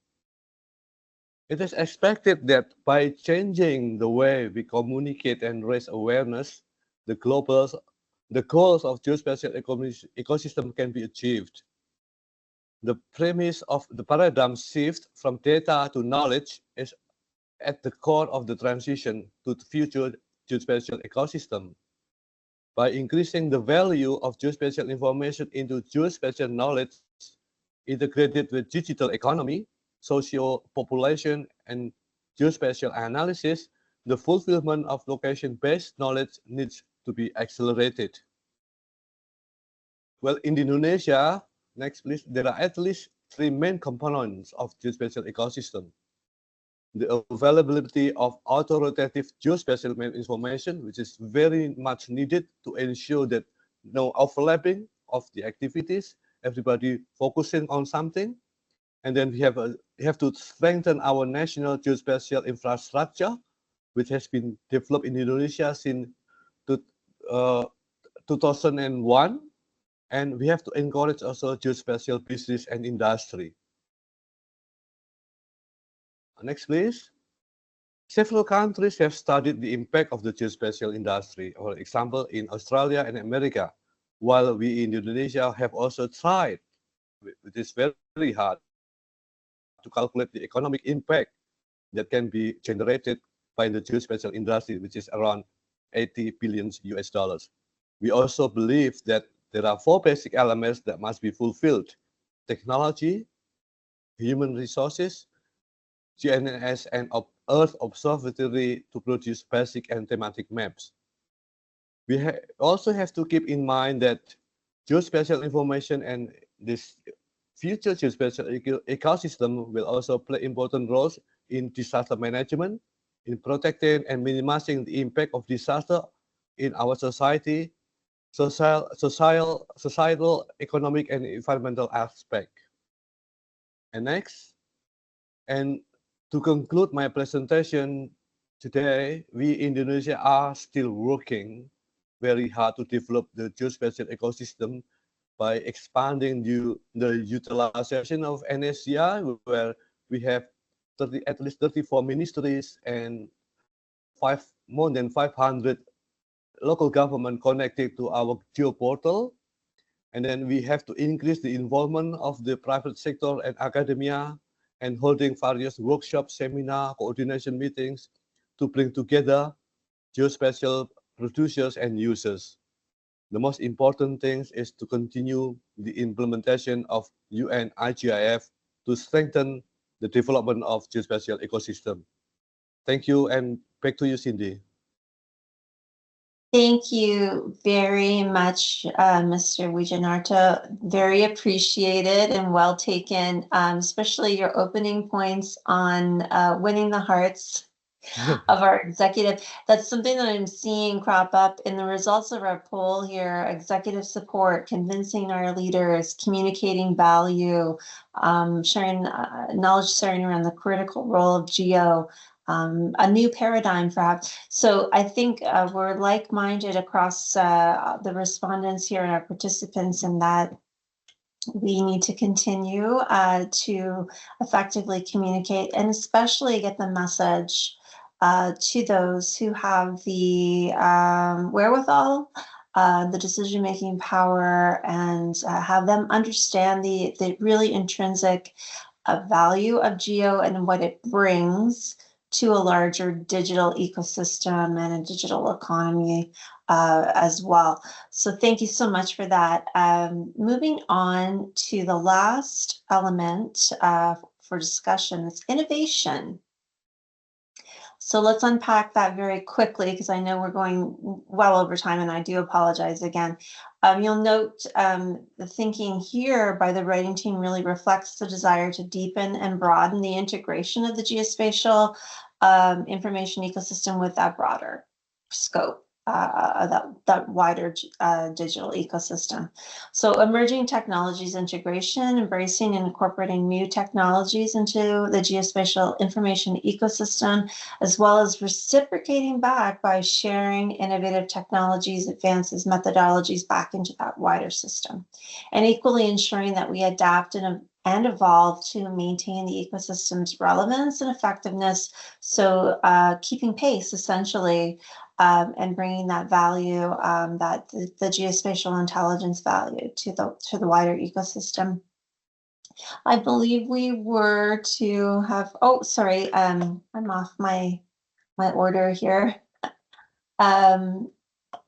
It is expected that by changing the way we communicate and raise awareness, the goals of geospatial ecosystem can be achieved. The premise of the paradigm shift from data to knowledge is at the core of the transition to the future geospatial ecosystem. By increasing the value of geospatial information into geospatial knowledge integrated with digital economy, socio-population, and geospatial analysis, the fulfillment of location-based knowledge needs to be accelerated. Well, in Indonesia, next please, there are at least three main components of geospatial ecosystem. The availability of authoritative geospatial information, which is very much needed to ensure that no overlapping of the activities, everybody focusing on something. And then we have to strengthen our national geospatial infrastructure, which has been developed in Indonesia since 2001. And we have to encourage also geospatial business and industry. Next, please. Several countries have studied the impact of the geospatial industry, for example, in Australia and America, while we in Indonesia have also tried, it is very hard to calculate the economic impact that can be generated by the geospatial industry, which is around 80 billion US dollars. We also believe that there are four basic elements that must be fulfilled: technology, human resources, GNSS, and Earth Observatory to produce basic and thematic maps. We also have to keep in mind that geospatial information and this future geospatial ecosystem will also play important roles in disaster management, in protecting and minimizing the impact of disaster in our society, societal, economic, and environmental aspect. And next, and to conclude my presentation today, we in Indonesia are still working very hard to develop the geospatial ecosystem by expanding the utilization of NSCI, where we have at least 34 ministries and more than 500 local government connected to our geoportal. And then we have to increase the involvement of the private sector and academia, and holding various workshops, seminar, coordination meetings to bring together geospatial producers and users. The most important thing is to continue the implementation of UN IGIF to strengthen the development of geospatial ecosystem. Thank you, and back to you, Cindy. Thank you very much, Mr. Wijanarto. Very appreciated and well taken, especially your opening points on winning the hearts of our executive. That's something that I'm seeing crop up in the results of our poll here: executive support, convincing our leaders, communicating value, sharing knowledge sharing around the critical role of geo, a new paradigm perhaps. So I think we're like-minded across the respondents here and our participants in that we need to continue to effectively communicate and especially get the message to those who have the wherewithal, the decision-making power, and have them understand the really intrinsic value of geo and what it brings to a larger digital ecosystem and a digital economy as well. So thank you so much for that. Moving on to the last element for discussion is innovation. So let's unpack that very quickly because I know we're going well over time and I do apologize again. You'll note the thinking here by the writing team really reflects the desire to deepen and broaden the integration of the geospatial information ecosystem with that broader scope. That wider digital ecosystem. So emerging technologies integration, embracing and incorporating new technologies into the geospatial information ecosystem, as well as reciprocating back by sharing innovative technologies, advances, methodologies back into that wider system. And equally ensuring that we adapt and evolve to maintain the ecosystem's relevance and effectiveness. So keeping pace essentially and bringing that value, that the geospatial intelligence value to the wider ecosystem. I believe we were to have, oh, sorry, I'm off my order here. I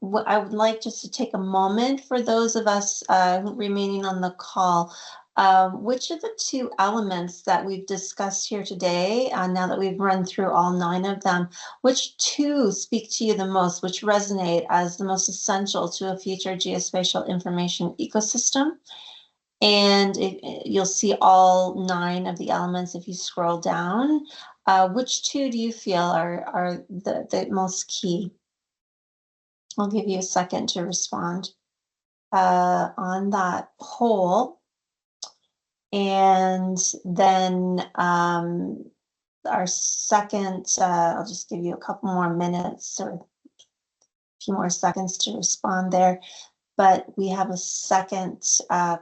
would like just to take a moment for those of us remaining on the call. Which of the two elements that we've discussed here today, now that we've run through all 9 of them, which two speak to you the most, which resonate as the most essential to a future geospatial information ecosystem? And you'll see all 9 of the elements if you scroll down. Which two do you feel are the most key? I'll give you a second to respond on that poll. And then our second, I'll just give you a couple more minutes or a few more seconds to respond there. But we have a second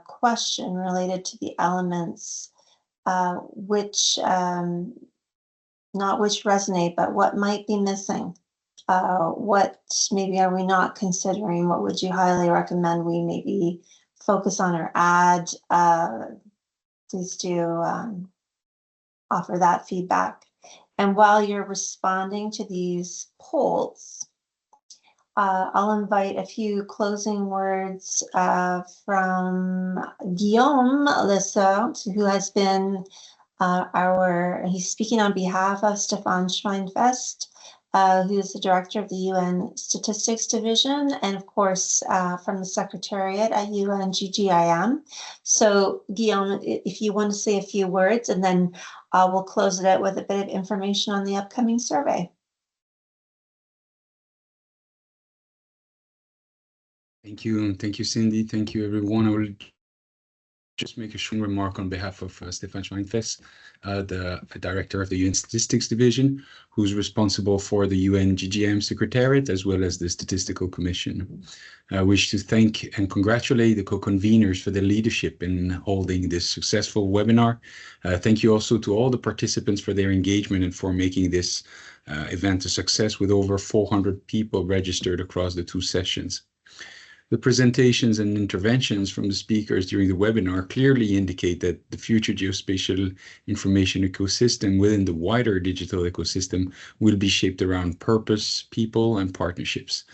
question related to the elements, which, not which resonate, but what might be missing. What maybe are we not considering? What would you highly recommend we maybe focus on or add? Please do offer that feedback. And while you're responding to these polls, I'll invite a few closing words from Guillaume Lissot, who has been he's speaking on behalf of Stefan Schweinfest, who is the director of the UN Statistics Division, and of course from the Secretariat at UNGGIM. So Guillaume, if you want to say a few words, and then we'll close it out with a bit of information on the upcoming survey. Thank you, Cindy. Thank you, everyone. I will just make a short remark on behalf of Stefan Schweinfest, the director of the UN Statistics Division, who's responsible for the UN GGM Secretariat as well as the Statistical Commission. I wish to thank and congratulate the co-conveners for their leadership in holding this successful webinar. Thank you also to all the participants for their engagement and for making this event a success with over 400 people registered across the 2 sessions. The presentations and interventions from the speakers during the webinar clearly indicate that the future geospatial information ecosystem within the wider digital ecosystem will be shaped around purpose, people, and partnerships.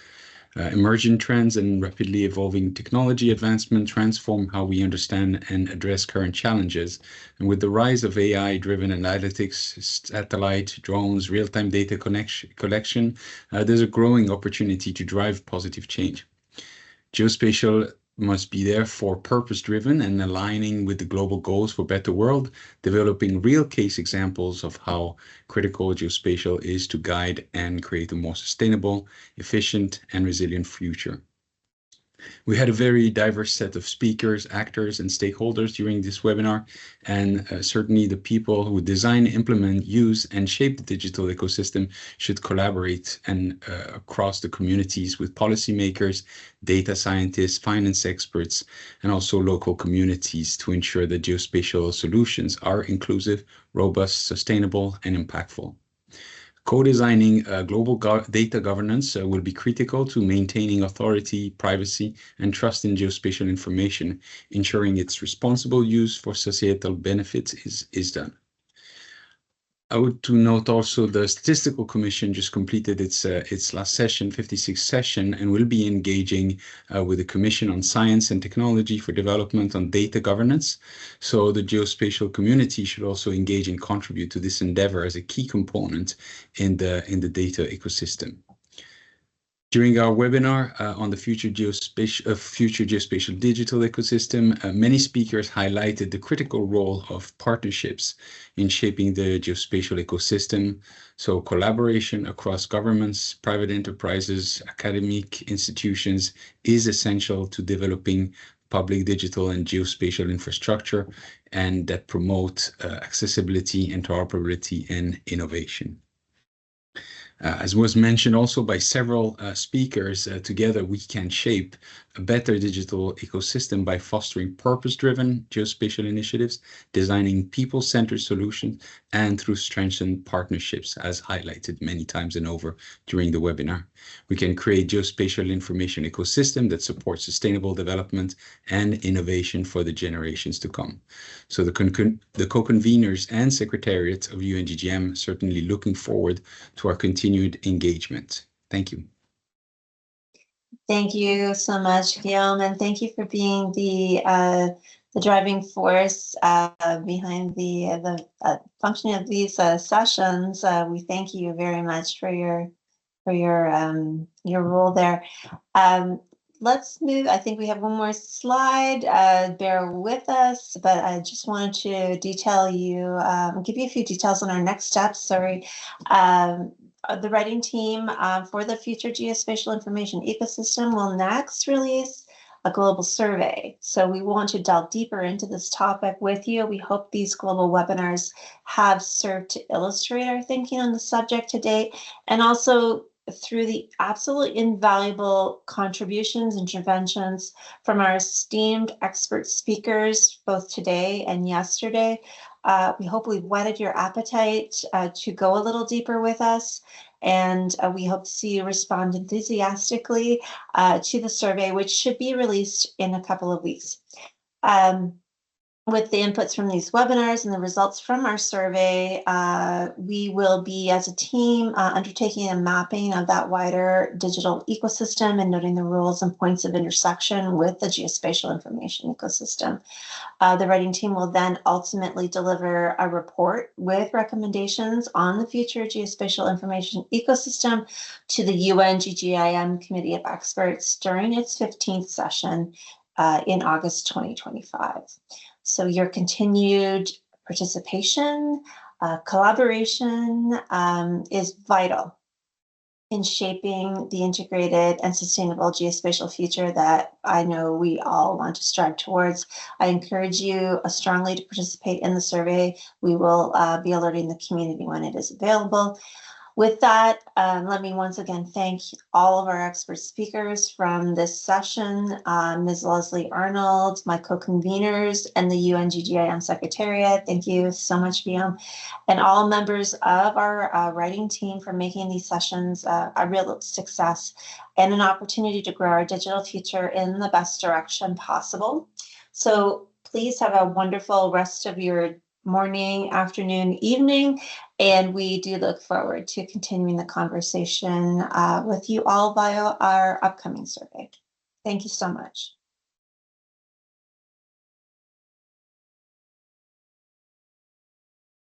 Emerging trends and rapidly evolving technology advancement transform how we understand and address current challenges. And with the rise of AI-driven analytics, satellite, drones, real-time data collection, there's a growing opportunity to drive positive change. Geospatial must be therefore purpose-driven and aligning with the global goals for better world, developing real case examples of how critical geospatial is to guide and create a more sustainable, efficient, and resilient future. We had a very diverse set of speakers, actors, and stakeholders during this webinar, and certainly the people who design, implement, use, and shape the digital ecosystem should collaborate and across the communities with policymakers, data scientists, finance experts, and also local communities to ensure that geospatial solutions are inclusive, robust, sustainable, and impactful. Co-designing global data governance will be critical to maintaining authority, privacy, and trust in geospatial information, ensuring its responsible use for societal benefits is done. I would to note also the Statistical Commission just completed its last session, 56th session, and will be engaging with the Commission on Science and Technology for Development on Data Governance. So the geospatial community should also engage and contribute to this endeavor as a key component in the data ecosystem. During our webinar on the future geospatial digital ecosystem, many speakers highlighted the critical role of partnerships in shaping the geospatial ecosystem. So collaboration across governments, private enterprises, academic institutions is essential to developing public digital and geospatial infrastructure and that promote accessibility, interoperability, and innovation. As was mentioned also by several speakers, together we can shape a better digital ecosystem by fostering purpose-driven geospatial initiatives, designing people-centered solutions, and through strengthened partnerships, as highlighted many times and over during the webinar. We can create geospatial information ecosystem that supports sustainable development and innovation for the generations to come. So the co-conveners and secretariat of UNGGM certainly looking forward to our continued engagement. Thank you. Thank you so much, Guillaume, and thank you for being the driving force behind the functioning of these sessions. We thank you very much for your role there. Let's move. I think we have one more slide. Bear with us, but I just wanted to detail you, give you a few details on our next steps. Sorry. The writing team for the Future Geospatial Information Ecosystem will next release a global survey. So we want to delve deeper into this topic with you. We hope these global webinars have served to illustrate our thinking on the subject to date, and also through the absolutely invaluable contributions, interventions from our esteemed expert speakers, both today and yesterday. We hope we've whetted your appetite to go a little deeper with us, and we hope to see you respond enthusiastically to the survey, which should be released in a couple of weeks. With the inputs from these webinars and the results from our survey, we will be, as a team, undertaking a mapping of that wider digital ecosystem and noting the roles and points of intersection with the geospatial information ecosystem. The writing team will then ultimately deliver a report with recommendations on the future geospatial information ecosystem to the UNGGIM Committee of Experts during its 15th session in August 2025. So your continued participation, collaboration is vital in shaping the integrated and sustainable geospatial future that I know we all want to strive towards. I encourage you strongly to participate in the survey. We will be alerting the community when it is available. With that, let me once again thank all of our expert speakers from this session, Ms. Leslie Arnold, my co-conveners, and the UNGGIM Secretariat. Thank you so much, Guillaume, and all members of our writing team for making these sessions a real success and an opportunity to grow our digital future in the best direction possible. So please have a wonderful rest of your morning, afternoon, evening, and we do look forward to continuing the conversation with you all via our upcoming survey. Thank you so much.